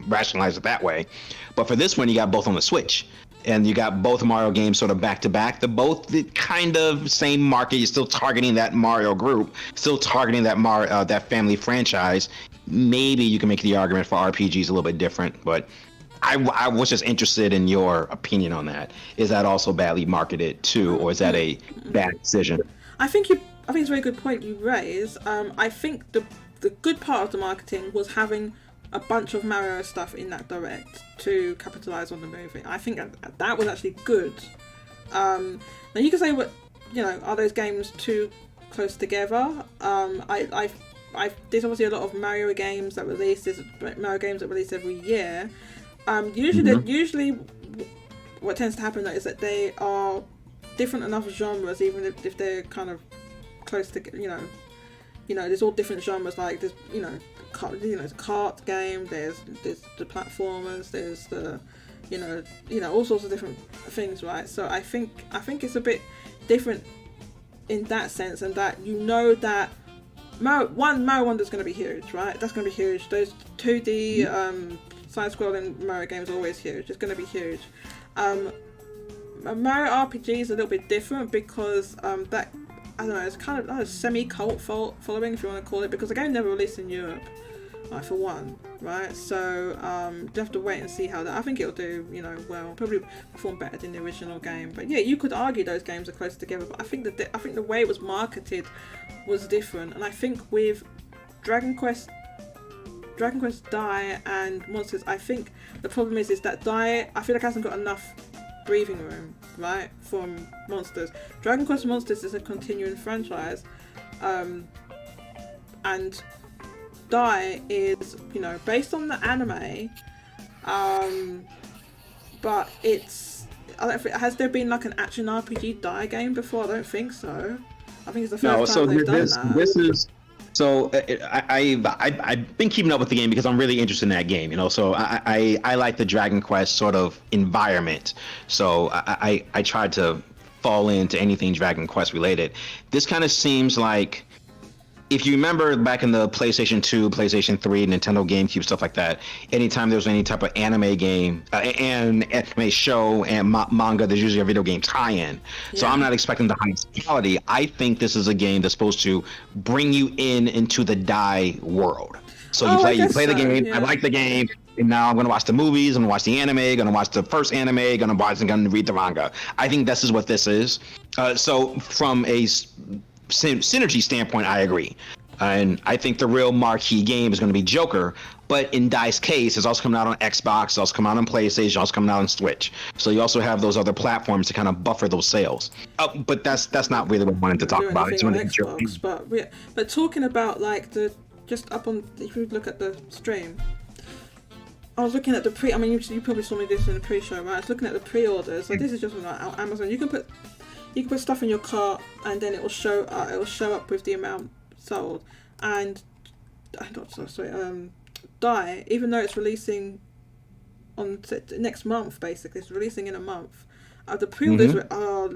[SPEAKER 3] rationalize it that way. But for this one, you got both on the Switch. And you got both Mario games sort of back to back. They're both the kind of same market. You're still targeting that Mario group, still targeting that that family franchise. Maybe you can make the argument for RPGs a little bit different, but I was just interested in your opinion on that. Is that also badly marketed too, or is that a bad decision?
[SPEAKER 1] I think it's a very good point you raise. I think the good part of the marketing was having a bunch of Mario stuff in that direct to capitalize on the movie. I think that was actually good. Now you can say, what are those games too close together? There's obviously a lot of Mario games that release. There's Mario games that release every year. Usually, what tends to happen is that they are different enough genres, even if they're kind of close to there's all different genres. Like there's there's a kart game, there's the platformers, there's the all sorts of different things, right? So I think it's a bit different in that sense, and that that Mario Wonder's going to be huge, right? That's going to be huge. Those 2D side-scrolling Mario games are always huge. It's going to be huge. Mario RPG is a little bit different because that, I don't know, it's kind of a semi-cult following, if you want to call it, because the game never released in Europe, for one, right? So you have to wait and see how that. I think it'll do, well, probably perform better than the original game. But yeah, you could argue those games are close together. But I think the way it was marketed was different, and I think with Dragon Quest Dai and Monsters, I think the problem is that Dai, I feel like hasn't got enough breathing room, right, from Monsters. Dragon Quest Monsters is a continuing franchise, and Dai is, based on the anime, but has there been like an action RPG Dai game before? I don't think so. I think it's the first time they've done that.
[SPEAKER 3] This is. So I've been keeping up with the game because I'm really interested in that game, So I like the Dragon Quest sort of environment. So I tried to fall into anything Dragon Quest related. This kind of seems like, if you remember back in the PlayStation 2, PlayStation 3, Nintendo GameCube, stuff like that, anytime there was any type of anime game, and anime show and manga, there's usually a video game tie-in. Yeah. So I'm not expecting the highest quality. I think this is a game that's supposed to bring you into the Dai world. So you play the game. Yeah. I like the game. And now I'm going to watch the movies, I'm going to watch the anime, going to watch the first anime, going to read the manga. I think this is what this is. So from a synergy standpoint, I agree, and I think the real marquee game is going to be Joker. But in Dai's case, it's also coming out on Xbox, it's also coming out on PlayStation, it's also coming out on Switch. So you also have those other platforms to kind of buffer those sales. But that's not really what I wanted to talk about. It's
[SPEAKER 1] Xbox, but talking about like just up on, if you look at the stream, I was looking at the I mean, you probably saw me this in the pre-show, right? I was looking at the pre-orders. Like, this is just on Amazon. You can put stuff in your cart, and then it will show up with the amount sold. And Dai, even though it's releasing on next month, basically, it's releasing in a month. The pre-orders are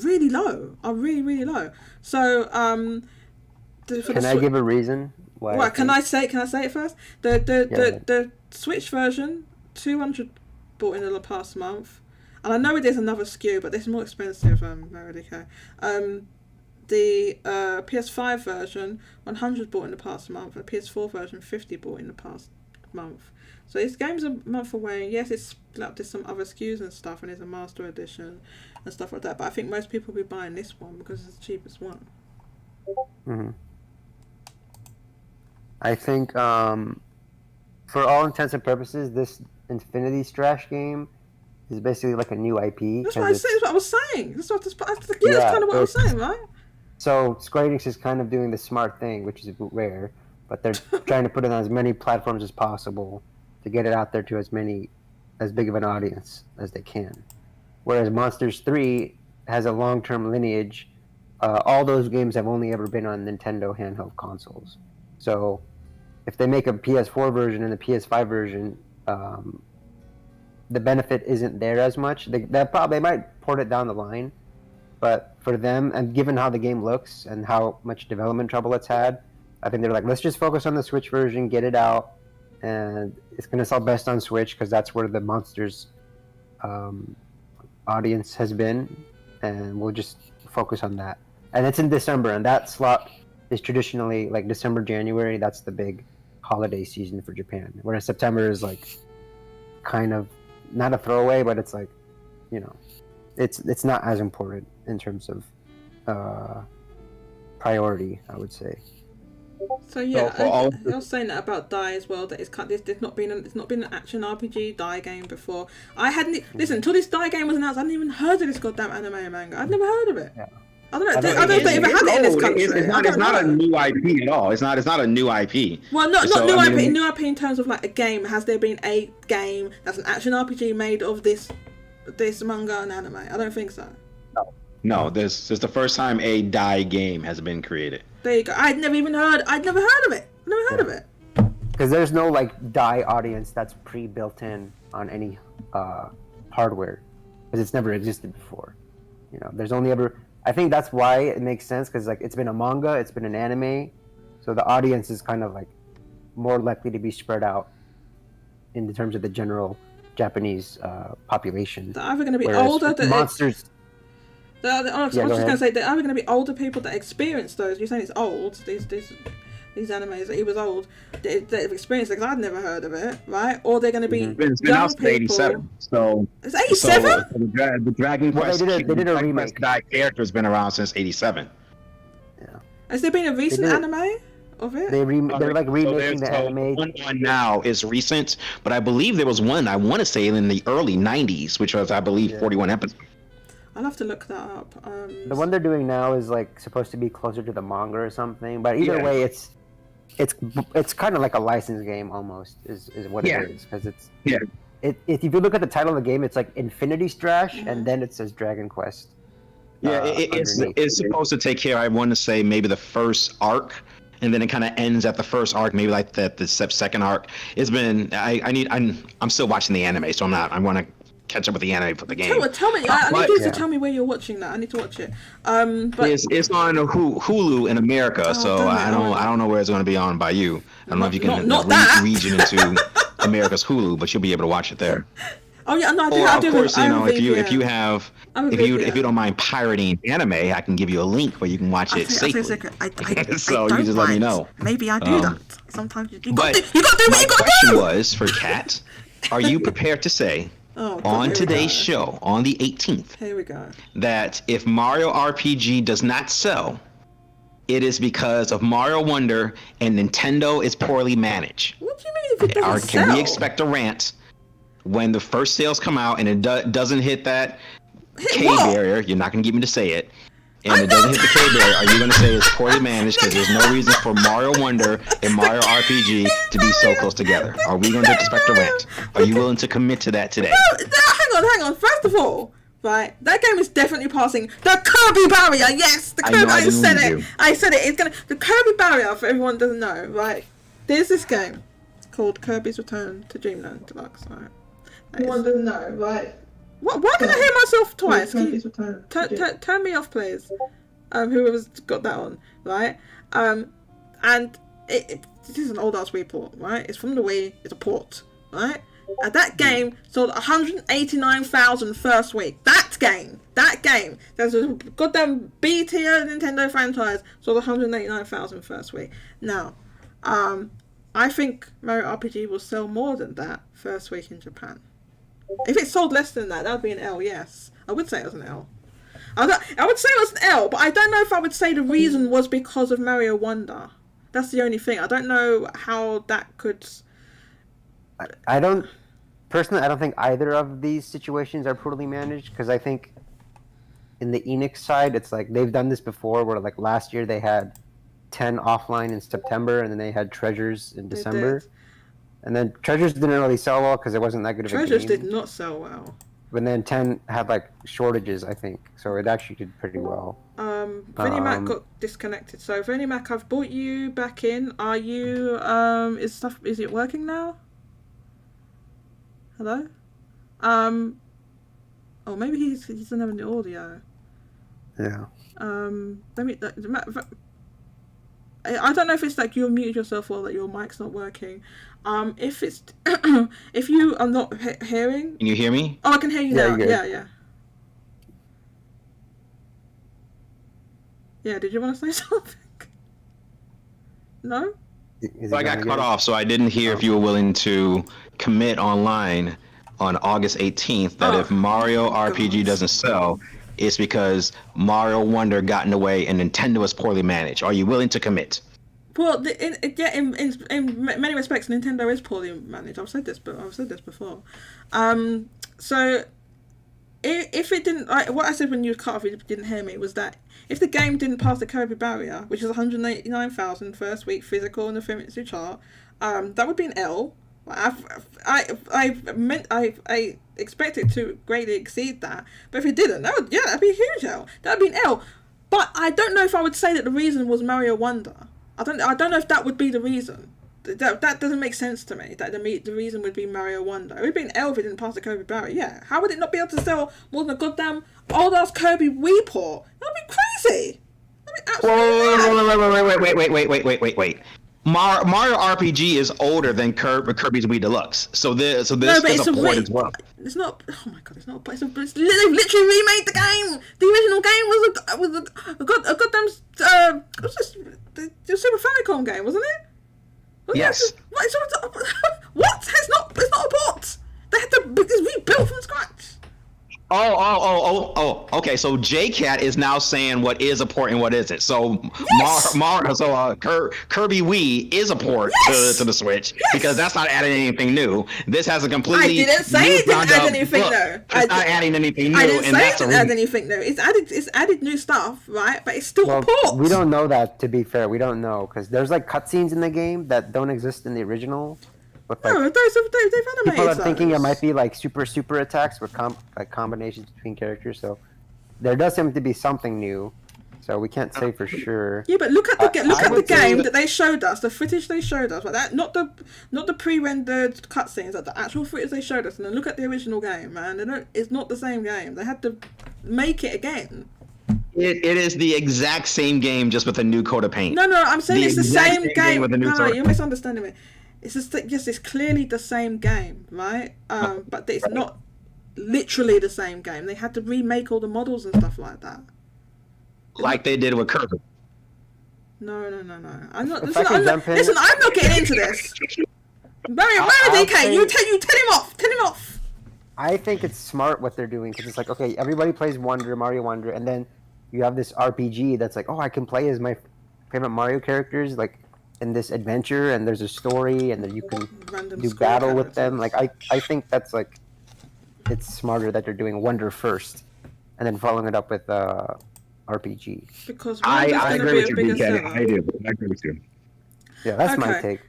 [SPEAKER 1] really low. Really low. So
[SPEAKER 2] can I give a reason why?
[SPEAKER 1] What can I say? Can I say it first? The Switch version, 200 bought in the past month. And I know there's another SKU, but this is more expensive, Marilika. The PS5 version, 100 bought in the past month. The PS4 version, 50 bought in the past month. So this game's a month away. Yes, it's split up to some other SKUs and stuff, and it's a Master Edition and stuff like that. But I think most people will be buying this one because it's the cheapest one.
[SPEAKER 2] Mm-hmm. I think, for all intents and purposes, this Infinity Strash game is basically like a new IP.
[SPEAKER 1] That's what I was saying. That's kind of what I was saying, right?
[SPEAKER 2] So Square Enix is kind of doing the smart thing, which is rare, but they're trying to put it on as many platforms as possible to get it out there to as big of an audience as they can. Whereas Monsters 3 has a long-term lineage. All those games have only ever been on Nintendo handheld consoles. So if they make a PS4 version and a PS5 version, the benefit isn't there as much. They might port it down the line, but for them, and given how the game looks and how much development trouble it's had, I think they're like, let's just focus on the Switch version, get it out, and it's going to sell best on Switch because that's where the Monsters audience has been, and we'll just focus on that. And it's in December, and that slot is traditionally like December, January. That's the big holiday season for Japan. Whereas September is like kind of not a throwaway, but it's like, you know, it's not as important in terms of priority, I would say.
[SPEAKER 1] So yeah,
[SPEAKER 3] So
[SPEAKER 1] you're saying that about Dai as well. That it's not been an action RPG Dai game before. I hadn't listen until this Dai game was announced. I hadn't even heard of this goddamn anime and manga. I'd never heard of it.
[SPEAKER 2] Yeah.
[SPEAKER 1] I don't know. I don't know if they even had it in this country.
[SPEAKER 3] It's not a new IP at all. It's not a new IP.
[SPEAKER 1] Well, not new IP. New IP in terms of like a game. Has there been a game that's an action RPG made of this manga and anime? I don't think so.
[SPEAKER 3] No, this is the first time a Dai game has been created.
[SPEAKER 1] There you go. I'd never heard of it. Never heard of it.
[SPEAKER 2] Because there's no like Dai audience that's pre-built in on any hardware, because it's never existed before. You know, there's only ever. I think that's why it makes sense, because like it's been a manga, it's been an anime, so the audience is kind of like more likely to be spread out in terms of the general Japanese population.
[SPEAKER 1] They're either going to be
[SPEAKER 2] Whereas
[SPEAKER 1] older.
[SPEAKER 2] Monsters.
[SPEAKER 1] I was just going to say they're either going to be older people that experience those. You're saying it's old. These animes that he was old. They've experienced it because I'd never heard of it, right? Or they're going to be
[SPEAKER 3] It's been out since '87. So
[SPEAKER 1] it's 87.
[SPEAKER 3] So, the Dragon Quest.
[SPEAKER 2] They did a remake.
[SPEAKER 3] Dai character has been around since '87.
[SPEAKER 2] Yeah.
[SPEAKER 1] Has there been a recent anime of it?
[SPEAKER 2] They're like remaking the anime.
[SPEAKER 3] One now is recent, but I believe there was one, I want to say, in the early '90s, which was, I believe, 41 episodes.
[SPEAKER 1] I'll have to look that up.
[SPEAKER 2] The one they're doing now is like supposed to be closer to the manga or something, but either way, it's kind of like a licensed game almost is what it is, because if you look at the title of the game, it's like Infinity Strash, and then it says Dragon Quest.
[SPEAKER 3] It's supposed to take care, I want to say, maybe the first arc, and then it kind of ends at the first arc, maybe like the second arc. It's been I'm still watching the anime, so I want to catch up with the anime for the game.
[SPEAKER 1] Tell me. I need you to tell me where you're watching that. I need to watch it. But
[SPEAKER 3] it's on Hulu in America, so I don't know where it's going to be on by you. I don't know if you can region into America's Hulu, but you'll be able to watch it there.
[SPEAKER 1] Oh yeah, no, I do.
[SPEAKER 3] Of course, if you don't mind pirating anime, I can give you a link where you can watch it safely. So you just let me know.
[SPEAKER 1] Maybe I do that. Sometimes you got
[SPEAKER 3] to do what you got to do. My question was for Kat: are you prepared to say on today's show on the 18th
[SPEAKER 1] here we go,
[SPEAKER 3] that if Mario RPG does not sell, it is because of Mario Wonder and Nintendo is poorly managed?
[SPEAKER 1] What do you mean if it doesn't sell?
[SPEAKER 3] Can we expect a rant when the first sales come out and it doesn't hit that barrier? You're not going to get me to say it. And it doesn't hit the K barrier. Are you going to say it's poorly managed because there's no reason for Mario Wonder and Mario RPG to be so close together? Are we going to expect a rant? Are you willing to commit to that today?
[SPEAKER 1] No, hang on. First of all, right, that game is definitely passing the Kirby barrier. Yes, the Kirby. I said it. It's the Kirby barrier. For everyone who doesn't know, right? There's this game called Kirby's Return to Dreamland Deluxe. Right? Everyone doesn't know, right? What? Why can I hear myself twice? Turn me off, please. Whoever's got that on, right? And this is an old ass Wii port, right? It's from the Wii. It's a port, right? And that game sold 189,000 first week. That game. There's a goddamn B tier Nintendo franchise sold 189,000 first week. Now, I think Mario RPG will sell more than that first week in Japan. If it sold less than that, that would be an L, yes. I would say it was an L. I would say it was an L, but I don't know if I would say the reason was because of Mario Wonder. That's the only thing. I don't know how that could...
[SPEAKER 2] I don't think either of these situations are poorly managed, because I think in the Enix side, it's like they've done this before, where like last year they had 10 offline in September, and then they had Treasures in
[SPEAKER 1] They
[SPEAKER 2] December.
[SPEAKER 1] did.
[SPEAKER 2] And then Treasures didn't really sell well because it wasn't that good of a game.
[SPEAKER 1] Treasures did not sell well.
[SPEAKER 2] But then 10 had like shortages, I think, so it actually did pretty well.
[SPEAKER 1] Vinnie Mac got disconnected. So Vinnie Mac, I've brought you back in. Are you is it working now? Hello? Oh, maybe he doesn't have any audio.
[SPEAKER 2] Yeah.
[SPEAKER 1] Let me. I don't know if it's like you muted yourself or that your mic's not working. If it's if you are not hearing.
[SPEAKER 3] Can you hear me?
[SPEAKER 1] Oh, I can hear you now. Yeah. Yeah. Did you want to say something? No.
[SPEAKER 3] So I got cut off, so I didn't hear if you were willing to commit online on August 18th that if Mario RPG doesn't sell, it's because Mario Wonder got in the way and Nintendo was poorly managed. Are you willing to commit?
[SPEAKER 1] Well, in many respects, Nintendo is poorly managed. I've said this before. So if it didn't, what I said when you were cut off, you didn't hear me, was that if the game didn't pass the Kirby barrier, which is 189,000 first week physical in the Famitsu chart, that would be an L. I expect it to greatly exceed that, but if it didn't, that'd be a huge L. That'd be an L. But I don't know if I would say that the reason was Mario Wonder. I don't know if that would be the reason. That doesn't make sense to me. That the reason would be Mario Wonder. It would be an L if it didn't pass the Kirby barrier. Yeah, how would it not be able to sell more than a goddamn old ass Kirby Wii port? That'd be crazy. That'd be absolutely mad.
[SPEAKER 3] Wait. Mario RPG is older than Kirby's Wii Deluxe, so this is a port as well.
[SPEAKER 1] It's not. Oh my god! It's not. They've literally remade the game. The original game was a goddamn the Super Famicom game, wasn't it?
[SPEAKER 3] Yes.
[SPEAKER 1] What? It's not a port. They had to rebuild from scratch.
[SPEAKER 3] Oh. Okay, so JCat is now saying what is a port and what isn't. So
[SPEAKER 1] Yes!
[SPEAKER 3] Kirby Wii is a port to the Switch because that's not adding anything new. This has a completely.
[SPEAKER 1] I didn't say it didn't add anything new.
[SPEAKER 3] It's not adding anything new.
[SPEAKER 1] I didn't say it didn't add anything new. It's added new stuff, right? But it's still a port.
[SPEAKER 2] We don't know that, to be fair. We don't know because there's like cutscenes in the game that don't exist in the original. But, like,
[SPEAKER 1] No, they've animated
[SPEAKER 2] people are
[SPEAKER 1] those.
[SPEAKER 2] thinking it might be like super attacks with combinations between characters. So there does seem to be something new. So we can't say for sure.
[SPEAKER 1] Yeah, but look at the game
[SPEAKER 3] that
[SPEAKER 1] that they showed us, the footage they showed us, like that, not the pre-rendered cutscenes, like the actual footage they showed us, and then look at the original game, man. It's not the same game. They had to make it again.
[SPEAKER 3] It is the exact same game, just with a new coat of paint.
[SPEAKER 1] No, I'm saying it's the same game.
[SPEAKER 3] with a new
[SPEAKER 1] No, you're misunderstanding me. It's just yes, it's clearly the same game, right? But it's not literally the same game. They had to remake all the models and stuff like that.
[SPEAKER 3] Like they did with Kirby.
[SPEAKER 1] No. I'm not.
[SPEAKER 2] If I can jump in.
[SPEAKER 1] Listen, I'm not getting into this. Mario DK, you tell him off.
[SPEAKER 2] I think it's smart what they're doing because it's like, okay, everybody plays Mario Wonder, and then you have this RPG that's like, oh, I can play as my favorite Mario characters, like in this adventure, and there's a story, and then you can do battle with them. Like, I think that's like, it's smarter that they're doing Wonder first, and then following it up with RPG.
[SPEAKER 1] Because
[SPEAKER 3] I agree with you,
[SPEAKER 1] BK.
[SPEAKER 3] I do. I agree with you.
[SPEAKER 2] Yeah, that's my take.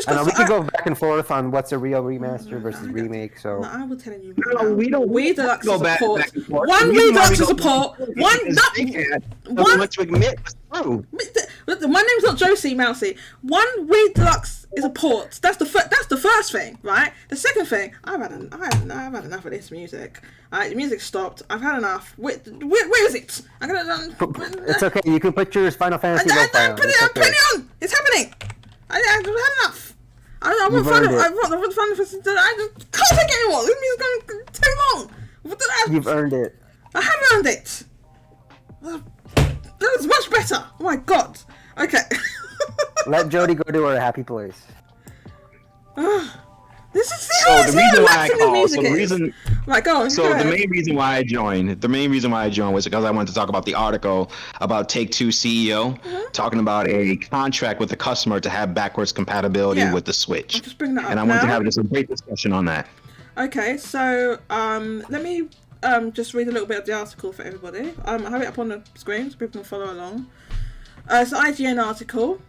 [SPEAKER 2] So, we could go back and forth on what's a real remaster versus remake. So
[SPEAKER 1] no, I was telling you.
[SPEAKER 3] No, we don't.
[SPEAKER 1] Wii Deluxe
[SPEAKER 3] go
[SPEAKER 1] is
[SPEAKER 3] back
[SPEAKER 1] a port.
[SPEAKER 3] and forth.
[SPEAKER 1] One Wii Deluxe is a port. One.
[SPEAKER 3] To admit it's true.
[SPEAKER 1] My name's not Josie Mousy. One Wii Deluxe is a port. That's the first thing, right? The second thing, I've had enough of this music. The music stopped. I've had enough. Where is it? I'm gonna.
[SPEAKER 2] It's okay. You can put your Final Fantasy.
[SPEAKER 1] I'm putting it on. It's happening. I've had enough. I want Final Fantasy. I just can't take it anymore. This music's going too long.
[SPEAKER 2] You've earned it.
[SPEAKER 1] I have earned it. That was much better. Oh my god. Okay.
[SPEAKER 2] Let Jody go to her happy place.
[SPEAKER 1] This is
[SPEAKER 3] the reason why I called. So the reason.
[SPEAKER 1] Right, go on.
[SPEAKER 3] So the main reason why I joined was because I wanted to talk about the article about Take-Two CEO talking about a contract with the customer to have backwards compatibility with the Switch.
[SPEAKER 1] I'll just bring that up
[SPEAKER 3] and I wanted to have just a great discussion on that.
[SPEAKER 1] Okay, so let me just read a little bit of the article for everybody. I have it up on the screen so people can follow along. It's an IGN article.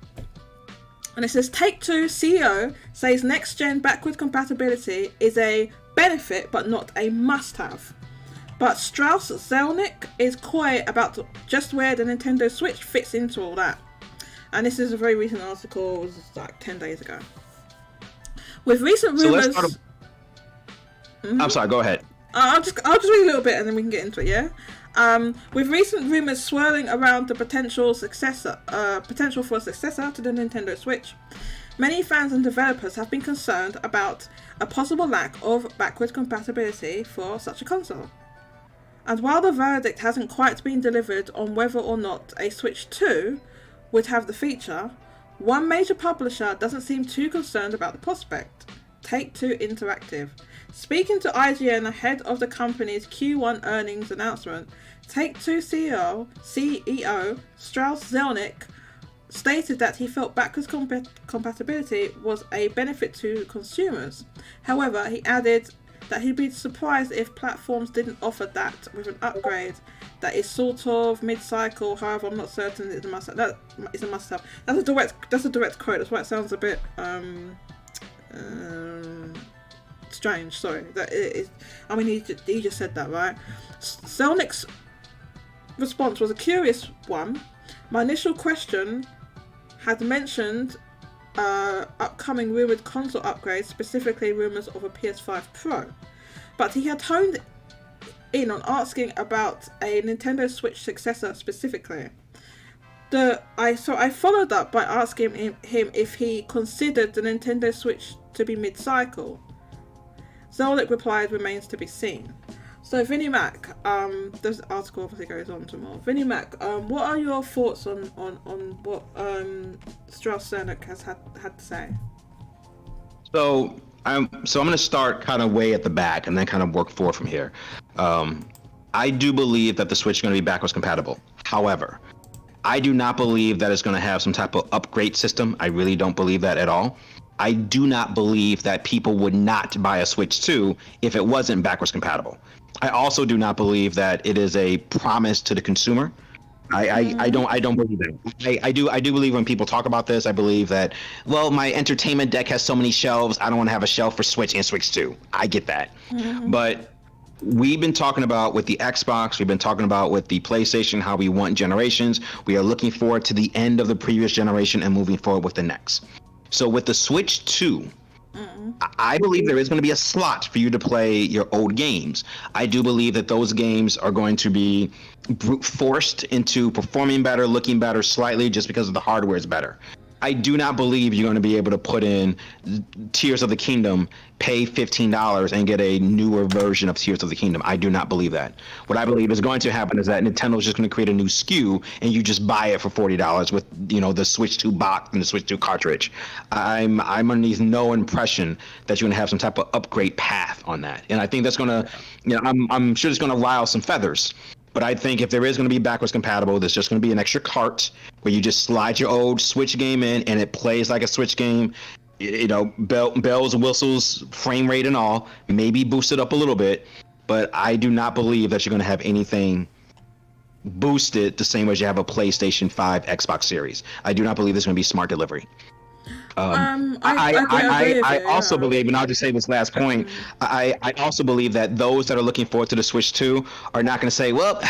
[SPEAKER 1] And it says, Take-Two CEO says next-gen backward compatibility is a benefit but not a must-have. But Strauss Zelnick is coy about just where the Nintendo Switch fits into all that. And this is a very recent article, it was like 10 days ago. With recent rumours...
[SPEAKER 3] I'm sorry, go ahead.
[SPEAKER 1] I'll just read a little bit and then we can get into it, yeah? With recent rumours swirling around the potential for a successor to the Nintendo Switch, many fans and developers have been concerned about a possible lack of backward compatibility for such a console. And while the verdict hasn't quite been delivered on whether or not a Switch 2 would have the feature, one major publisher doesn't seem too concerned about the prospect: Take-Two Interactive. Speaking to IGN ahead of the company's Q1 earnings announcement, Take-Two CEO Strauss Zelnick stated that he felt backwards compatibility was a benefit to consumers. However, he added that he'd be surprised if platforms didn't offer that with an upgrade that is sort of mid-cycle. However, I'm not certain it's a must-have. That is a must-have. That's a direct quote. That's why it sounds a bit strange. Sorry. That it is. I mean, he just said that, right? Zelnick's response was a curious one. My initial question had mentioned upcoming rumoured console upgrades, specifically rumours of a PS5 Pro. But he had honed in on asking about a Nintendo Switch successor specifically. I followed up by asking him if he considered the Nintendo Switch to be mid-cycle. Zelnick replied, remains to be seen. So Vinnie Mac, this article obviously goes on to more. Vinnie Mac, what are your thoughts on what Strauss Zelnick has had to say?
[SPEAKER 3] So I'm going to start kind of way at the back and then kind of work forward from here. I do believe that the Switch is going to be backwards compatible. However, I do not believe that it's going to have some type of upgrade system. I really don't believe that at all. I do not believe that people would not buy a Switch 2 if it wasn't backwards compatible. I also do not believe that it is a promise to the consumer. I don't believe that. I do believe when people talk about this, I believe that, well, my entertainment deck has so many shelves, I don't want to have a shelf for Switch and Switch 2. I get that. Mm-hmm. But we've been talking about with the Xbox, we've been talking about with the PlayStation, how we want generations. We are looking forward to the end of the previous generation and moving forward with the next. So with the Switch 2, I believe there is going to be a slot for you to play your old games. I do believe that those games are going to be brute forced into performing better, looking better slightly just because the hardware is better. I do not believe you're going to be able to put in Tears of the Kingdom, pay $15 and get a newer version of Tears of the Kingdom. I do not believe that. What I believe is going to happen is that Nintendo is just going to create a new SKU and you just buy it for $40 with, the Switch 2 box and the Switch 2 cartridge. I'm underneath no impression that you're going to have some type of upgrade path on that. And I think that's going to, I'm sure it's going to rile some feathers. But I think if there is going to be backwards compatible, there's just going to be an extra cart where you just slide your old Switch game in and it plays like a Switch game. Bells and whistles, frame rate and all, maybe boost it up a little bit. But I do not believe that you're going to have anything boosted the same way as you have a PlayStation 5 Xbox Series. I do not believe there's going to be smart delivery. I also believe, and I'll just say this last point, I also believe that those that are looking forward to the Switch 2 are not going to say, well,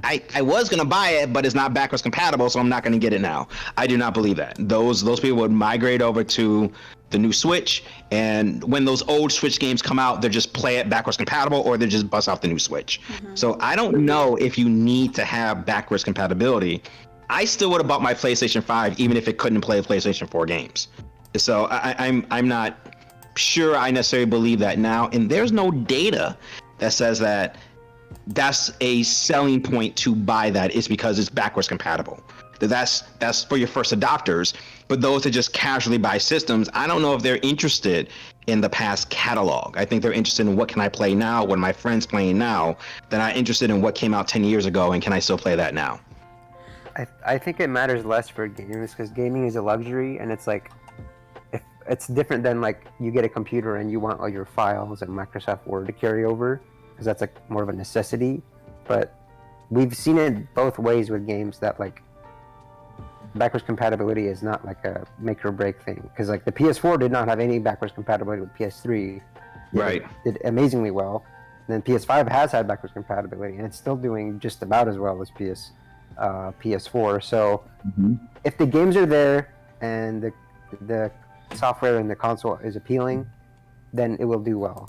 [SPEAKER 3] I was going to buy it, but it's not backwards compatible, so I'm not going to get it now. I do not believe that. Those people would migrate over to the new Switch, and when those old Switch games come out, they'll just play it backwards compatible, or they just bust off the new Switch. Mm-hmm. So I don't know if you need to have backwards compatibility. I still would have bought my PlayStation 5 even if it couldn't play PlayStation 4 games. So I'm not sure I necessarily believe that now, and there's no data that says that that's a selling point to buy that. It's because it's backwards compatible. That's for your first adopters, but those that just casually buy systems, I don't know if they're interested in the past catalog. I think they're interested in what can I play now, what are my friends playing now. They're not interested in what came out 10 years ago and can I still play that now.
[SPEAKER 2] I think it matters less for gamers because gaming is a luxury, and it's like, it's different than like you get a computer and you want all your files and Microsoft Word to carry over because that's like more of a necessity. But we've seen it both ways with games that like backwards compatibility is not like a make or break thing, because like the PS4 did not have any backwards compatibility with PS3.
[SPEAKER 3] Right.
[SPEAKER 2] It did amazingly well. And then PS5 has had backwards compatibility, and it's still doing just about as well as PS4. So if the games are there and the software in the console is appealing, then it will do well.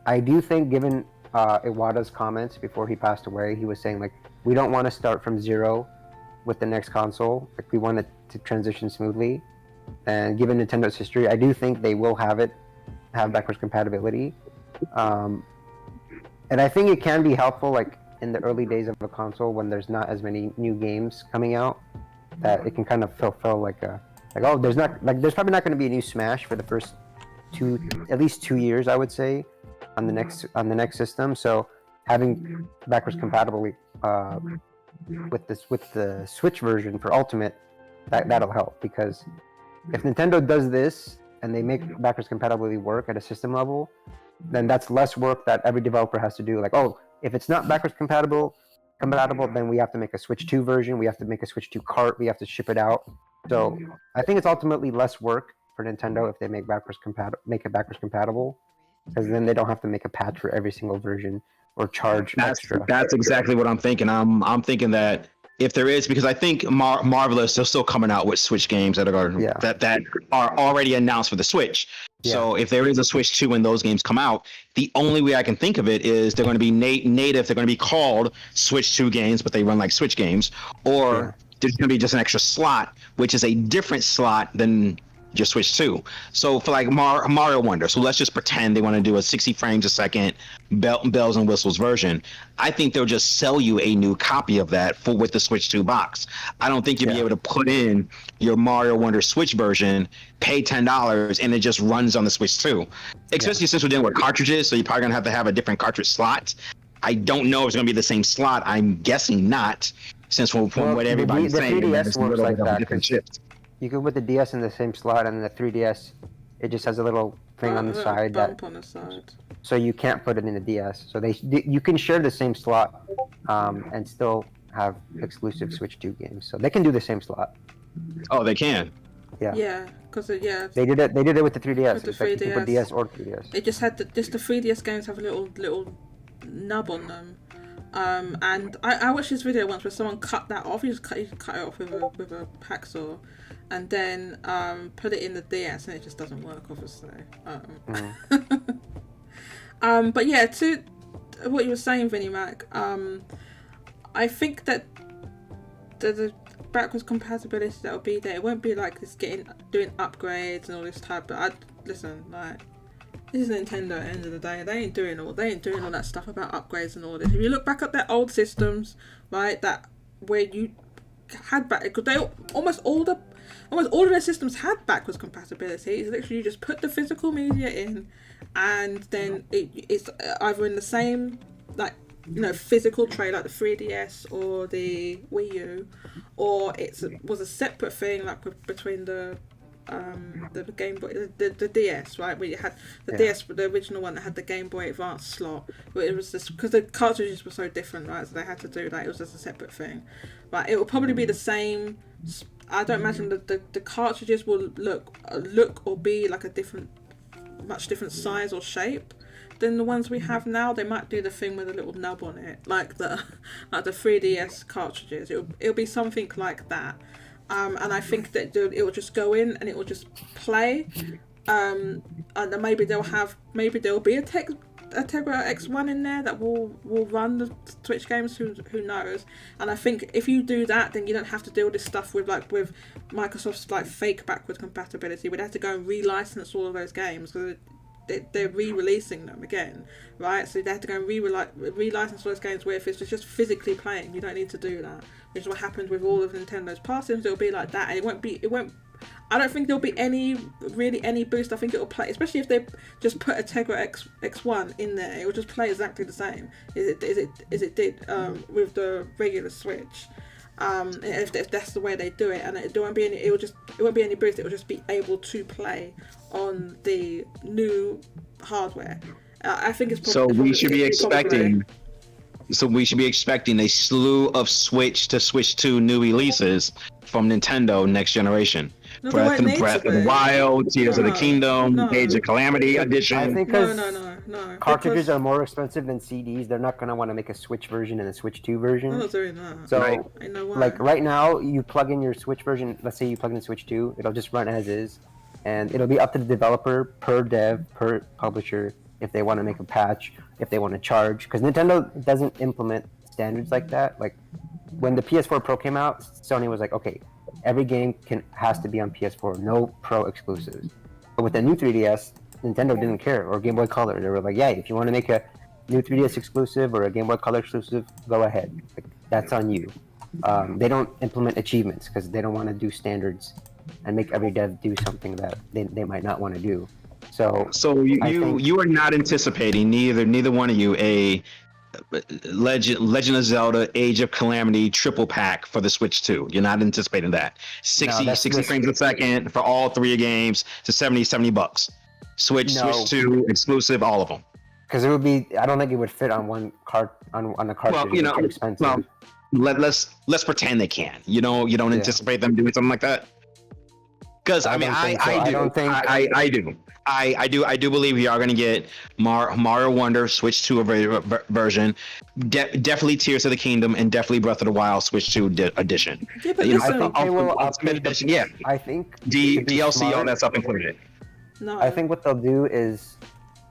[SPEAKER 2] I do think, given Iwata's comments before he passed away, he was saying like, we don't want to start from zero with the next console. Like, we want it to transition smoothly. And given Nintendo's history, I do think they will have backwards compatibility. And I think it can be helpful, like in the early days of a console when there's not as many new games coming out, that it can kind of feel like there's probably not going to be a new Smash for the first at least 2 years, I would say, on the next system. So having backwards compatibility with the Switch version for Ultimate, that'll help, because if Nintendo does this and they make backwards compatibility work at a system level, then that's less work that every developer has to do. Like, oh, if it's not backwards compatible, then we have to make a Switch 2 version, we have to make a Switch 2 cart, we have to ship it out. So I think it's ultimately less work for Nintendo if they make it backwards compatible, because then they don't have to make a patch for every single version or charge extra.
[SPEAKER 3] That's exactly what I'm thinking. I'm thinking that if there is, because I think Marvelous, they're still coming out with Switch games that are already announced for the Switch. Yeah. So if there is a Switch 2 when those games come out, the only way I can think of it is they're going to be native. They're going to be called Switch 2 games, but they run like Switch games, or there's going to be just an extra slot, which is a different slot than just Switch 2. So for like Mario Wonder, so let's just pretend they want to do a 60 frames a second bells and whistles version. I think they'll just sell you a new copy of that with the Switch 2 box. I don't think you'll be able to put in your Mario Wonder Switch version, pay $10, and it just runs on the Switch 2. Especially since we're dealing with cartridges, so you're probably gonna have to have a different cartridge slot. I don't know if it's gonna be the same slot. I'm guessing not, since from what everybody's saying,
[SPEAKER 2] the 3DS works like that.
[SPEAKER 3] Different chips.
[SPEAKER 2] You can put the DS in the same slot, and the 3DS, it just has a little thing on the side.
[SPEAKER 1] Bump on the side.
[SPEAKER 2] So you can't put it in the DS. So you can share the same slot and still have exclusive Switch 2 games. So they can do the same slot.
[SPEAKER 3] Oh, they can?
[SPEAKER 1] Yeah. Yeah, because They
[SPEAKER 2] did it with the 3DS.
[SPEAKER 1] With the 3DS.
[SPEAKER 2] Like, you can put DS or 3DS.
[SPEAKER 1] It just had the 3DS games have a little nub on them. And I watched this video once where someone cut that off. You just cut it off with a hacksaw, and then put it in the DS, and it just doesn't work, obviously. But yeah, to what you were saying, Vinnie Mac, I think that the backwards compatibility that will be there, it won't be like this doing upgrades and all this type. But listen, like, this is Nintendo at the end of the day. They ain't doing all that stuff about upgrades and all this. If you look back at their old systems, right, that where you had because they almost all of their systems had backwards compatibility. It's literally you just put the physical media in, and then it's either in the same physical tray like the 3DS or the Wii U, or was a separate thing like between the Game Boy, the DS, right? Where you had the DS, the original one that had the Game Boy Advance slot. But it was just because the cartridges were so different, right? So they had to do that. It was just a separate thing, right? It will probably be the same. I don't imagine that the cartridges will look or be like much different size or shape than the ones we have now. They might do the thing with a little nub on it, like the 3DS cartridges. It'll be something like that. And I think that it will just go in and it will just play, and then maybe there'll be a Tegra X1 in there that will run the Switch games. Who knows? And I think if you do that, then you don't have to do all this stuff with Microsoft's like fake backwards compatibility. We'd have to go and relicense all of those games because they're re-releasing them again, right? So they have to go and re-license all those games where if it's just physically playing, you don't need to do that. Which is what happened with all of Nintendo's past systems. It'll be like that, and it won't. I don't think there'll be any boost. I think it'll play, especially if they just put a Tegra X1 in there. It will just play exactly the same as it did with the regular Switch. If that's the way they do it, and it won't be any boost. It will just be able to play on the new hardware. I think it's probably,
[SPEAKER 3] so we should be expecting. So we should be expecting a slew of Switch to Switch 2 new releases from Nintendo next generation.
[SPEAKER 1] No, they won't need
[SPEAKER 3] Breath
[SPEAKER 1] to
[SPEAKER 3] of the
[SPEAKER 1] be.
[SPEAKER 3] Wild, Tears of the
[SPEAKER 1] No,
[SPEAKER 3] Kingdom,
[SPEAKER 1] no.
[SPEAKER 3] Age of Calamity
[SPEAKER 2] I
[SPEAKER 3] edition.
[SPEAKER 2] think
[SPEAKER 1] No,
[SPEAKER 2] because cartridges are more expensive than CDs, they're not gonna want to make a Switch version and a Switch 2 version.
[SPEAKER 1] I'm not doing that.
[SPEAKER 2] So,
[SPEAKER 3] Right.
[SPEAKER 1] I know why.
[SPEAKER 2] like right now, you plug in your Switch version. Let's say you plug in Switch 2, it'll just run as is, and it'll be up to the developer per dev per publisher if they want to make a patch, if they want to charge. Because Nintendo doesn't implement standards like that. Like when the PS4 Pro came out, Sony was like, okay, every game has to be on PS4, no Pro exclusives. But with the new 3DS, Nintendo didn't care, or Game Boy Color. They were like, yeah, if you want to make a new 3DS exclusive or a Game Boy Color exclusive, go ahead. Like, that's on you. They don't implement achievements because they don't want to do standards and make every dev do something that they might not want to do. So
[SPEAKER 3] you are not anticipating, neither one of you, a Legend of Zelda Age of Calamity triple pack for the Switch 2. You're not anticipating that. 60 frames a second for all three games to $70. Switch 2 exclusive, all of them.
[SPEAKER 2] Because it would be, I don't think it would fit on one card on a cartridge.
[SPEAKER 3] Well,
[SPEAKER 2] it's too expensive.
[SPEAKER 3] Well, let's pretend they can. You don't anticipate them doing something like that. Because I do believe we are going to get Mario Wonder Switch 2 version, definitely Tears of the Kingdom, and definitely Breath of the Wild Switch 2 edition.
[SPEAKER 1] Yeah, but
[SPEAKER 2] I think they will update
[SPEAKER 3] edition. Yeah,
[SPEAKER 2] I think
[SPEAKER 3] DLC, all that stuff included.
[SPEAKER 1] No.
[SPEAKER 2] I think what they'll do is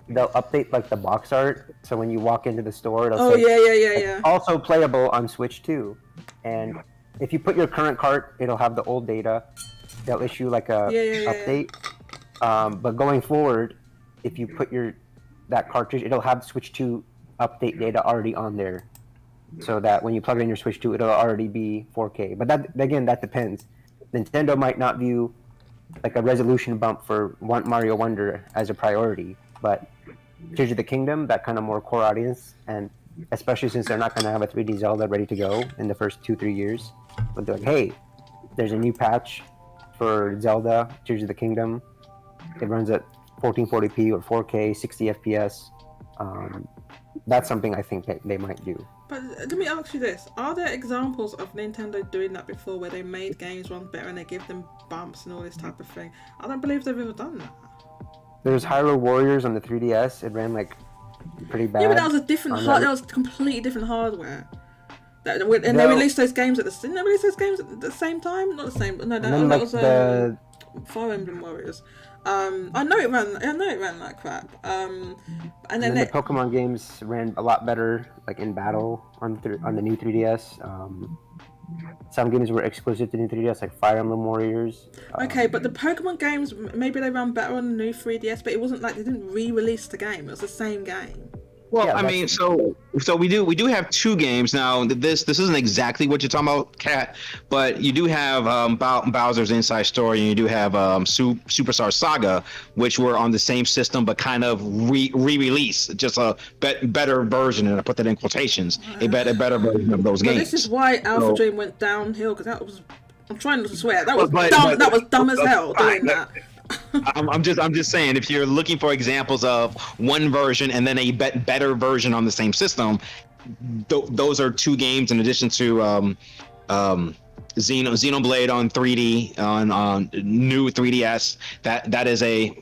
[SPEAKER 2] they'll update like the box art, so when you walk into the store, it'll say
[SPEAKER 1] yeah.
[SPEAKER 2] also playable on Switch 2. And if you put your current cart, it'll have the old data. They'll issue like a update. But going forward, if you put that cartridge, it'll have Switch 2 update data already on there, so that when you plug it in your Switch 2, it'll already be 4K. But that depends. Nintendo might not view like a resolution bump for Mario Wonder as a priority, but Tears of the Kingdom, that kind of more core audience, and especially since they're not going to have a 3D Zelda ready to go in the first 2-3 years, but they're like, hey, there's a new patch for Zelda Tears of the Kingdom. It runs at 1440p or 4K, 60 FPS. That's something I think they might do.
[SPEAKER 1] But let me ask you this. Are there examples of Nintendo doing that before, where they made games run better and they give them bumps and all this type of thing? I don't believe they've ever done that.
[SPEAKER 2] There's Hyrule Warriors on the 3DS. It ran like pretty bad.
[SPEAKER 1] Yeah, but that was a different that was completely different hardware. They released those games didn't they release those games at the same time? Not the same. No, that was Fire Emblem Warriors. I know it ran like crap. And then
[SPEAKER 2] the Pokemon games ran a lot better, like in battle on the new 3DS. Some games were exclusive to new 3DS, like Fire Emblem Warriors.
[SPEAKER 1] Okay, but the Pokemon games, maybe they ran better on the new 3DS, but it wasn't like they didn't re-release the game. It was the same game.
[SPEAKER 3] Well, yeah, I mean, so we do have two games now. This isn't exactly what you're talking about, Kat, but you do have Bowser's Inside Story, and you do have Superstar Saga, which were on the same system but kind of re-released, just a better version, and I put that in quotations, a better version of those games.
[SPEAKER 1] This is why Alpha Dream went downhill, because that was, I'm trying not to swear, that was dumb. That was dumb as hell doing that.
[SPEAKER 3] I'm just saying, if you're looking for examples of one version and then a better version on the same system, those are two games in addition to Xenoblade on 3D on new 3DS. That is a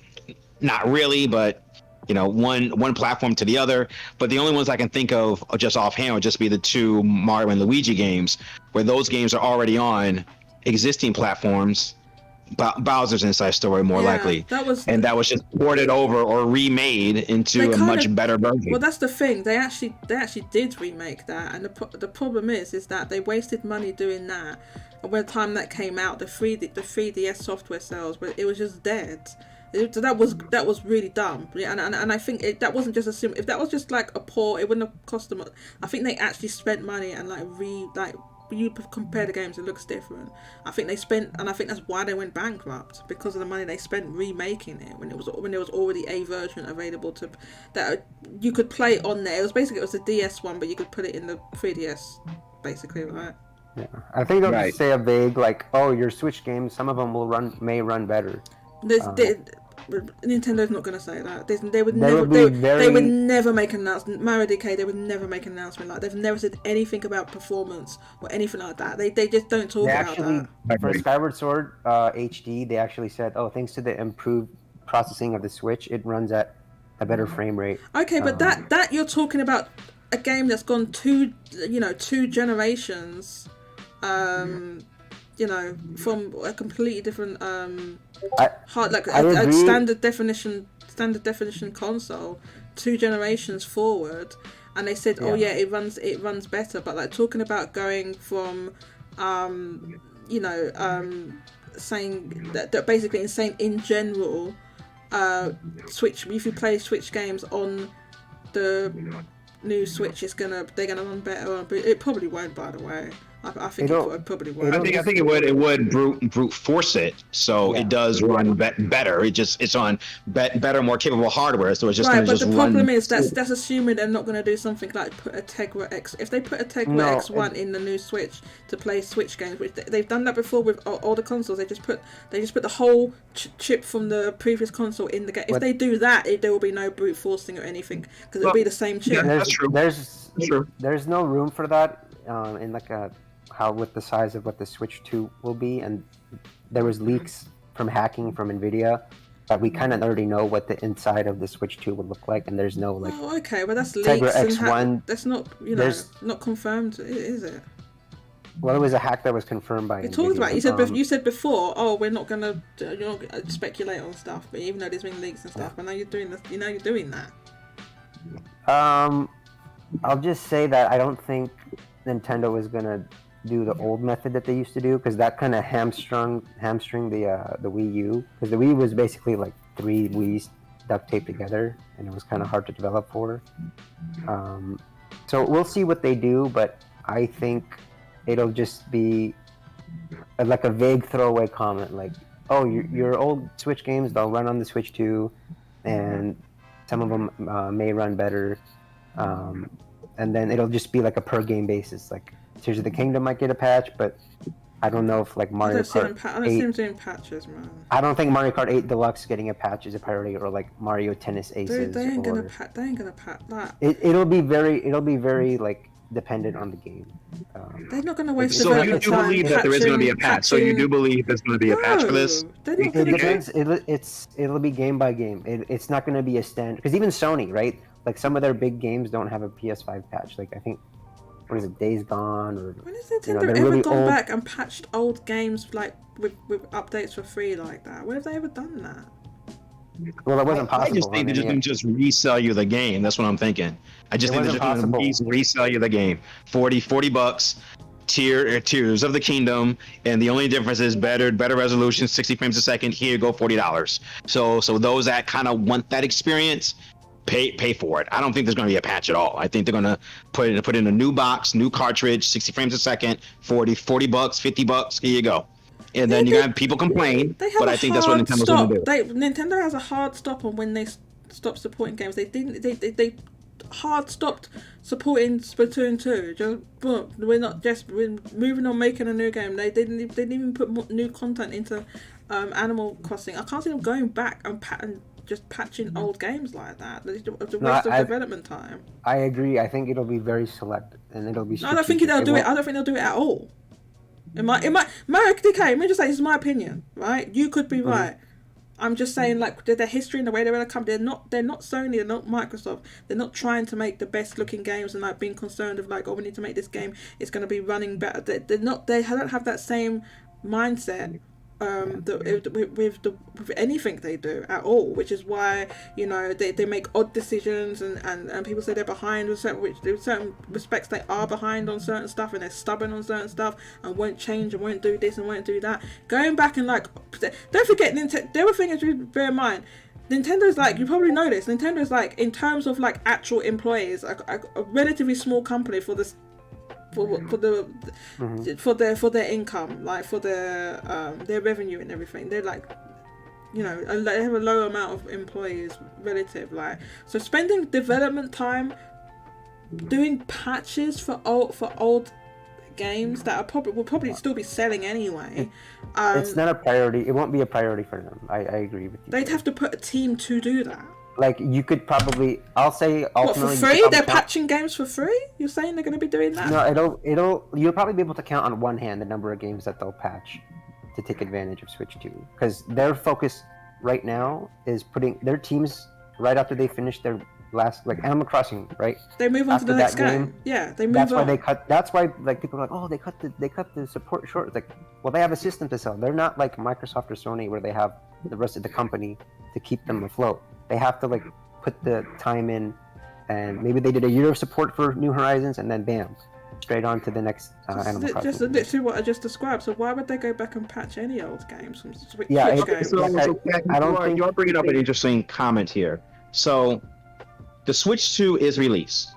[SPEAKER 3] not really, but one platform to the other. But the only ones I can think of just offhand would just be the two Mario and Luigi games, where those games are already on existing platforms. Bowser's Inside Story, more likely, that was just ported over or remade into a much better version.
[SPEAKER 1] Well, that's the thing. They actually did remake that, and the problem is that they wasted money doing that. And by the time that came out, the 3DS software sales, it was just dead. So that was really dumb. And I think that wasn't just if that was just like a port, it wouldn't have cost them. I think they actually spent money and you compare the games, it looks different. I think that's why they went bankrupt, because of the money they spent remaking it when there was already a version available that you could play on there. It was the DS one, but you could put it in the 3DS, basically, right?
[SPEAKER 2] Yeah, I think they'll just say a vague your Switch games. Some of them may run better.
[SPEAKER 1] Nintendo's not going to say that. They would
[SPEAKER 2] They
[SPEAKER 1] never.
[SPEAKER 2] would be
[SPEAKER 1] They would
[SPEAKER 2] very-
[SPEAKER 1] never make an announcement. Mario DK. They would never make an announcement like. They've never said anything about performance or anything like that. They just don't talk
[SPEAKER 2] They
[SPEAKER 1] about
[SPEAKER 2] actually,
[SPEAKER 1] that.
[SPEAKER 2] for Skyward Sword HD, they actually said, "Oh, thanks to the improved processing of the Switch, it runs at a better frame rate."
[SPEAKER 1] Okay, but that you're talking about a game that's gone two generations, from a completely different a standard definition console, 2 generations forward, and they said, "Oh yeah, it runs better." But like talking about going from, saying that basically saying in general, Switch, if you play Switch games on the new Switch, they're gonna run better. But it probably won't, by the way. I think it probably won't.
[SPEAKER 3] I think it would brute force it, so it does run better. It's on better, more capable hardware, so it's just
[SPEAKER 1] right.
[SPEAKER 3] going to
[SPEAKER 1] But
[SPEAKER 3] just
[SPEAKER 1] the
[SPEAKER 3] run.
[SPEAKER 1] problem is that's assuming they're not going to do something like put a Tegra X. If they put a Tegra X1 in the new Switch to play Switch games, which they've done that before with all the consoles, they just put the whole chip from the previous console in the game. If they do that, there will be no brute forcing or anything because it'll be the same chip.
[SPEAKER 3] Yeah, that's true.
[SPEAKER 2] There's no room for that in like how with the size of what the Switch 2 will be, and there was leaks from hacking from NVIDIA that we kind of already know what the inside of the Switch 2 would look like, and there's no like.
[SPEAKER 1] Oh, okay, well that's
[SPEAKER 2] Tegra
[SPEAKER 1] leaks
[SPEAKER 2] X1.
[SPEAKER 1] That's not not confirmed, is it?
[SPEAKER 2] Well, it was a hack that was confirmed by.
[SPEAKER 1] You talked about. You said before. Oh, we're not gonna speculate on stuff, but even though there's been leaks and stuff, but now you're doing this. You know you're doing that.
[SPEAKER 2] I'll just say that I don't think Nintendo is gonna do the old method that they used to do, because that kind of hamstring the Wii U, because the Wii was basically like 3 Wii's duct taped together, and it was kind of hard to develop for. So we'll see what they do, but I think it'll just be like a vague throwaway comment, like, "Oh, your old Switch games, they'll run on the Switch 2, and some of them may run better." And then it'll just be like a per game basis, like Tears of the Kingdom might get a patch, but I don't know if like Mario Kart.
[SPEAKER 1] I don't see them doing patches, man.
[SPEAKER 2] I don't think Mario Kart 8 Deluxe getting a patch is a priority, or like Mario Tennis Aces.
[SPEAKER 1] They ain't gonna patch that.
[SPEAKER 2] It'll be very like dependent on the game.
[SPEAKER 1] They're not gonna waste.
[SPEAKER 3] So you do believe that there is going to be a patch. So you do believe there's going to be a patch for this?
[SPEAKER 2] It depends. It'll be game by game. It's not going to be a standard, because even Sony, right? Like some of their big games don't have a PS5 patch. Like I think, what is it, Days Gone, or
[SPEAKER 1] when has Nintendo ever really gone back and patched old games like with updates for free like that? When have they ever done that?
[SPEAKER 2] Well, it wasn't possible.
[SPEAKER 3] I just think they just didn't just resell you the game. That's what I'm thinking. I just think they're just going to resell you the game. $40, Tears of the Kingdom, and the only difference is better resolution, 60 frames a second. Here, go $40. So those that kind of want that experience, pay for it. I don't think there's going to be a patch at all. I think they're going to put in a new box, new cartridge, 60 frames a second, $40, $50. Here you go. And then you have people complain, but I think that's what Nintendo's going to do. Nintendo
[SPEAKER 1] has a hard stop on when they stop supporting games. They hard stopped supporting Splatoon 2. We're moving on, making a new game. They didn't even put new content into Animal Crossing. I can't see them going back and just patching old games like that. It's a waste of development time.
[SPEAKER 2] I agree. I think it'll be very select, and it'll be.
[SPEAKER 1] I don't think they'll do it. I don't think they'll do it at all. Mario DK, let me just say, this is my opinion, right? You could be right. I'm just saying, like, their history and the way they're gonna come. They're not Sony. They're not Microsoft. They're not trying to make the best looking games and like being concerned of like, oh, we need to make this game. It's gonna be running better. They're not. They don't have that same mindset. With anything they do at all, which is why they make odd decisions and people say they're behind with certain respects. They are behind on certain stuff, and they're stubborn on certain stuff and won't change and won't do this and won't do that. Going back and like, don't forget Nintendo. The other thing is to bear in mind, Nintendo's like, you probably know this, Nintendo's like, in terms of like actual employees, a relatively small company for this. For their income, like for their revenue and everything, they're like, they have a low amount of employees relative, like, so spending development time doing patches for old games that will probably still be selling anyway.
[SPEAKER 2] It's not a priority. It won't be a priority for them. I agree with you.
[SPEAKER 1] They'd have to put a team to do that.
[SPEAKER 2] Like, you could probably, I'll say ultimately...
[SPEAKER 1] What, for free? They're patching games for free? You're saying they're going to be doing that?
[SPEAKER 2] No, you'll probably be able to count on one hand the number of games that they'll patch to take advantage of Switch 2. Because their focus right now is putting their teams right after they finish their last, like Animal Crossing, right?
[SPEAKER 1] They move on to the next game. Yeah, they move on.
[SPEAKER 2] That's why like people are like, oh, they cut the support short. It's like, well, they have a system to sell. They're not like Microsoft or Sony where they have the rest of the company to keep them afloat. They have to like put the time in, and maybe they did a year of support for New Horizons, and then bam, straight on to the next Animal Crossing.
[SPEAKER 1] Just literally what I just described. So why would they go back and patch any old games from Switch
[SPEAKER 3] games?
[SPEAKER 2] I don't think
[SPEAKER 3] you're bringing up an interesting comment here. So, the Switch 2 is released.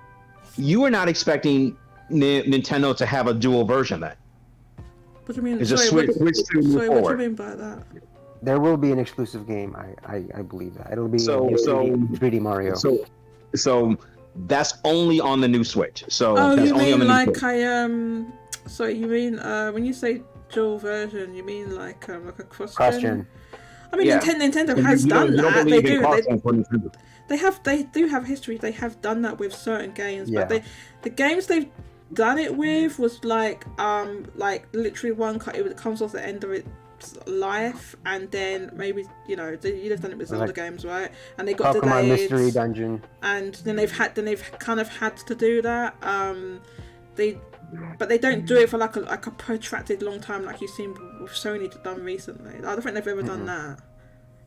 [SPEAKER 3] You are not expecting Nintendo to have a dual version then?
[SPEAKER 1] What do you mean?
[SPEAKER 3] Is Switch 2 move
[SPEAKER 1] sorry,
[SPEAKER 3] forward?
[SPEAKER 1] What do you mean by that?
[SPEAKER 2] There will be an exclusive game. I believe that it'll be 3D Mario.
[SPEAKER 3] So that's only on the new Switch. So
[SPEAKER 1] oh,
[SPEAKER 3] that's
[SPEAKER 1] you
[SPEAKER 3] only
[SPEAKER 1] mean
[SPEAKER 3] on the
[SPEAKER 1] like
[SPEAKER 3] new Switch.
[SPEAKER 1] So you mean when you say dual version, you mean like a
[SPEAKER 2] cross-gen?
[SPEAKER 1] I mean, Nintendo has done that. They do. They do have history. They have done that with certain games, but the games they've done it with was like literally one cut. It comes off the end of its life, and then maybe you'd have done it with Zelda games, right? And they got
[SPEAKER 2] Pokemon
[SPEAKER 1] delayed.
[SPEAKER 2] Mystery Dungeon.
[SPEAKER 1] And then they've kind of had to do that. But they don't do it for like a protracted long time like you've seen with Sony done recently. I don't think they've ever done that.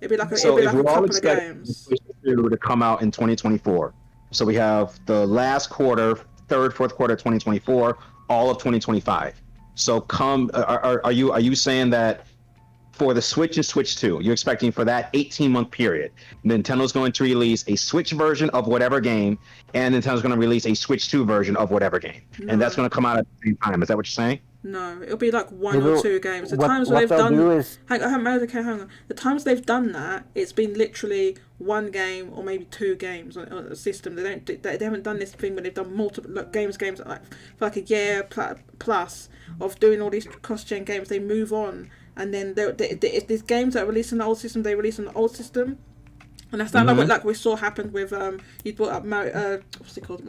[SPEAKER 1] It'd be like a couple of games.
[SPEAKER 3] To come out in 2024. So we have the last quarter, third, fourth quarter of 2024, all of 2025. So are you saying that for the Switch and Switch 2, you're expecting for that 18-month period, Nintendo's going to release a Switch version of whatever game, and Nintendo's going to release a Switch 2 version of whatever game, and that's going to come out at the same time? Is that what you're saying?
[SPEAKER 1] No, it'll be like one or two games. The times where they've done, hang on. The times they've done that, it's been literally one game or maybe two games on a system. They haven't done this thing where they've done multiple games like for like a year plus of doing all these cross-gen games. They move on, and then if there's games that are released on the old system, they release on the old system. And that's like we saw happen with you brought up what's it called,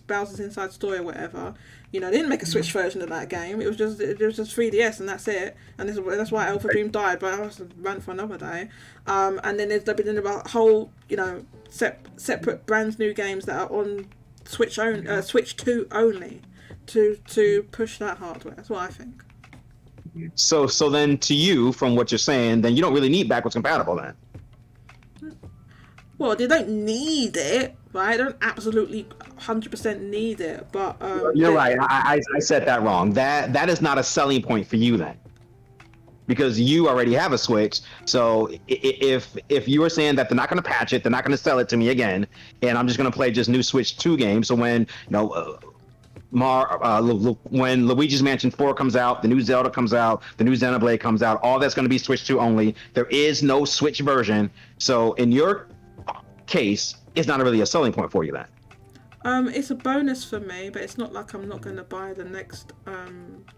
[SPEAKER 1] Bowser's Inside Story or whatever. They didn't make a Switch version of that game. It was just 3DS and that's it. And that's why Alpha Dream died. But I was a rant for another day. And then they've been about whole separate brand new games that are on Switch 2 only to push that hardware. That's what I think.
[SPEAKER 3] So then to you, from what you're saying, then you don't really need backwards compatible then.
[SPEAKER 1] Well, they don't need it, right? They don't absolutely 100% need it, but
[SPEAKER 3] you're right. I said that wrong. That is not a selling point for you then, because you already have a Switch. So if you were saying that they're not going to patch it, they're not going to sell it to me again, and I'm just going to play just new Switch 2 games. So when when Luigi's Mansion 4 comes out, the new Zelda comes out, the new Xenoblade comes out, all that's going to be Switch 2 only. There is no Switch version. So in your case, it's not really a selling point for you then.
[SPEAKER 1] It's a bonus for me, but it's not like I'm not going to buy the next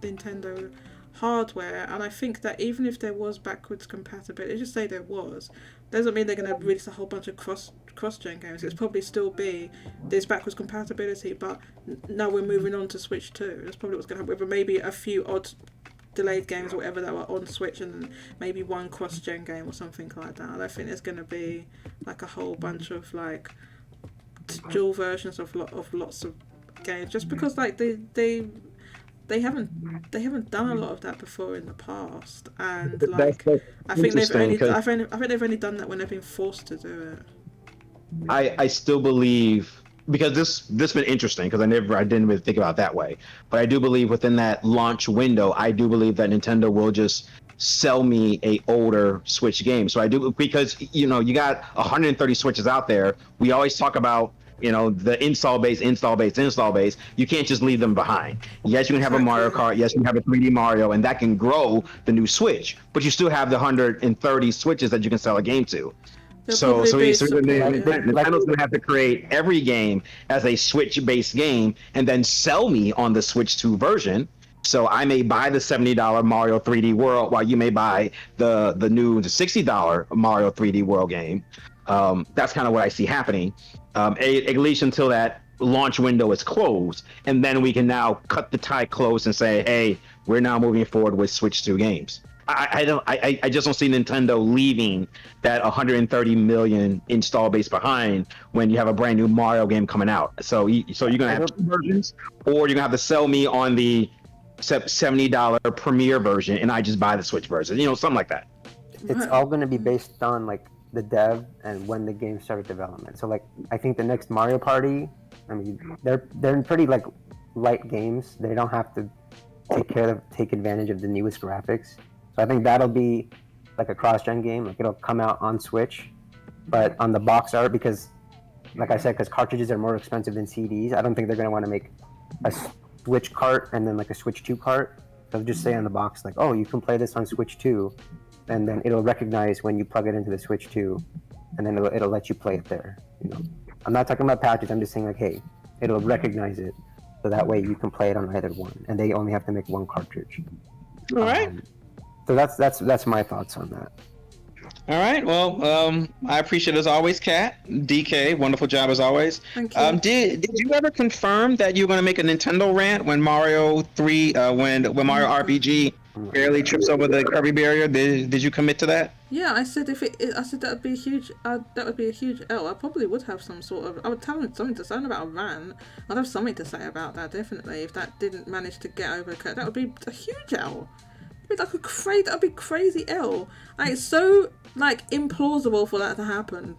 [SPEAKER 1] Nintendo hardware. And I think that even if there was backwards compatibility, just say there was, doesn't mean they're going to release a whole bunch of cross-gen games. It's probably still be there's backwards compatibility, but now we're moving on to Switch 2. That's probably what's going to happen. With maybe a few odd delayed games or whatever that were on Switch, and maybe one cross-gen game or something like that. I don't think there's going to be like a whole bunch of like dual versions of lots of games, just because like they haven't done a lot of that before in the past, and like I think they've only done that when they've been forced to do it.
[SPEAKER 3] I still believe, because this been interesting, because I didn't really think about it that way, but I do believe within that launch window, I do believe that Nintendo will just sell me a older Switch game. So I do, because you got 130 Switches out there. We always talk about the install base. You can't just leave them behind. Yes, you can have a Mario Kart. Yes, you can have a 3D Mario, and that can grow the new Switch. But you still have the 130 Switches that you can sell a game to. So Nintendo's gonna have to create every game as a Switch-based game, and then sell me on the Switch 2 version. So I may buy the $70 Mario 3D World while you may buy the $60 Mario 3D World game. That's kind of what I see happening, at least until that launch window is closed, and then we can now cut the tie close and say, hey, we're now moving forward with Switch 2 games. I just don't see Nintendo leaving that 130 million install base behind when you have a brand new Mario game coming out. So you're gonna have two versions, or you're gonna have to sell me on the $70 premiere version, and I just buy the Switch version. Something like that.
[SPEAKER 2] It's all gonna be based on like the dev and when the game started development. So like I think the next Mario Party, I mean they're pretty like light games. They don't have to take advantage of the newest graphics. So I think that'll be like a cross-gen game. Like it'll come out on Switch, but on the box art, because like I said, because cartridges are more expensive than CDs, I don't think they're going to want to make a Switch cart and then like a Switch 2 cart. They'll just say on the box like, oh, you can play this on Switch 2, and then it'll recognize when you plug it into the Switch 2, and then it'll let you play it there. I'm not talking about patches. I'm just saying like, hey, it'll recognize it, so that way you can play it on either one, and they only have to make one cartridge.
[SPEAKER 3] All right.
[SPEAKER 2] So that's my thoughts on that.
[SPEAKER 3] All right. Well, I appreciate it as always, Kat. DK, wonderful job as always.
[SPEAKER 1] Thank you.
[SPEAKER 3] Did you ever confirm that you were going to make a Nintendo rant when Mario 3, when Mario RPG barely trips over the Kirby barrier? Did you commit to that?
[SPEAKER 1] Yeah, I said I said that would be huge. That would be a huge L. I probably would have some sort of. I would tell him something to say about a rant. I'd have something to say about that definitely. If that didn't manage to get over, that would be a huge L. That'd be crazy L. Like, it's so like implausible for that to happen.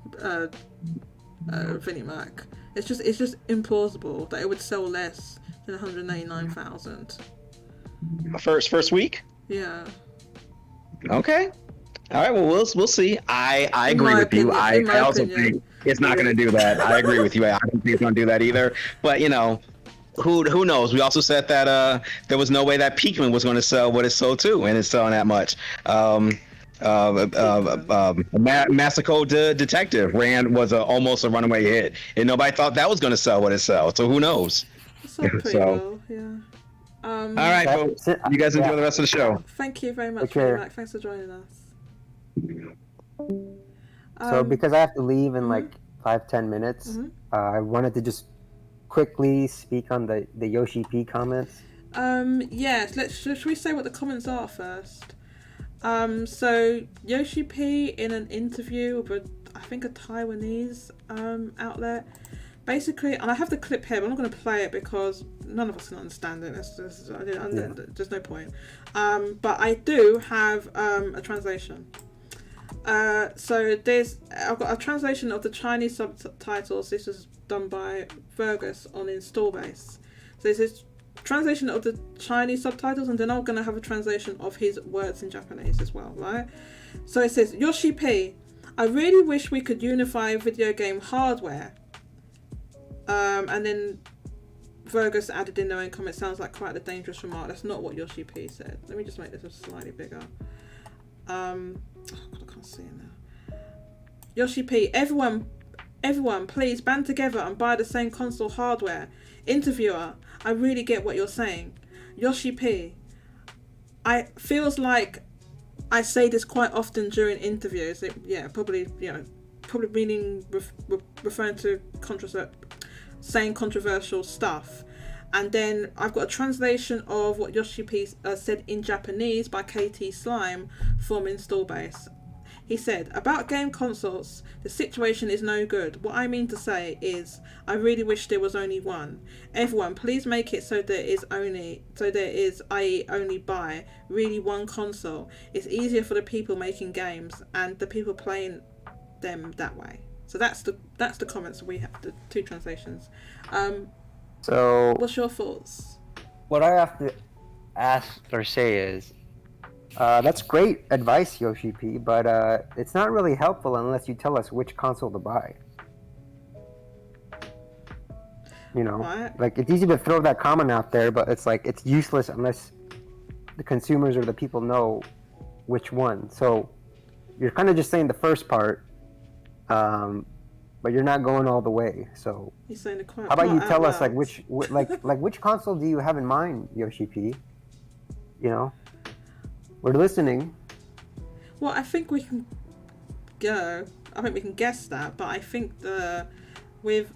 [SPEAKER 1] Vinnie Mac. It's just implausible that it would sell less than 189,000.
[SPEAKER 3] First week?
[SPEAKER 1] Yeah.
[SPEAKER 3] Okay. All right. Well, we'll see. I agree with you. I also think it's not going to do that. I agree with you. I don't think it's going to do that either. But who knows? We also said that there was no way that Pikmin was going to sell what it sold too, and it's selling that much. Masako Detective was almost a runaway hit, and nobody thought that was going to sell what it sells. So who knows?
[SPEAKER 1] Well, yeah.
[SPEAKER 3] All right, well, you guys enjoy the rest of the show.
[SPEAKER 1] Thank you very much, Mac. Thanks for joining us.
[SPEAKER 2] So because I have to leave in like 5-10 minutes, I wanted to just quickly speak on the Yoshi-P comments.
[SPEAKER 1] Yes, should we say what the comments are first? So Yoshi-P in an interview with I think a Taiwanese outlet, basically, and I have the clip here, but I'm not going to play it because none of us can understand it. There's no point. But I do have a translation. So I've got a translation of the Chinese subtitles. This was done by Fergus on Installbase. So this is translation of the Chinese subtitles, and then I'm going to have a translation of his words in Japanese as well, right? So it says, Yoshi-P, I really wish we could unify video game hardware. And then Fergus added in their own comment, sounds like quite a dangerous remark. That's not what Yoshi-P said. Let me just make this slightly bigger. Oh God, I can't see it now. Yoshi-P, everyone, please band together and buy the same console hardware. Interviewer, I really get what you're saying. Yoshi-P, I feels like I say this quite often during interviews. Probably meaning referring to saying controversial stuff. And then I've got a translation of what Yoshi-P said in Japanese by KT Slime from Installbase. He said, about game consoles, the situation is no good. What I mean to say is, I really wish there was only one. Everyone, please make it so there is, i.e. only buy, really one console. It's easier for the people making games and the people playing them that way. So that's the comments we have, the two translations.
[SPEAKER 2] So
[SPEAKER 1] what's your thoughts?
[SPEAKER 2] What I have to ask or say is, that's great advice, Yoshi-P, but it's not really helpful unless you tell us which console to buy.
[SPEAKER 1] What?
[SPEAKER 2] Like, it's easy to throw that comment out there, but it's like, it's useless unless the consumers or the people know which one. So you're kind of just saying the first part, but you're not going all the way. So
[SPEAKER 1] He's saying the
[SPEAKER 2] how about you tell us like which console do you have in mind, Yoshi-P? you know, we're listening.
[SPEAKER 1] Well, I think we can go. I think we can guess that, but I think with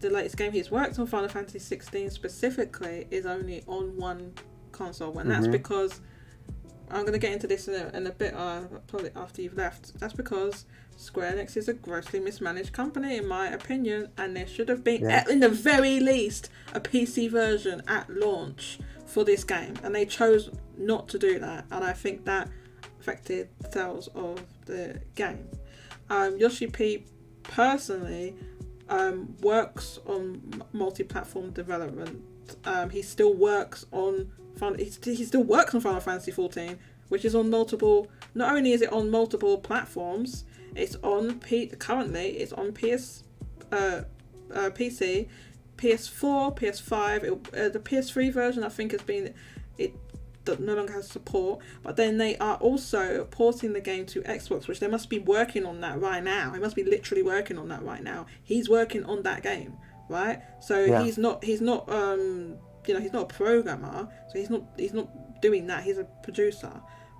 [SPEAKER 1] the latest game he's worked on, Final Fantasy 16 specifically, is only on one console, and that's because I'm going to get into this in a bit, probably after you've left. That's because Square Enix is a grossly mismanaged company, in my opinion, and there should have been, in the very least, a PC version at launch for this game, and they chose not to do that, and I think that affected sales of the game. Yoshi-P personally works on multi-platform development. He still works on Final Fantasy 14, which is on multiple. Not only is it on multiple platforms, it's on currently it's on PC, PS4, PS5. The PS3 version, I think, has been no longer has support, but then they are also porting the game to Xbox, which they must be working on that right now. They must be literally working on that right now. He's working on that game, right? So he's not he's not a programmer, so he's not doing that. He's a producer,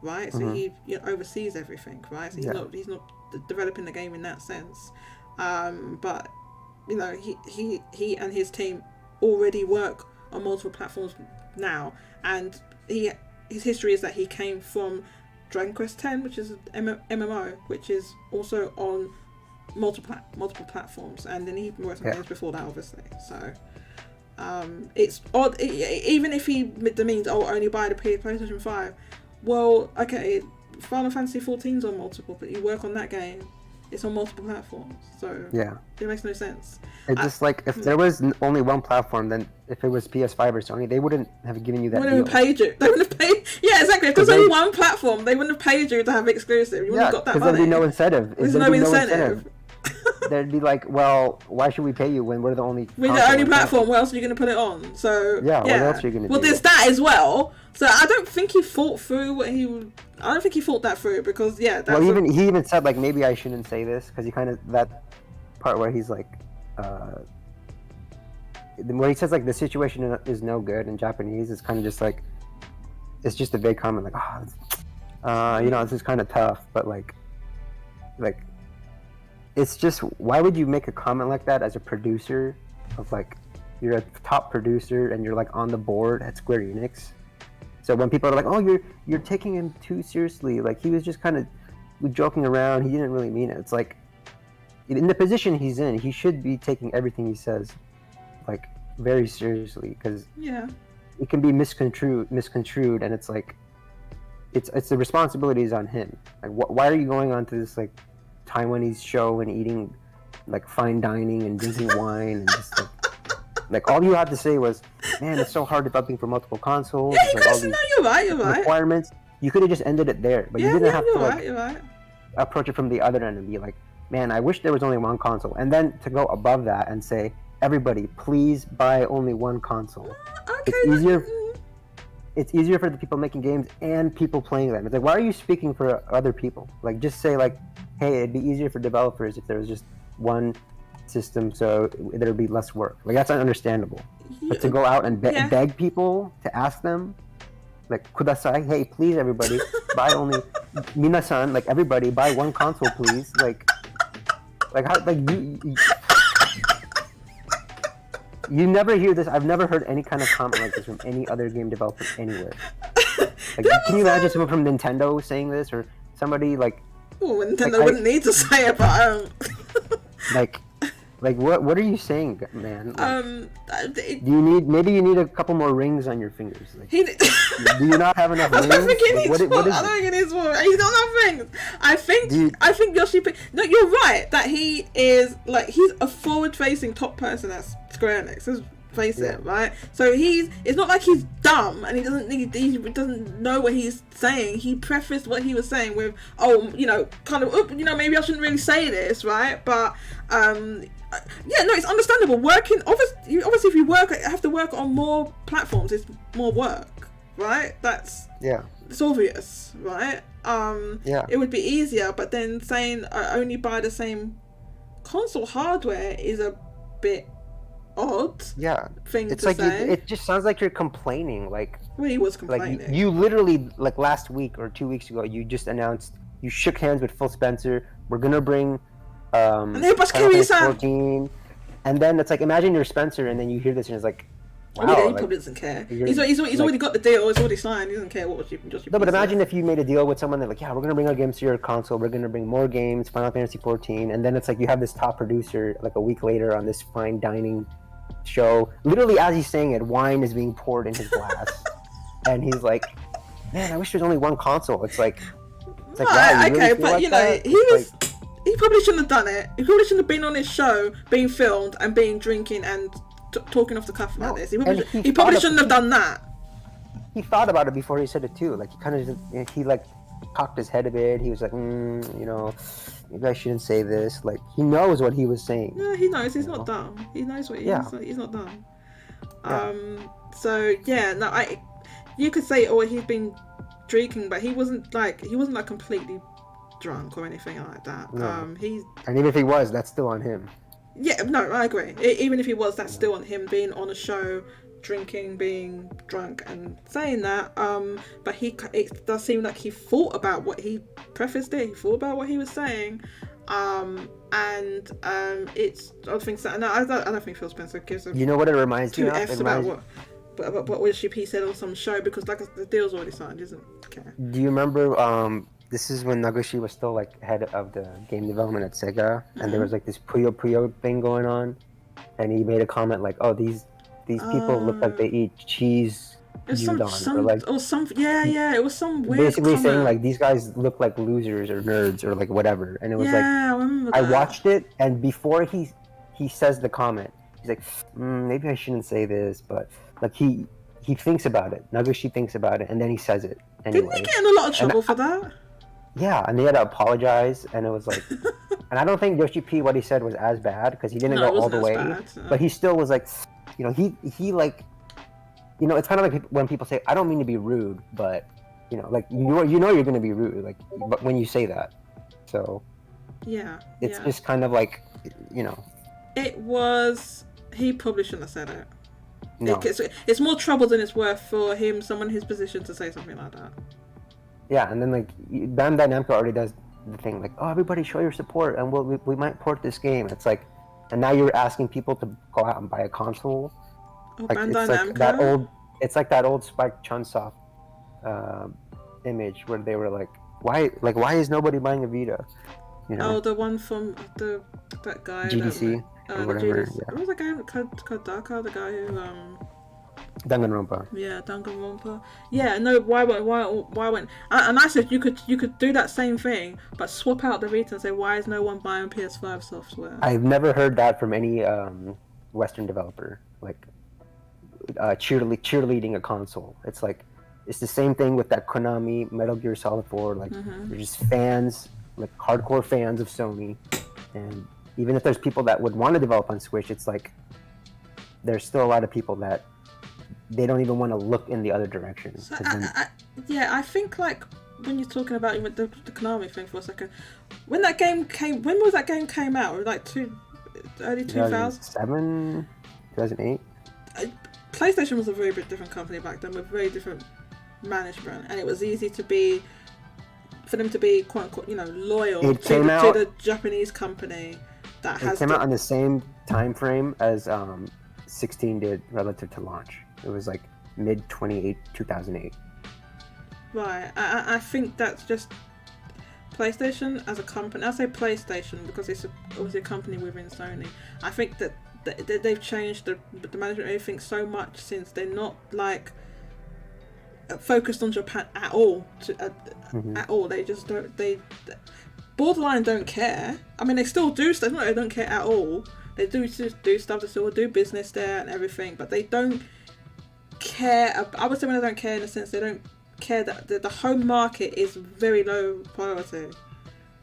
[SPEAKER 1] right? So he oversees everything, right? So he's not developing the game in that sense. But he and his team already work on multiple platforms now, and his history is that he came from Dragon Quest X, which is an MMO, which is also on multiple platforms, and then he worked on games before that, obviously. So it's odd, even if he means only buy the PlayStation 5. Well, okay, Final Fantasy 14's on multiple, but you work on that game, it's on multiple platforms, so it makes no sense.
[SPEAKER 2] It's just like, if there was only one platform, then if it was PS5 or Sony, they wouldn't have given you that deal.
[SPEAKER 1] Paid you. They wouldn't have paid. Yeah, exactly. If there's only one platform, they wouldn't have paid you to have exclusive. You wouldn't have got that money.
[SPEAKER 2] Because there'd be no incentive.
[SPEAKER 1] There's no incentive.
[SPEAKER 2] They'd be like, well, why should we pay you when we're the only
[SPEAKER 1] platform? What else are you going to put it on? So
[SPEAKER 2] what else are you going to do?
[SPEAKER 1] Well, there's that as well. So I don't think he thought through I don't think he thought that through, because he
[SPEAKER 2] even said, like, maybe I shouldn't say this, because he kind of, that part where he's like, where he says, like, the situation is no good in Japanese, it's kind of just like, it's just a vague comment, like, this is kind of tough, but like it's just, why would you make a comment like that as a producer of, like, you're a top producer and you're, like, on the board at Square Enix? So when people are like, oh, you're taking him too seriously, like, he was just kind of joking around, he didn't really mean it. It's like, in the position he's in, he should be taking everything he says, like, very seriously, because it can be misconstrued, and it's like, it's the responsibilities on him. Like, why are you going on to this, like, Taiwanese show and eating, like, fine dining and drinking wine and just like all you had to say was, man, it's so hard developing for multiple consoles.
[SPEAKER 1] Yeah, you guys, you're right.
[SPEAKER 2] Requirements. You could have just ended it there, but you didn't have to
[SPEAKER 1] you're right.
[SPEAKER 2] approach it from the other end and be like, man, I wish there was only one console, and then to go above that and say, everybody, please buy only one console.
[SPEAKER 1] Okay.
[SPEAKER 2] It's easier for the people making games and people playing them. It's like, why are you speaking for other people? Like, just say, like, hey, it'd be easier for developers if there was just one system, so there'd be less work. Like, that's understandable. But to go out and beg people, to ask them, like, kudasai, hey, please, everybody, buy only, minasan, like, everybody, buy one console, please. Like how, like, you never hear this. I've never heard any kind of comment like this from any other game developer anywhere. Like, can you imagine someone from Nintendo saying this, or somebody like?
[SPEAKER 1] Oh, Nintendo wouldn't need to say it, but
[SPEAKER 2] like what are you saying, man? Like,
[SPEAKER 1] do
[SPEAKER 2] you need a couple more rings on your fingers? Like, do you not have enough rings?
[SPEAKER 1] I don't think it needs more. He's not enough rings. I think Yoshi-P. No, you're right that he is, like, he's a forward-facing top person at Square Enix. Let's face it, right? So it's not like he's dumb and he doesn't know what he's saying. He prefaced what he was saying with, maybe I shouldn't really say this, right? But it's understandable. Obviously, if you have to work on more platforms, it's more work, right? It's obvious, right? It would be easier, but then saying only buy the same console hardware is a bit odd
[SPEAKER 2] Yeah,
[SPEAKER 1] thing
[SPEAKER 2] it's
[SPEAKER 1] to
[SPEAKER 2] like
[SPEAKER 1] say.
[SPEAKER 2] it just sounds like you're complaining. Like
[SPEAKER 1] Well, he was
[SPEAKER 2] like
[SPEAKER 1] complaining.
[SPEAKER 2] you literally like last week or 2 weeks ago, you just announced you shook hands with Phil Spencer. We're gonna bring
[SPEAKER 1] And everybody's
[SPEAKER 2] Final Fantasy
[SPEAKER 1] Kiryu-san.
[SPEAKER 2] 14, and then it's like imagine you're Spencer, and then you hear this, and it's like,
[SPEAKER 1] Oh yeah,
[SPEAKER 2] wow,
[SPEAKER 1] he
[SPEAKER 2] like,
[SPEAKER 1] probably doesn't care.
[SPEAKER 2] you're-
[SPEAKER 1] He's
[SPEAKER 2] like-
[SPEAKER 1] already got the deal. He's already signed. He doesn't care what Yoshi-P
[SPEAKER 2] No, but
[SPEAKER 1] says.
[SPEAKER 2] imagine if you made a deal with someone that like, yeah, we're gonna bring our games to your console. We're gonna bring more games, Final Fantasy 14, and then it's like you have this top producer like a week later on this fine dining show. Literally, as he's saying it, wine is being poured in his glass, and he's like, "Man, I wish there's only one console." It's like,
[SPEAKER 1] No,
[SPEAKER 2] wow, you
[SPEAKER 1] okay,
[SPEAKER 2] really feel
[SPEAKER 1] but
[SPEAKER 2] like
[SPEAKER 1] you know,
[SPEAKER 2] that?
[SPEAKER 1] he
[SPEAKER 2] It's
[SPEAKER 1] was.
[SPEAKER 2] like,
[SPEAKER 1] He probably shouldn't have done it. He probably shouldn't have been on his show, being filmed and being drinking and talking off the cuff like
[SPEAKER 2] No,
[SPEAKER 1] this.
[SPEAKER 2] and
[SPEAKER 1] He probably shouldn't have done that.
[SPEAKER 2] he thought about it before he said it too. Like he kind of he like cocked his head a bit. He was like, you know, maybe I shouldn't say this. Like he knows what he was saying.
[SPEAKER 1] Yeah, he knows. He's
[SPEAKER 2] You
[SPEAKER 1] not
[SPEAKER 2] know?
[SPEAKER 1] dumb. He knows what
[SPEAKER 2] Yeah.
[SPEAKER 1] he's not dumb.
[SPEAKER 2] Yeah.
[SPEAKER 1] So yeah, no, you could say, oh, he's been drinking, but he wasn't like completely drunk or anything like that.
[SPEAKER 2] No.
[SPEAKER 1] And
[SPEAKER 2] And even if he was, that's still on him.
[SPEAKER 1] yeah, no, I agree. Even if he was, that's still on him being on a show, drinking, being drunk, and saying that. But it does seem like he thought about what he prefaced it. He thought about what he was saying. It's I think so. No, I don't think Phil Spencer gives a
[SPEAKER 2] You know what it reminds me
[SPEAKER 1] two
[SPEAKER 2] of?
[SPEAKER 1] F's
[SPEAKER 2] It
[SPEAKER 1] about
[SPEAKER 2] reminds-
[SPEAKER 1] what Yoshi-P said on some show, because like the deal's already signed. He doesn't care.
[SPEAKER 2] Do you remember? This is when Nagoshi was still like head of the game development at Sega, and there was like this Puyo Puyo thing going on, and he made a comment like, "Oh, these people look like they eat cheese
[SPEAKER 1] It was
[SPEAKER 2] udon," or like
[SPEAKER 1] yeah, it was some weird
[SPEAKER 2] basically
[SPEAKER 1] comment.
[SPEAKER 2] saying like these guys look like losers or nerds or like whatever. And it was like
[SPEAKER 1] I remember
[SPEAKER 2] I
[SPEAKER 1] that.
[SPEAKER 2] watched it, and before he says the comment, he's like, maybe I shouldn't say this, but like he thinks about it. Nagoshi thinks about it, and then he says it anyway.
[SPEAKER 1] Didn't he get in a lot of trouble for that?
[SPEAKER 2] Yeah, and they had to apologize, and it was like, and I don't think Yoshi-P what he said was as bad because he didn't
[SPEAKER 1] No, it
[SPEAKER 2] go all
[SPEAKER 1] wasn't
[SPEAKER 2] the
[SPEAKER 1] as
[SPEAKER 2] way,
[SPEAKER 1] bad, no.
[SPEAKER 2] but he still was like, you know, he like, you know, it's kind of like when people say, I don't mean to be rude, but you know, like you know you're gonna be rude, like, but when you say that, so
[SPEAKER 1] Yeah,
[SPEAKER 2] it's
[SPEAKER 1] yeah.
[SPEAKER 2] just kind of like, you know,
[SPEAKER 1] It was. He probably shouldn't have said it.
[SPEAKER 2] no,
[SPEAKER 1] It's more trouble than it's worth for him, someone in his position, to say something like that.
[SPEAKER 2] yeah, and then like Bandai Namco already does the thing like, oh, everybody show your support, and we might port this game. It's like, and now you're asking people to go out and buy a console.
[SPEAKER 1] Oh,
[SPEAKER 2] Like
[SPEAKER 1] Bandai
[SPEAKER 2] it's like
[SPEAKER 1] Namco?
[SPEAKER 2] that old, it's like that old Spike Chunsoft image where they were like, why is nobody buying a Vita? You know,
[SPEAKER 1] Oh, the one from that guy.
[SPEAKER 2] GDC
[SPEAKER 1] that,
[SPEAKER 2] or whatever.
[SPEAKER 1] GDC.
[SPEAKER 2] Yeah.
[SPEAKER 1] What was the guy? Kodaka, the guy who
[SPEAKER 2] Danganronpa.
[SPEAKER 1] yeah, Danganronpa. Yeah, no, why went? And I said you could do that same thing, but swap out the Vita and say, why is no one buying PS5 software?
[SPEAKER 2] I've never heard that from any Western developer. Like cheerleading a console. It's like it's the same thing with that Konami Metal Gear Solid 4. Like they're just fans, like hardcore fans of Sony, and even if there's people that would want to develop on Switch, it's like there's still a lot of people that they don't even want to look in the other direction.
[SPEAKER 1] So
[SPEAKER 2] 'Cause then-
[SPEAKER 1] I think like when you're talking about the Konami thing for a second, when that game came, when was that game came out? Like early 2000s.
[SPEAKER 2] 2007, 2008.
[SPEAKER 1] PlayStation was a very bit different company back then with very different management, and it was easy for them to be quote unquote, you know, loyal
[SPEAKER 2] It
[SPEAKER 1] to
[SPEAKER 2] came
[SPEAKER 1] the,
[SPEAKER 2] out-
[SPEAKER 1] to the Japanese company that
[SPEAKER 2] It
[SPEAKER 1] has
[SPEAKER 2] came out on the same time frame as 16 did relative to launch. It was like mid 2008.
[SPEAKER 1] right. I think that's just PlayStation as a company. I say PlayStation because it's obviously a company within Sony. I think that they've changed the management and everything so much since they're not like focused on Japan at all. At all, they just don't. They borderline don't care. I mean, they still do stuff. No, they don't care at all. They do stuff. They still do business there and everything, but they don't care. I would say when they don't care in the sense they don't care that the home market is very low priority.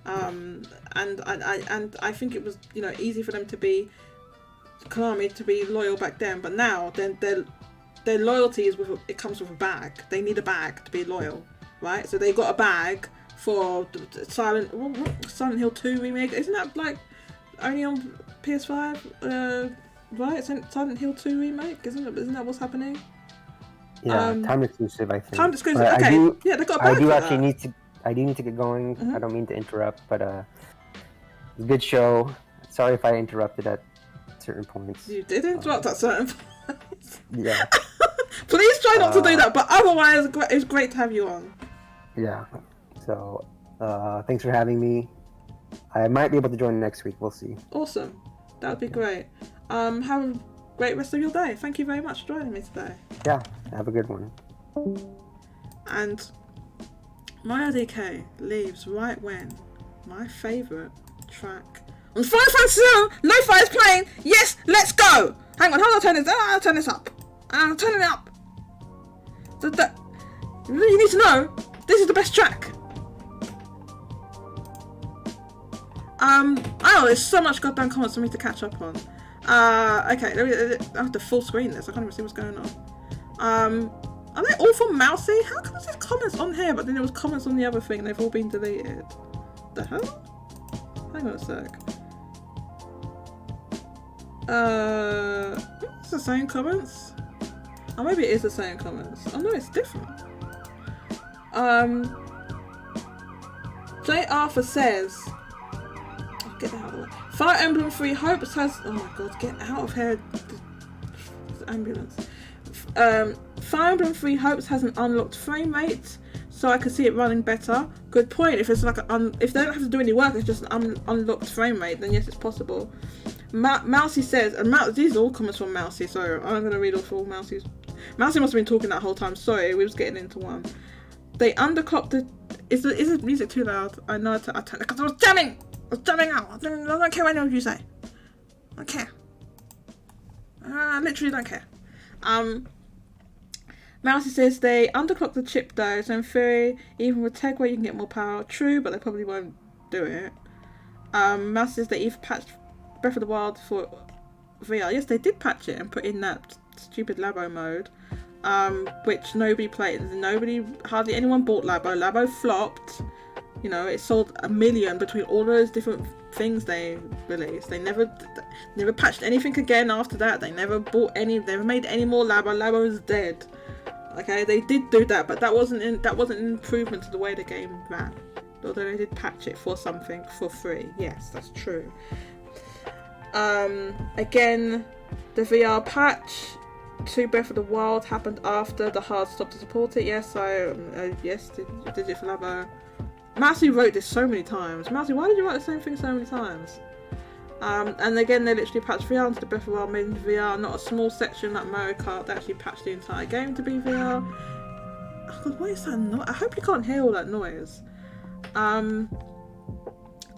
[SPEAKER 1] And I think it was, you know, easy for them to be Konami to be loyal back then, but now then their loyalty is it comes with a bag. They need a bag to be loyal, right? So they got a bag for Silent Hill 2 remake. Isn't that like only on PS5? right? Silent Hill 2 remake, isn't that what's happening?
[SPEAKER 2] Yeah, time exclusive, I think.
[SPEAKER 1] Time exclusive.
[SPEAKER 2] But
[SPEAKER 1] Okay, yeah, they got a bag for that.
[SPEAKER 2] I do need to get going. I don't mean to interrupt, but it's a good show. Sorry if I interrupted at certain points.
[SPEAKER 1] You did interrupt at certain points.
[SPEAKER 2] Yeah.
[SPEAKER 1] Please try not to do that, but otherwise, it's great to have you on.
[SPEAKER 2] Yeah. So, thanks for having me. I might be able to join next week. We'll see.
[SPEAKER 1] Awesome. That would be great. Have a great rest of your day. Thank you very much for joining me today.
[SPEAKER 2] Yeah, have a good one.
[SPEAKER 1] And my RDK leaves right when my favourite track on Final Fantasy Lo-Fi is playing. Yes, let's go. Hang on, how do I turn this? I'll turn this up. I'm turning it up. You need to know, this is the best track. Oh, there's so much goddamn comments for me to catch up on. Okay, I have to full screen this. I can't even see what's going on. Are they all from Mousy? How come there's comments on here, but then there was comments on the other thing and they've all been deleted? The hell? Hang on a sec. It's the same comments? Oh, maybe it is the same comments. Oh no, it's different. J. Arthur says, oh, get out of the way. Fire Emblem Three Hopes has, oh my god, get out of here, the ambulance. Fire Emblem Three Hopes has an unlocked frame rate, so I could see it running better. Good point. If it's like if they don't have to do any work, it's just an unlocked frame rate, then yes, it's possible. Mousy says, and these are all comments from Mousy, so I'm gonna read off all Mousy's. Mousy must have been talking that whole time. Sorry, we was getting into one. They underclocked the. Is the music too loud? I know I turned because I was jamming. I was jamming out. I don't care what you say. I don't care. I literally don't care. Mousy says they underclocked the chip though, so in theory, even with Tegway you can get more power. True, but they probably won't do it. Mousy says they either patched Breath of the Wild for VR. Yes, they did patch it and put in that stupid Labo mode, which nobody played. Hardly anyone bought Labo. Labo flopped. You know, it sold 1 million between all those different things they released. They never patched anything again after that. They never made any more Labo. Labo is dead. Okay, they did do that, but that wasn't an improvement to the way the game ran. Although they did patch it for something for free. Yes, that's true. Again, the VR patch to Breath of the Wild happened after the hard stop to support it. Yes, yes, did it for Labo. Mousy wrote this so many times. Mousy, why did you write the same thing so many times? And again, they literally patched VR into the Breath of the Wild, made into VR, not a small section like Mario Kart. They actually patched the entire game to be VR. Oh god, what is that noise? I hope you can't hear all that noise.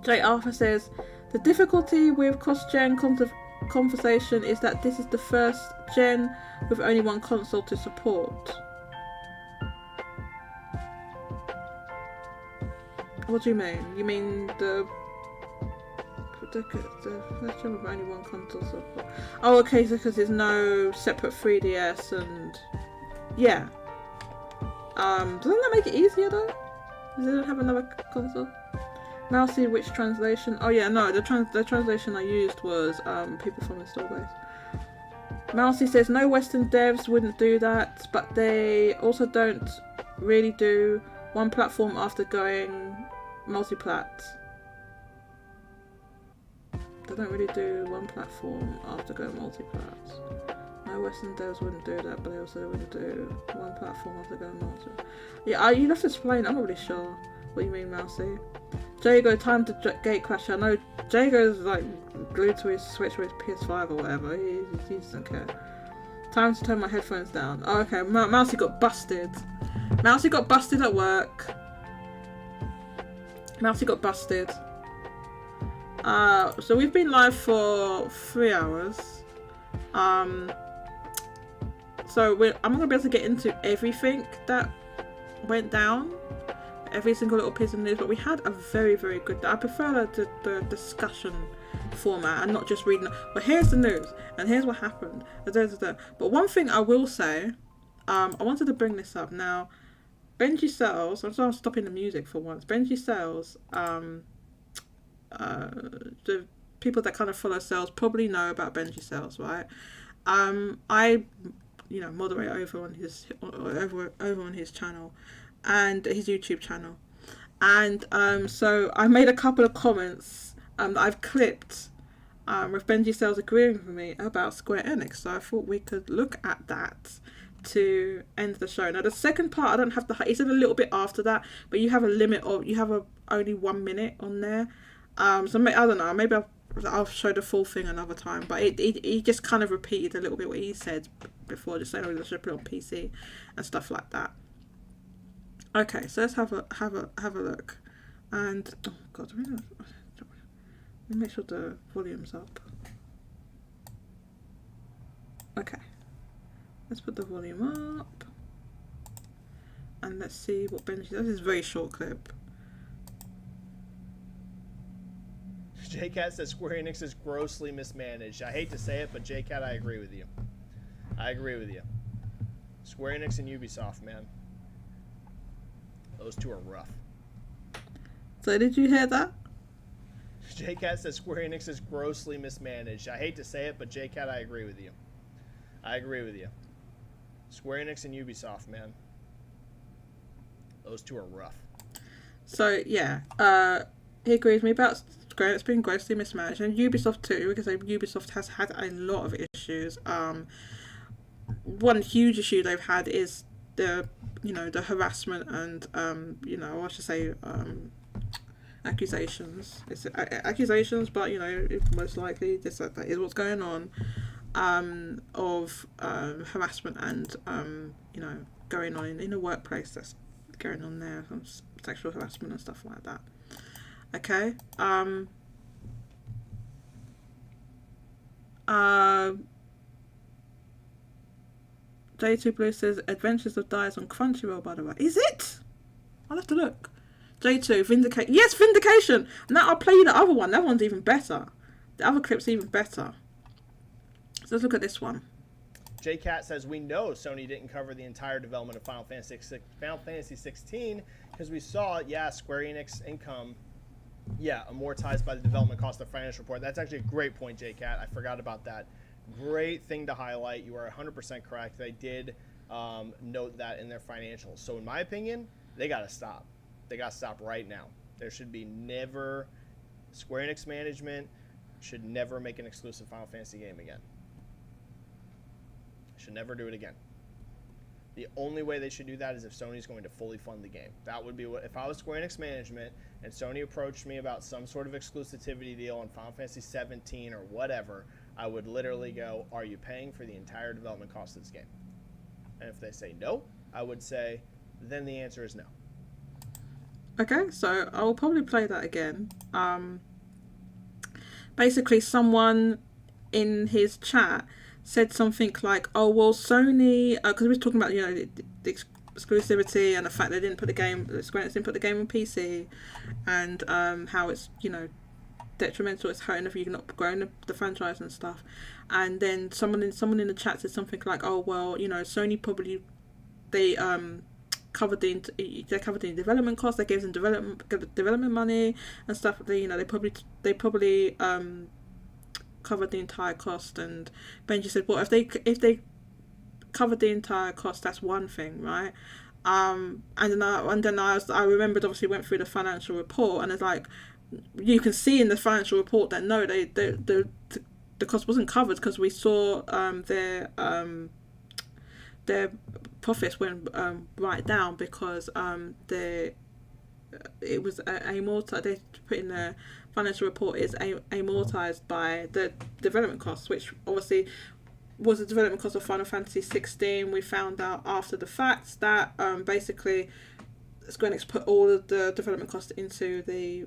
[SPEAKER 1] J. Arthur says, the difficulty with cross-gen conversation is that this is the first gen with only one console to support. What do you mean? You mean the first gen with only one console support? Oh, okay, so because there's no separate 3DS and yeah. Doesn't that make it easier though? Does it have another console? Mousy, which translation? Oh yeah, no, the translation I used was people from install base. Mousy says no Western devs wouldn't do that, but they also don't really do one platform after going multi-plat. They don't really do one platform after going multi-plat. No Western devs wouldn't do that, but they also wouldn't do one platform after going multi. Yeah, you'd have to explain. I'm not really sure what you mean, Mousy. Jago, time to gate crash. I know Jago's like glued to his Switch or his PS5 or whatever. He doesn't care. Time to turn my headphones down. Oh, okay, Mousy got busted. Mousy got busted at work. Mousy got busted. So we've been live for 3 hours. So I'm not gonna be able to get into everything that went down, every single little piece of news, but we had a very, very good. I prefer the discussion format and not just reading. But here's the news, and here's what happened. But one thing I will say, I wanted to bring this up now. Benji Sells. I'm stopping the music for once. Benji Sells. people that kind of follow sales probably know about Benji Sales, right? I moderate over on his channel and his YouTube channel, and so I made a couple of comments that I've clipped with Benji Sales agreeing with me about Square Enix. So I thought we could look at that to end the show. Now the second part I don't have it's in a little bit after that, but you have a limit of only 1 minute on there. So I don't know, maybe I'll show the full thing another time. But he just kind of repeated a little bit what he said before, just saying I should put it on PC and stuff like that. Okay, so let's have a look. And oh god, let me make sure the volume's up. Okay, let's put the volume up and let's see what Benji does. This is a very short clip.
[SPEAKER 4] JCat says Square Enix is grossly mismanaged. I hate to say it, but JCat, I agree with you. I agree with you. Square Enix and Ubisoft, man. Those two are rough.
[SPEAKER 1] So did you hear that?
[SPEAKER 4] JCat says Square Enix is grossly mismanaged. I hate to say it, but JCat, I agree with you. I agree with you. Square Enix and Ubisoft, man. Those two are rough.
[SPEAKER 1] So yeah, he agrees with me about Square Enix being grossly mismanaged, and Ubisoft too, because Ubisoft has had a lot of issues. One huge issue they've had is the harassment and I should say accusations. It's accusations, but most likely that is what's going on, of harassment and going on in the workplace. That's going on there, sexual harassment and stuff like that. Okay. J2 Blue says Adventures of Dice on Crunchyroll, by the way. Is it? I'll have to look. J2, Vindication. Yes, Vindication! Now I'll play you the other one. That one's even better. The other clip's even better. So let's look at this one.
[SPEAKER 4] JCat says, we know Sony didn't cover the entire development of Final Fantasy 16 because we saw, Square Enix income, amortized by the development cost of financial report. That's actually a great point, JCat. I forgot about that. Great thing to highlight. You are 100% correct. They did note that in their financials. So in my opinion, they got to stop. They got to stop right now. There should be never, Square Enix management should never make an exclusive Final Fantasy game again. Should never do it again. The only way they should do that is if Sony's going to fully fund the game. That would be what, if I was Square Enix management and Sony approached me about some sort of exclusivity deal on Final Fantasy 17 or whatever, I would literally go, are you paying for the entire development cost of this game? And if they say no, I would say, then the answer is no.
[SPEAKER 1] Okay, so I'll probably play that again. Basically, someone in his chat said something like, "Oh well, Sony," because we were talking about the exclusivity and the fact they didn't put the game, Square Enix didn't put the game on PC, and how it's detrimental, it's hurting if you're not growing the franchise and stuff. And then someone in the chat said something like, "Oh well, Sony probably they covered the development costs. They gave them development money and stuff. They probably covered the entire cost." And Benji said, "Well, if they covered the entire cost, that's one thing, right?" And then I remembered, obviously went through the financial report, and it's like, you can see in the financial report that no, the cost wasn't covered, because we saw their profits went right down, because it was amortized. They put in the financial report is amortized by the development costs, which obviously was the development cost of Final Fantasy 16. We found out after the fact that basically Square Enix put all of the development costs into the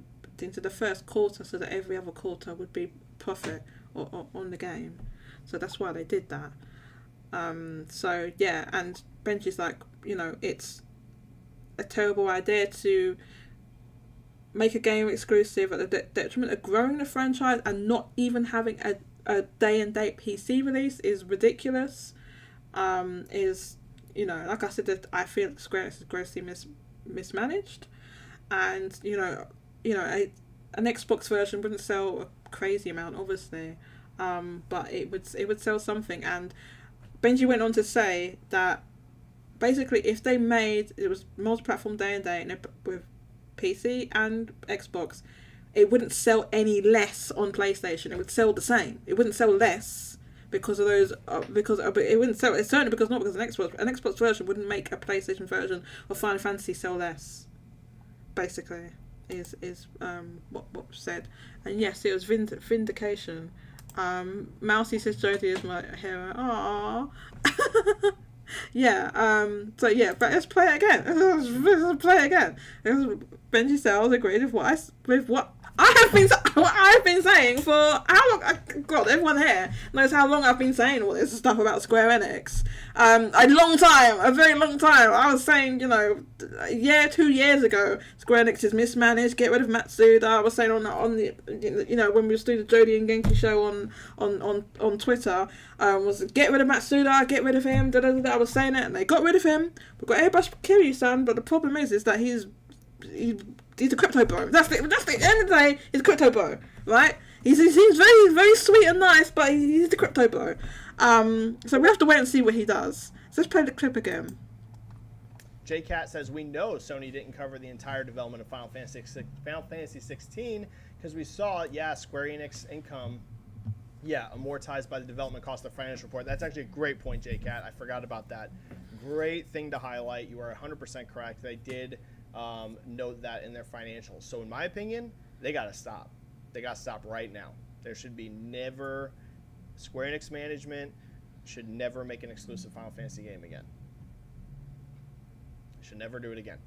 [SPEAKER 1] first quarter, so that every other quarter would be profit on the game. So that's why they did that. So yeah, and Benji's like, it's a terrible idea to make a game exclusive at the detriment of growing the franchise, and not even having a day and date PC release is ridiculous. Like I said, I feel Square Enix is grossly mismanaged, and an Xbox version wouldn't sell crazy amount, obviously, but it would sell something. And Benji went on to say that basically, if they made it was multi-platform day and date with PC and Xbox, it wouldn't sell any less on PlayStation. It would sell the same. It wouldn't sell less because of those. But it wouldn't sell. It's certainly because an Xbox version wouldn't make a PlayStation version of Final Fantasy sell less. Basically, is what was said. And yes, it was vindication. Mousy says Jodie is my hero. Aww. Yeah, so yeah, but let's play it again. Let's play it again. Benji Sales agreed with what I've been saying for how long? God, everyone here knows how long I've been saying all this stuff about Square Enix. A very long time. I was saying, 2 years ago, Square Enix is mismanaged. Get rid of Matsuda. I was saying on the when we was doing the Jodie and Genki show on Twitter, was get rid of Matsuda, get rid of him. I was saying it, and they got rid of him. We've got Airbrush Kiryu-san, but the problem is that he's a crypto bro. That's the end of the day. He's a crypto bro, right? He seems very, very sweet and nice, but he's the crypto bro. So we have to wait and see what he does. So let's play the clip again.
[SPEAKER 4] JCat says, we know Sony didn't cover the entire development of Final Fantasy 16 because we saw, Square Enix income, amortized by the development cost of financial report. That's actually a great point, JCat. I forgot about that. Great thing to highlight. You are 100% correct. They did note that in their financials. So in my opinion, they got to stop. They got to stop right now. There should be never, Square Enix management should never make an exclusive Final Fantasy game again. Should never do it again.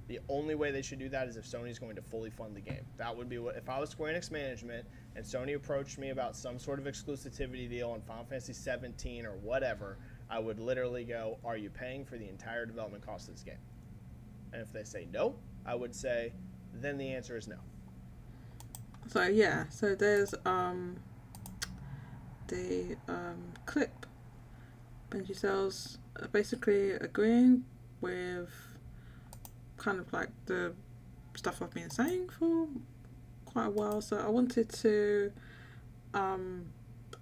[SPEAKER 4] The only way they should do that is if Sony's going to fully fund the game. That would be what, if I was Square Enix management and Sony approached me about some sort of exclusivity deal on Final Fantasy 17 or whatever, I would literally go, are you paying for the entire development cost of this game? And if they say no, I would say, then the answer is no.
[SPEAKER 1] So yeah, so there's the clip. Benji Sales basically agreeing with kind of like the stuff I've been saying for quite a while. So I wanted to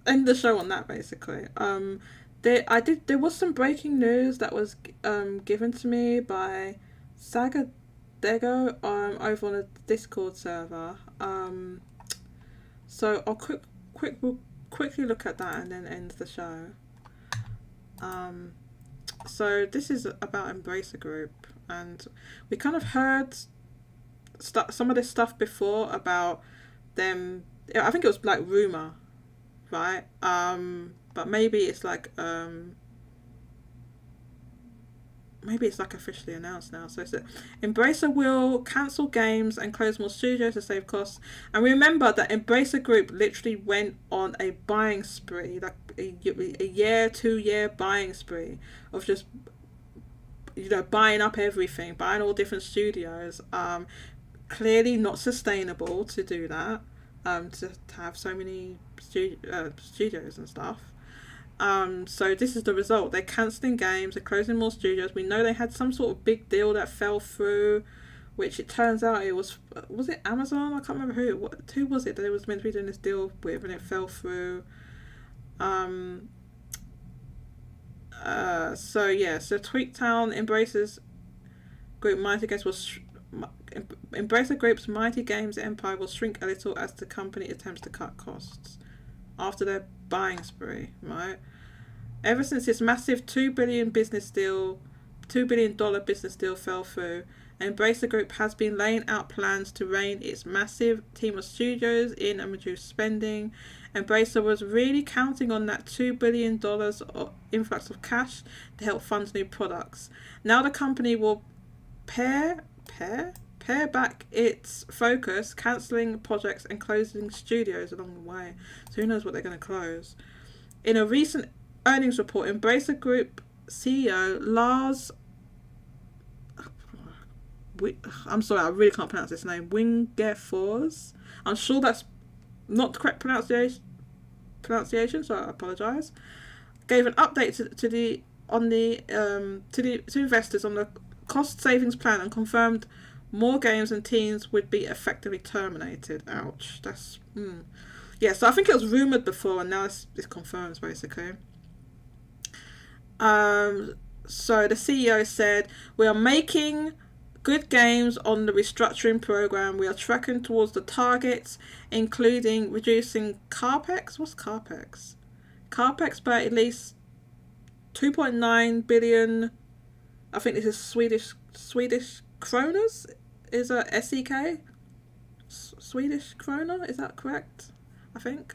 [SPEAKER 1] end the show on that basically. There was some breaking news that was given to me by Saga Dego over on a Discord server. So I'll quickly look at that and then end the show. So this is about Embracer Group, and we kind of heard some of this stuff before about them. I think it was like rumor, right? But maybe it's like officially announced now. So it's that Embracer will cancel games and close more studios to save costs. And remember that Embracer Group literally went on a buying spree, like a 2-year buying spree of just buying up everything, buying all different studios. Clearly not sustainable to do that. To have so many studios and stuff. So this is the result. They're cancelling games, they're closing more studios. We know they had some sort of big deal that fell through, which it turns out it was it Amazon? I can't remember who was it that it was meant to be doing this deal with, and it fell through. So Tweaktown Embracer's Group Mighty Games Embracer Group's Mighty Games empire will shrink a little as the company attempts to cut costs after their buying spree, right? Ever since this massive $2 billion business deal fell through, Embracer Group has been laying out plans to rein its massive team of studios in and reduce spending. Embracer was really counting on that $2 billion influx of cash to help fund new products. Now the company will pare back its focus, cancelling projects and closing studios along the way. So who knows what they're going to close. In a recent earnings report, Embracer Group CEO Lars... I'm sorry, I really can't pronounce this name. Wingefors. I'm sure that's not the correct pronunciation, so I apologise. Gave an update to investors on the cost savings plan and confirmed more games and teams would be effectively terminated. Ouch. That's yeah. So I think it was rumored before, and now it's confirmed basically. So the CEO said, "We are making good games on the restructuring program. We are tracking towards the targets, including reducing CAPEX." What's CAPEX? CAPEX by at least 2.9 billion. I think this is Swedish kronas. Is a SEK? Swedish krona? Is that correct? I think.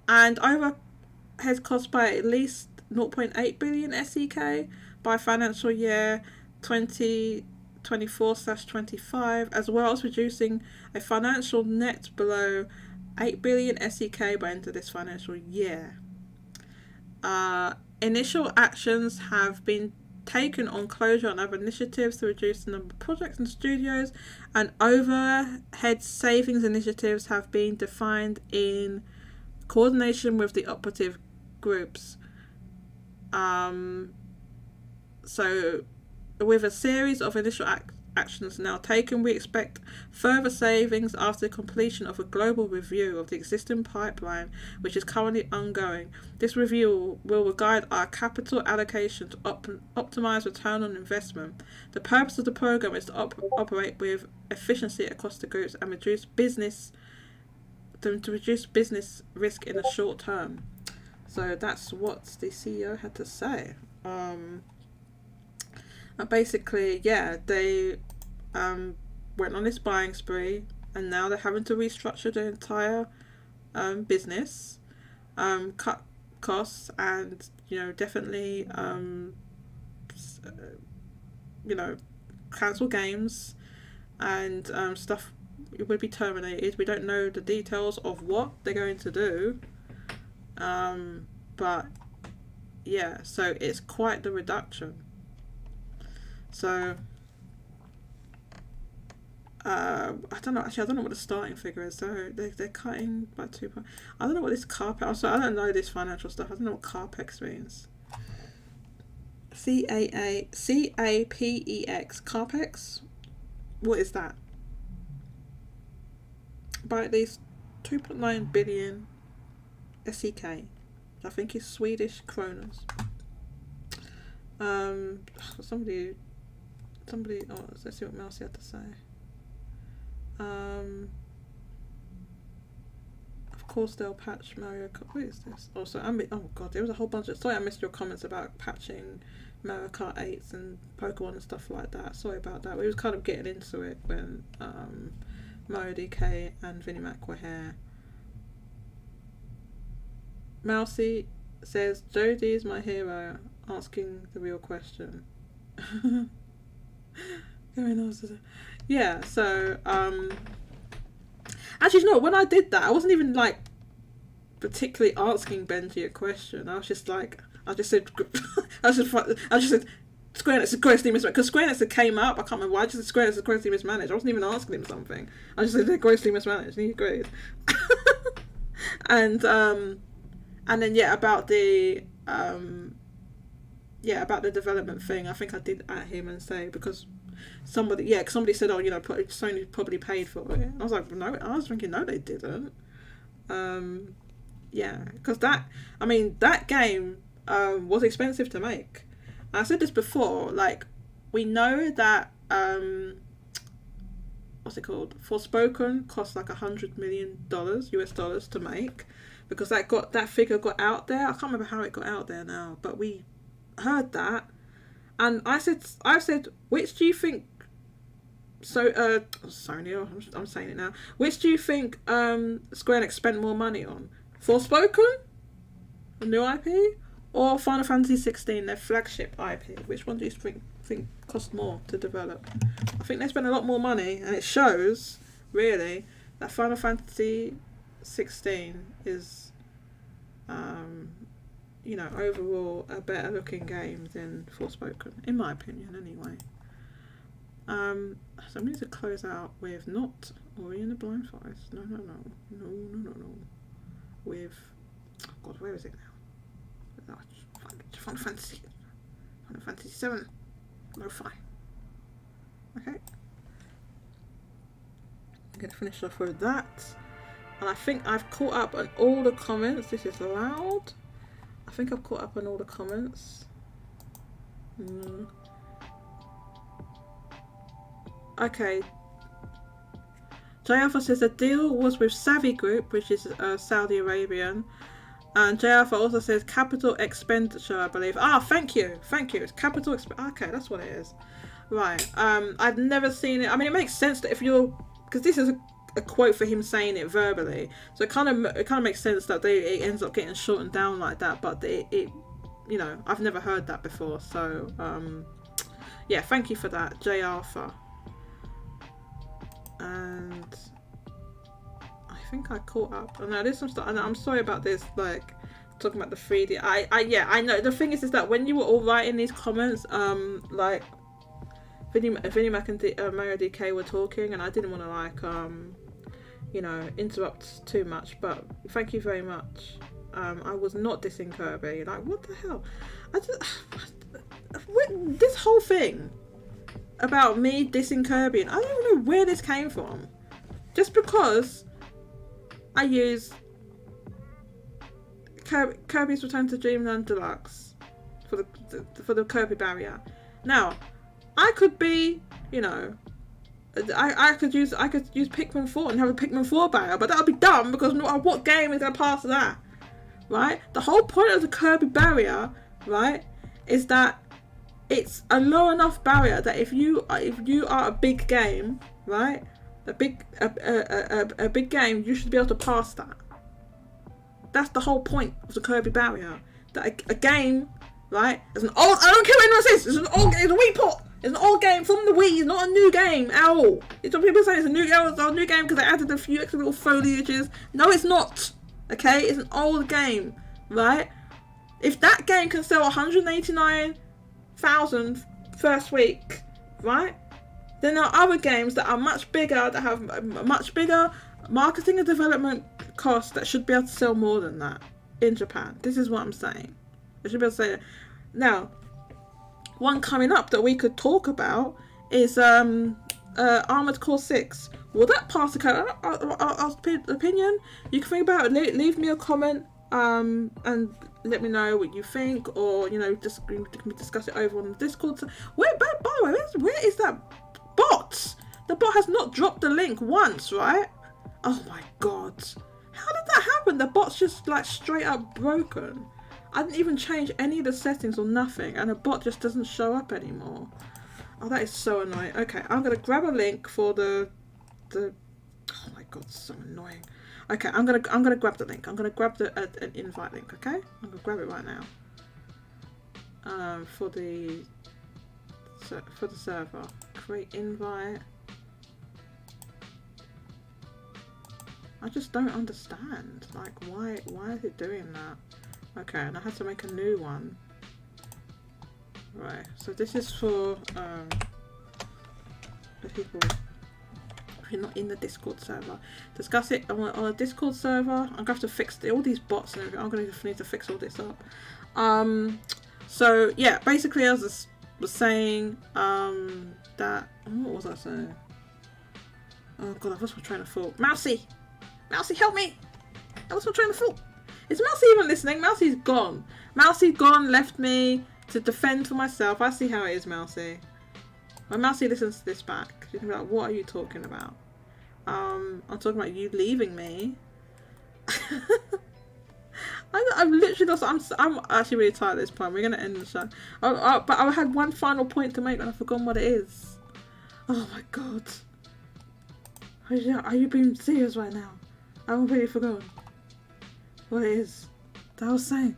[SPEAKER 1] And overhead cost by at least 0.8 billion SEK by financial year 2024/25, as well as reducing a financial net below 8 billion SEK by end of this financial year. Initial actions have been taken on closure and other initiatives to reduce the number of projects and studios, and overhead savings initiatives have been defined in coordination with the operative groups. So with a series of initial actions now taken, we expect further savings after the completion of a global review of the existing pipeline, which is currently ongoing. This review will guide our capital allocation to optimize return on investment. The purpose of the program is to operate with efficiency across the groups and reduce business risk in the short term. So that's what the CEO had to say. And basically, yeah, they went on this buying spree, and now they're having to restructure the entire business, cut costs, and definitely cancel games, and stuff would be terminated. We don't know the details of what they're going to do, but yeah, so it's quite the reduction. So I don't know. Actually, I don't know what the starting figure is. So they're cutting by 2. I don't know what this CAPEX. So I don't know this financial stuff. I don't know what CAPEX means. CAPEX. CAPEX. What is that? By at least 2.9 billion SEK. I think it's Swedish kronas. Somebody. Oh, let's see what Mousy had to say. Of course they'll patch Mario Kart. What is this? Oh, so oh god, there was a whole bunch of. Sorry, I missed your comments about patching Mario Kart 8s and Pokemon and stuff like that. Sorry about that. We was kind of getting into it when Mario DK and Vinnie Mac were here. Mousy says, Jodie is my hero, asking the real question. Yeah, so actually, no, when I did that, I wasn't even like particularly asking Benji a question. I was just like, I just said Square Enix is grossly mismanaged, because Square Enix came up. I can't remember why. I just said Square Enix is grossly mismanaged. I wasn't even asking him something. I just said they're grossly mismanaged, and he agreed. And then about the development thing, I think I did at him and say, because somebody said, oh, Sony probably paid for it. I was like, no, I was thinking, no, they didn't. Because that game was expensive to make. I said this before, like, we know that what's it called? Forspoken cost like $100 million US dollars to make, because that figure got out there. I can't remember how it got out there now, but we heard that, and I said, which do you think? So Sony, I'm saying it now. Which do you think Square Enix spent more money on? Forspoken, a new IP, or Final Fantasy 16, their flagship IP? Which one do you think cost more to develop? I think they spent a lot more money, and it shows really that Final Fantasy 16 is overall a better looking game than Forspoken, in my opinion anyway. So I'm going to close out with not Ori and the Blind Forest. No. With, oh god, where is it now? Final Fantasy 7 Lo-Fi. Okay. I'm gonna finish off with that. And I think I've caught up on all the comments. This is loud. I think I've caught up on all the comments. Okay. J Alpha says the deal was with Savvy Group, which is Saudi Arabian. And J Alpha also says capital expenditure, I believe. Ah, thank you. It's capital okay, that's what it is. Right. I've never seen it. I mean, it makes sense that if you're, because this is a quote for him saying it verbally, so it kind of makes sense that it ends up getting shortened down like that. But it you know, I've never heard that before. So yeah, thank you for that, J Alpha. And I think I caught up. Oh, no, there's some stuff. I'm sorry about this, like talking about the 3D. I know. The thing is that when you were all writing these comments, like Vinny Mac and Mario DK were talking, and I didn't want to like you know, interrupt too much. But thank you very much. I was not dissing Kirby. Like, what the hell? I just this whole thing about me dissing Kirby, and I don't know where this came from. Just because I use Kirby's Return to Dreamland Deluxe for the Kirby barrier. Now, I could be, you know, I could use Pikmin 4 and have a Pikmin 4 barrier, but that would be dumb because what game is gonna pass that, right? The whole point of the Kirby barrier, right, is that it's a low enough barrier that if you are a big game, right, a big game, you should be able to pass that. That's the whole point of the Kirby barrier. That a game, right, is an old. I don't care what anyone says. It's an old. It's a Wii port. It's an old game from the Wii. It's not a new game at all. It's what people say. It's a new game. It's a new game because they added a few extra little foliages. No, it's not. Okay, it's an old game, right? If that game can sell 189,000 first week, right? Then there are other games that are much bigger, that have much bigger marketing and development costs that should be able to sell more than that in Japan. This is what I'm saying. I should be able to say that. Now, one coming up that we could talk about is Armored Core 6. Will that pass the opinion? You can think about it. Leave me a comment and let me know what you think, or you know, just we can discuss it over on the Discord. By the way, where is that bot? The bot has not dropped the link once, right? Oh my god, how did that happen? The bot's just like straight up broken. I didn't even change any of the settings or nothing, and the bot just doesn't show up anymore. Oh, that is so annoying. Okay, I'm gonna grab a link for the. Oh my god, so annoying. Okay, I'm gonna grab the link. I'm gonna grab an invite link. Okay, I'm gonna grab it right now. For the server, create invite. I just don't understand. Like, why is it doing that? Okay, and I had to make a new one. Right. So this is for the people who are not in the Discord server. Discuss it on a Discord server. I'm gonna have to fix all these bots and everything. I'm gonna need to fix all this up. So yeah, basically I was saying that what was I saying? Oh god, I lost my train of thought. Mousy, help me! I lost my train of thought. Is Mousy even listening? Mousy's gone. Mousy gone, left me to defend for myself. I see how it is, Mousy. When Mousy listens to this back, she's gonna be like, what are you talking about? I'm talking about you leaving me. I'm literally lost. I'm actually really tired at this point. We're gonna end the show. But I had one final point to make and I've forgotten what it is. Oh my god. Are you being serious right now? I've completely forgotten what it is that I was saying.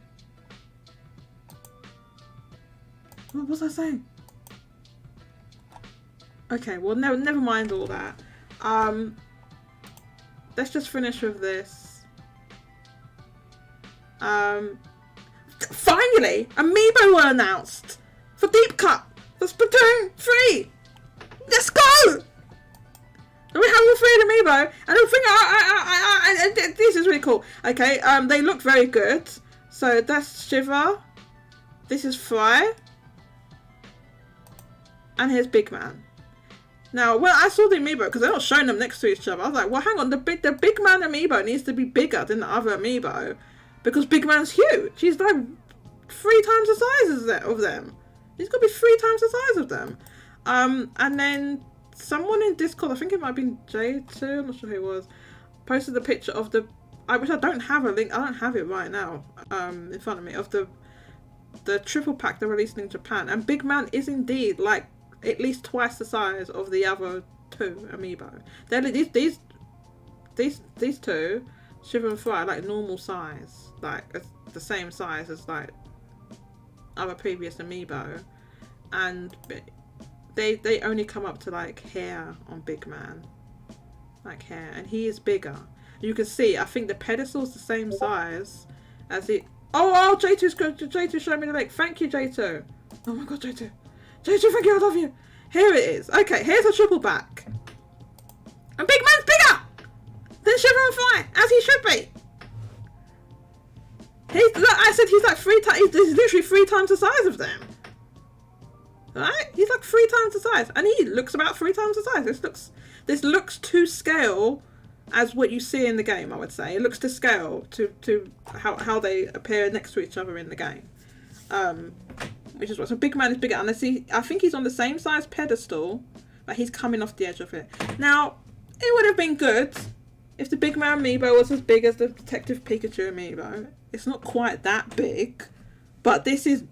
[SPEAKER 1] What was I saying? Okay, well, never mind all that. Let's just finish with this. Finally, Amiibo were announced for Deep Cut for Splatoon 3. Let's go! We have all three Amiibo, and the thing and this is really cool. Okay, they look very good. So that's Shiva. This is Fry. And here's Big Man. Now, when I saw the amiibo, because they're not showing them next to each other, I was like, well, hang on, the big man amiibo needs to be bigger than the other amiibo, because Big Man's huge. He's like 3 times the size of them. He's got to be 3 times the size of them. And then someone in Discord, I think it might have been J2, I'm not sure who it was, posted the picture of which I don't have a link, I don't have it right now, in front of me, of the triple pack they're releasing in Japan. And Big Man is indeed like at least twice the size of the other 2 amiibo. They're these 2, Shiver and Fry, like normal size, like the same size as like other previous amiibo, and they only come up to like hair on Big Man, like hair, and he is bigger. You can see, I think the pedestal's the same size as it. Oh, J2 showed me the link. Thank you, J2. Oh my god, J2, thank you, I love you. Here it is. Okay, here's a triple back, and Big Man's bigger than Shiver and Fly, as he should be. I said he's like 3 times. He's literally 3 times the size of them. Right? He's like 3 times the size, and he looks about 3 times the size. This looks to scale as what you see in the game. I would say it looks to scale to how they appear next to each other in the game. Which is what. So Big Man is bigger, and I think he's on the same size pedestal, but he's coming off the edge of it. Now, it would have been good if the Big Man amiibo was as big as the Detective Pikachu amiibo. It's not quite that big, but this is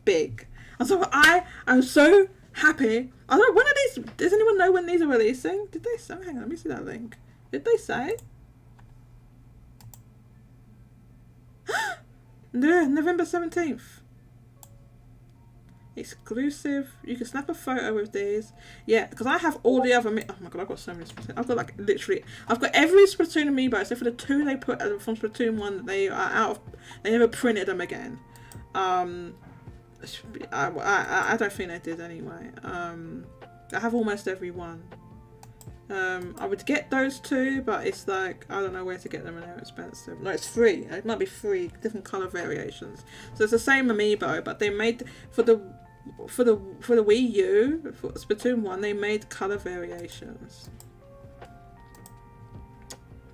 [SPEAKER 1] big. And so I am so happy. I don't know, when are these, does anyone know when these are releasing? Did they say? Hang on, let me see that link. Did they say? Yeah, November 17th. Exclusive. You can snap a photo with these. Yeah, because I have all the other. Oh my god, I've got so many Splatoon. I've got like literally. I've got every Splatoon amiibo except for the 2 they put from Splatoon 1 that they are out of. They never printed them again. I don't think they did anyway. I have almost every one. I would get those 2, but it's like I don't know where to get them and they're expensive. No, it's free. It might be free, different color variations. So it's the same amiibo, but they made for the Wii U, for Splatoon 1, they made color variations.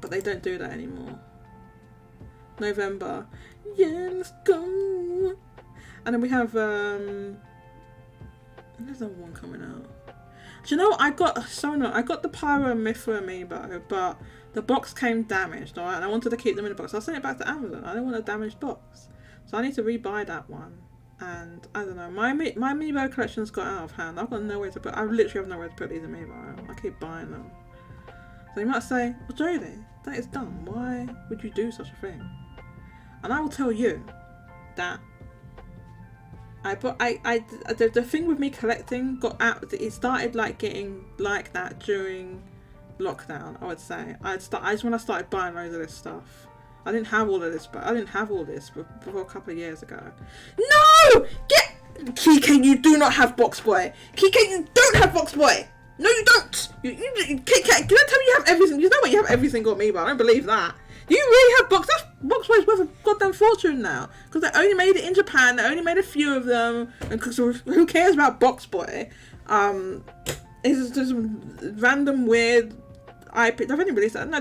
[SPEAKER 1] But they don't do that anymore. November. Yeah, let's go. And then we have there's another one coming out. Do you know what? I got the Pyro and Mithra amiibo, but the box came damaged, alright, and I wanted to keep them in the box. So I sent it back to Amazon. I didn't want a damaged box. So I need to rebuy that one. And I don't know, my amiibo collection's got out of hand. I've got nowhere to put, I literally have nowhere to put these amiibo. I keep buying them. So you might say, well Jodie, that is dumb. Why would you do such a thing? And I will tell you that the thing with me collecting got out. It started like getting like that during lockdown. I would say when I started buying loads of this stuff. I didn't have all of this, but I didn't have all this before a couple of years ago. No, Kike, you do not have Box Boy. Kike, you don't have Box Boy. No, you don't. Kike, can I tell you have everything? You know what? You have every single amiibo. I don't believe that. Do you really have Box? That's Box Boy's worth a goddamn fortune now. Because they only made it in Japan. They only made a few of them. And because who cares about Box Boy? It's just random weird IP. They've only released that. No,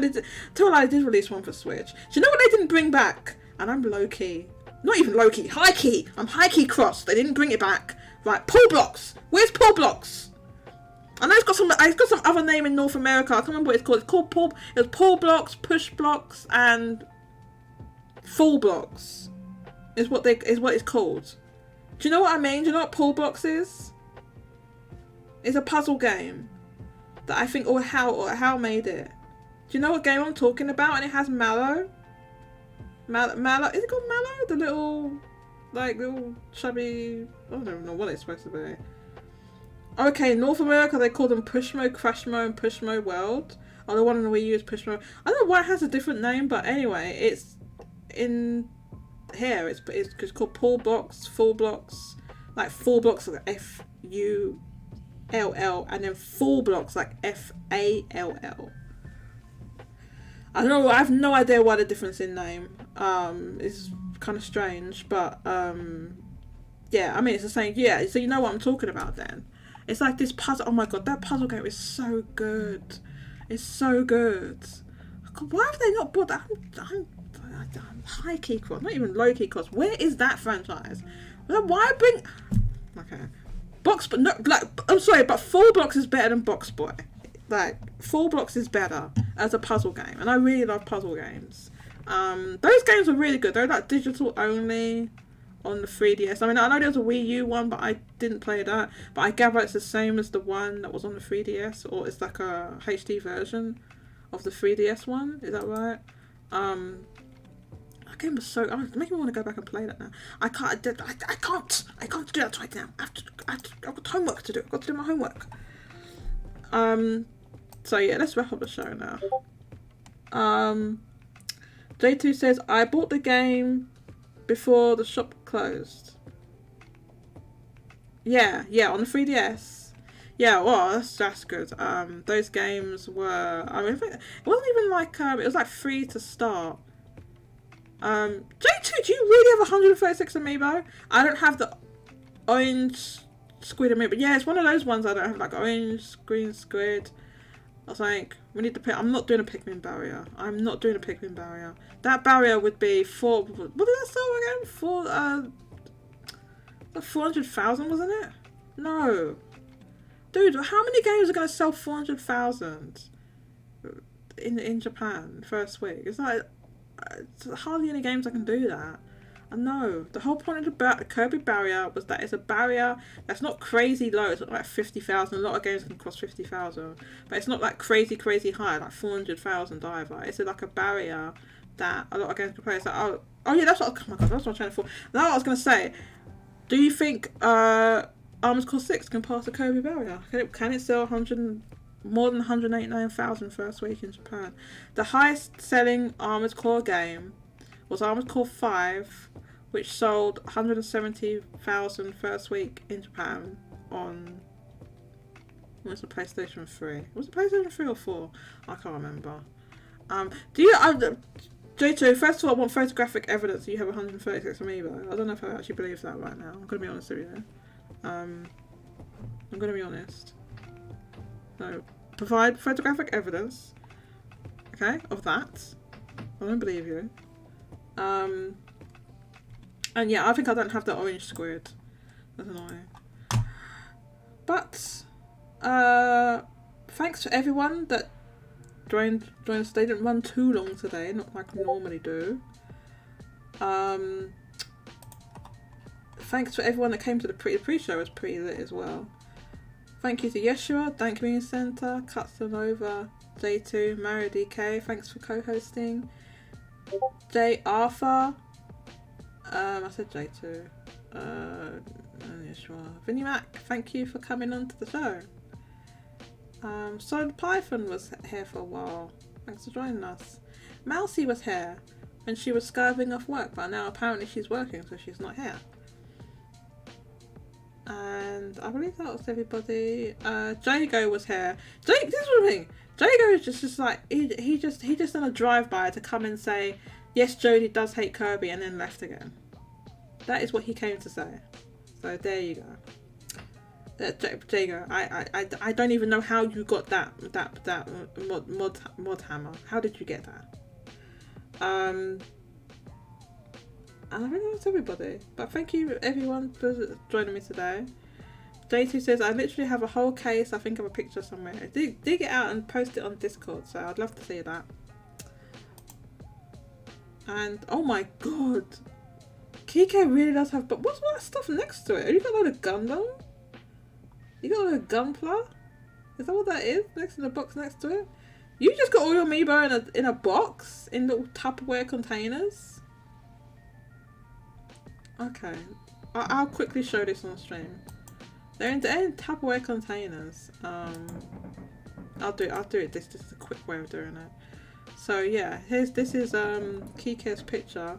[SPEAKER 1] I did release one for Switch. Do you know what they didn't bring back? And I'm low key. Not even low key. High key. I'm high key crossed. They didn't bring it back. Right, Pull Blocks. Where's Pull Blocks? I know it's got some other name in North America. I can't remember what it's called. It's called Pull. It's Pull Blocks, Push Blocks, and Full Blocks. Is what it's called. Do you know what I mean? Do you know what Pull Blocks is? It's a puzzle game that I think or how made it. Do you know what game I'm talking about? And it has Mallow. Mallow. Is it called Mallow? The little chubby. I don't even know what it's supposed to be. Okay, in North America they call them Pushmo, Crashmo, and Pushmo World. Oh, the one on the Wii U is Pushmo. I don't know why it has a different name, but anyway, it's in here. It's called Pull Blocks, Full Blocks, like Full Blocks like Full, and then Full Blocks like FALL. I don't know. I have no idea why the difference in name. It's kind of strange, but yeah. I mean, it's the same. Yeah. So you know what I'm talking about then. It's like this puzzle. Oh my god, that puzzle game is so good. It's so good. God, why have they not brought that? I'm high key cross, not even low key cross. Where is that franchise? Why bring? Okay, Box, but no, like I'm sorry, but 4 Blocks is better than Box Boy. Like 4 Blocks is better as a puzzle game, and I really love puzzle games. Those games are really good. They're like digital only on the 3DS. I mean, I know there was a Wii U one, but I didn't play that. But I gather it's the same as the one that was on the 3DS, or it's like a HD version of the 3DS one. Is that right? That game was so. It's making me want to go back and play that now. I can't do that right now. I've got homework to do. I've got to do my homework. So yeah, let's wrap up the show now. J2 says, I bought the game before the shop closed. Yeah, on the 3DS. Yeah, well, that's good. Those games were, I mean, it wasn't even like, it was like free to start. J2, do you really have 136 amiibo? I don't have the orange squid amiibo. Yeah, it's one of those ones I don't have, like orange, green squid. I was like, we need to pick. I'm not doing a Pikmin barrier. That barrier would be 4. What did I say again? 400,000, wasn't it? No. Dude, how many games are going to sell 400,000 in Japan first week? It's like, it's hardly any games that can do that. I know. The whole point of the Kirby barrier was that it's a barrier that's not crazy low. It's not like 50,000. A lot of games can cost 50,000. But it's not like crazy high, like 400,000 either. It's like a barrier that a lot of games can play. It's like, oh yeah, that's what, oh my god, that's what I'm trying to. Now I was going to say, do you think Armored Core 6 can pass the Kirby barrier? Can it sell more than 189,000 first week in Japan? The highest selling Armored Core game was Armored Core 5, which sold 170,000 first week in Japan on, was it PlayStation 3? Was it PlayStation 3 or 4? I can't remember. Do you, J2, first of all, I want photographic evidence that you have 136 amiibo. I don't know if I actually believe that right now. I'm going to be honest with you. I'm going to be honest. So, provide photographic evidence, okay, of that. I don't believe you. And yeah, I think I don't have the orange squid. That's annoying. But thanks to everyone that joined us. They didn't run too long today, not like we normally do. Thanks to everyone that came to the pre-show. Was pretty lit as well. Thank you to Yeshua, Dank Community Centre, Katsanova, J2, Mario DK. Thanks for co-hosting. J Arthur. I said J2. Yeshua. Vinny Mac, thank you for coming on to the show. So Python was here for a while. Thanks for joining us. Mousy was here and she was skiving off work, but now apparently she's working, so she's not here. And I believe that was everybody. Jago was here. This is the thing. Jago is just like he just done a drive-by to come and say, yes, Jodie does hate Kirby, and then left again. That is what he came to say. So there you go. Jago, I don't even know how you got that mod hammer. How did you get that? And I think that's everybody. But thank you everyone for joining me today. J2 says, I literally have a whole case. I think of a picture somewhere. Dig it out and post it on Discord. So I'd love to see that. And oh my god, Kike really does have. But what's all that stuff next to it? You got a load of Gundam? You got a load of Gunpla? Is that what that is? Next to the box next to it? You just got all your amiibo in a box in little Tupperware containers. Okay, I'll quickly show this on stream. They're in Tupperware containers. I'll do it. This is a quick way of doing it. So yeah, this is Kike's picture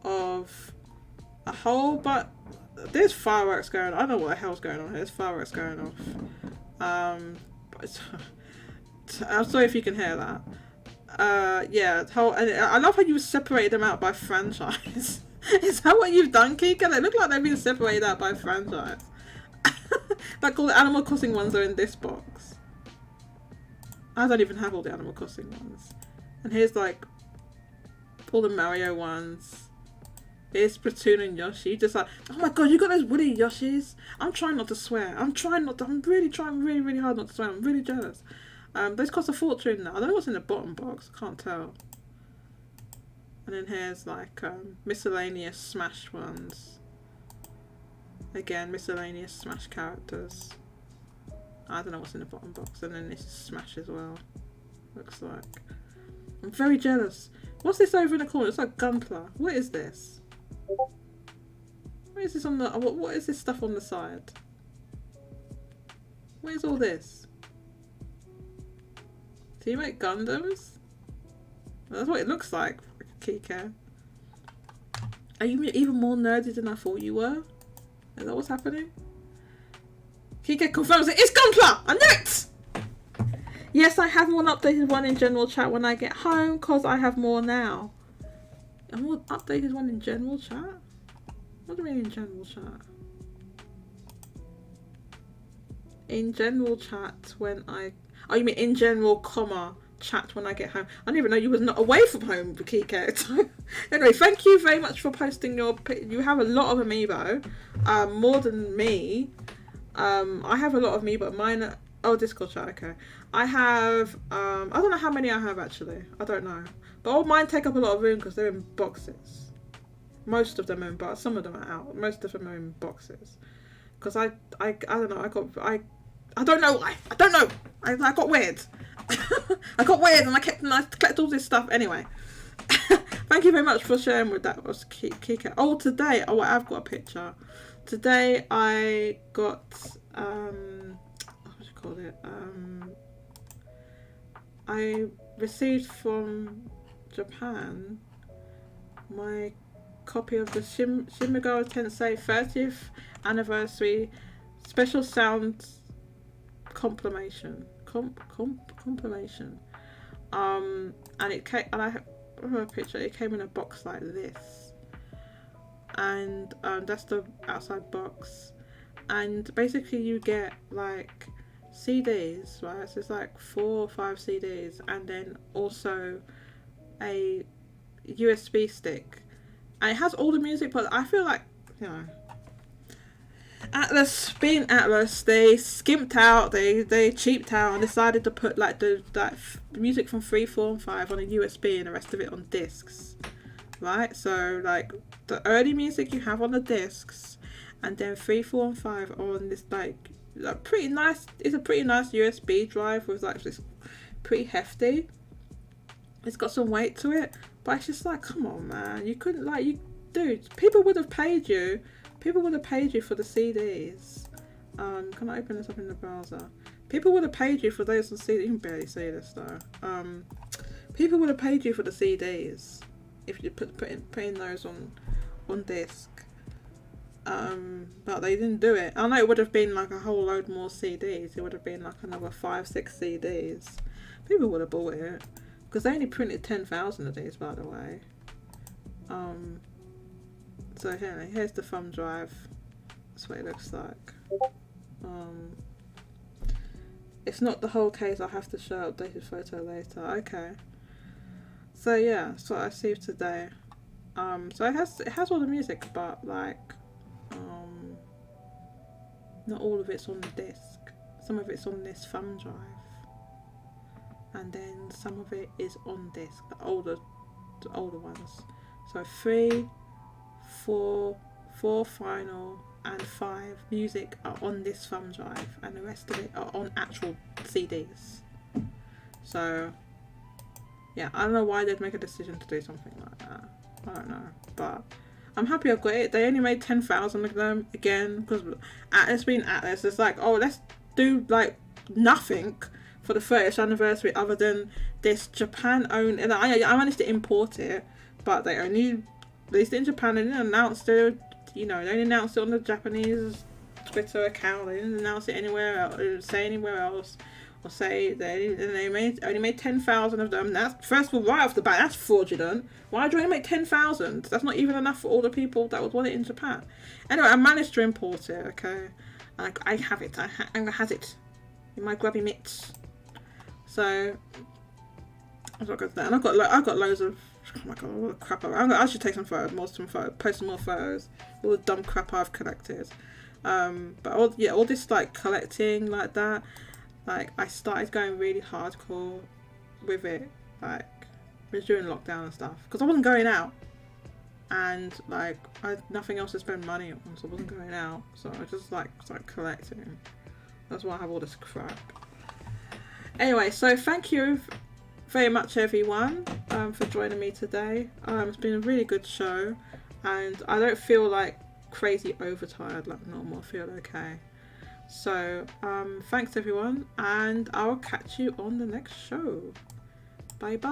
[SPEAKER 1] of a whole, but there's fireworks going on. I don't know what the hell's going on here. There's fireworks going off. But I'm sorry if you can hear that. Yeah, and I love how you separated them out by franchise. Is that what you've done, Kika? They look like they've been separated out by franchise. Like all the Animal Crossing ones are in this box. I don't even have all the Animal Crossing ones. And here's like all the Mario ones. Here's Splatoon and Yoshi. Just like, oh my god, you got those woolly Yoshis. I'm trying not to swear. I'm really trying really hard not to swear. I'm really jealous. Those cost a fortune now. I don't know what's in the bottom box. I can't tell. And then here's like miscellaneous Smash ones. Again, miscellaneous Smash characters. I don't know what's in the bottom box. And then this is Smash as well. Looks like. I'm very jealous. What's this over in the corner? It's like Gunpla. What is this? What is this on the? What is this stuff on the side? What is all this? Do you make Gundams? That's what it looks like, Kika. Are you even more nerdy than I thought you were? Is that what's happening? Kika confirms it. It's Gunpla! I knew it! Yes, I have one updated one in general chat when I get home, because I have more now. A more updated one in general chat? What do you mean in general chat? In general chat when I... Oh, you mean in general, comma, chat when I get home. I didn't even know you was not away from home, Kike. Anyway, thank you very much for posting your... You have a lot of amiibo. More than me. I have a lot of amiibo. Mine... Oh, Discord chat, okay. I have... I don't know how many I have, actually. I don't know. But all mine take up a lot of room because they're in boxes. Most of them are in boxes. Some of them are out. Most of them are in boxes. Because I don't know. I don't know why. I don't know. I got weird. I got weird and I collected all this stuff. Anyway. Thank you very much for sharing with that. Was Kika. Oh, today. Oh, I've got a picture. Today I got... what do you call it? I received from Japan my copy of the Shin Meguro Tensei 30th anniversary special sound compilation. And it came, and I have a picture. It came in a box like this, and that's the outside box. And basically, you get like CDs, right? So it's like 4 or 5 CDs, and then also a USB stick. And it has all the music, but I feel like, you know, Atlas, being Atlas, they skimped out, they cheaped out and decided to put like the music from 3, 4 and 5 on a USB and the rest of it on discs, right? So like the early music you have on the discs, and then 3, 4 and 5 are on this like pretty nice, it's a pretty nice USB drive with like this pretty hefty. It's got some weight to it, but it's just like, come on, man, you couldn't like, you dude, people would have paid you for the CDs. Can I open this up in the browser? People would have paid you for those on CDs. You can barely see this though. People would have paid you for the CDs if you putting those on disc. But they didn't do it. I know it would have been like a whole load more CDs. It would have been like another 5, 6 CDs. People would have bought it because they only printed 10,000 of these, by the way. So here's the thumb drive. That's what it looks like. It's not the whole case. I have to show updated photo later. Okay. So yeah, that's what I received today. So it has all the music, but like, not all of it's on the disc. Some of it's on this thumb drive, and then some of it is on disc. The older ones. So 3, 4 final and 5 music are on this thumb drive, and the rest of it are on actual CDs. So yeah, I don't know why they'd make a decision to do something like that. I don't know, but I'm happy I've got it. They only made 10,000 of them again because Atlas being Atlas, it's like, oh, let's do like nothing for the 30th anniversary other than this Japan owned, and I managed to import it, but they only released it in Japan. They didn't announce it, you know, they didn't announce it on the Japanese Twitter account. They didn't announce it anywhere else, they didn't say anywhere else, or say they only made 10,000 of them. That's, first of all, right off the bat, that's fraudulent. Why do you only make 10,000? That's not even enough for all the people that would want it in Japan. Anyway, I managed to import it, okay. I have it. I has it in my grubby mitts. So I've got that, and I've got loads of. Oh my god, what a crap! I should take some photos, post some more photos. All the dumb crap I've collected. But all this like collecting like that, like I started going really hardcore with it, like it was during lockdown and stuff, because I wasn't going out, and like I had nothing else to spend money on, so I wasn't going out, so I just like started collecting. That's why I have all this crap. Anyway, so thank you very much everyone for joining me today. It's been a really good show, and I don't feel like crazy overtired like normal. I feel okay. So thanks everyone, and I'll catch you on the next show. Bye bye.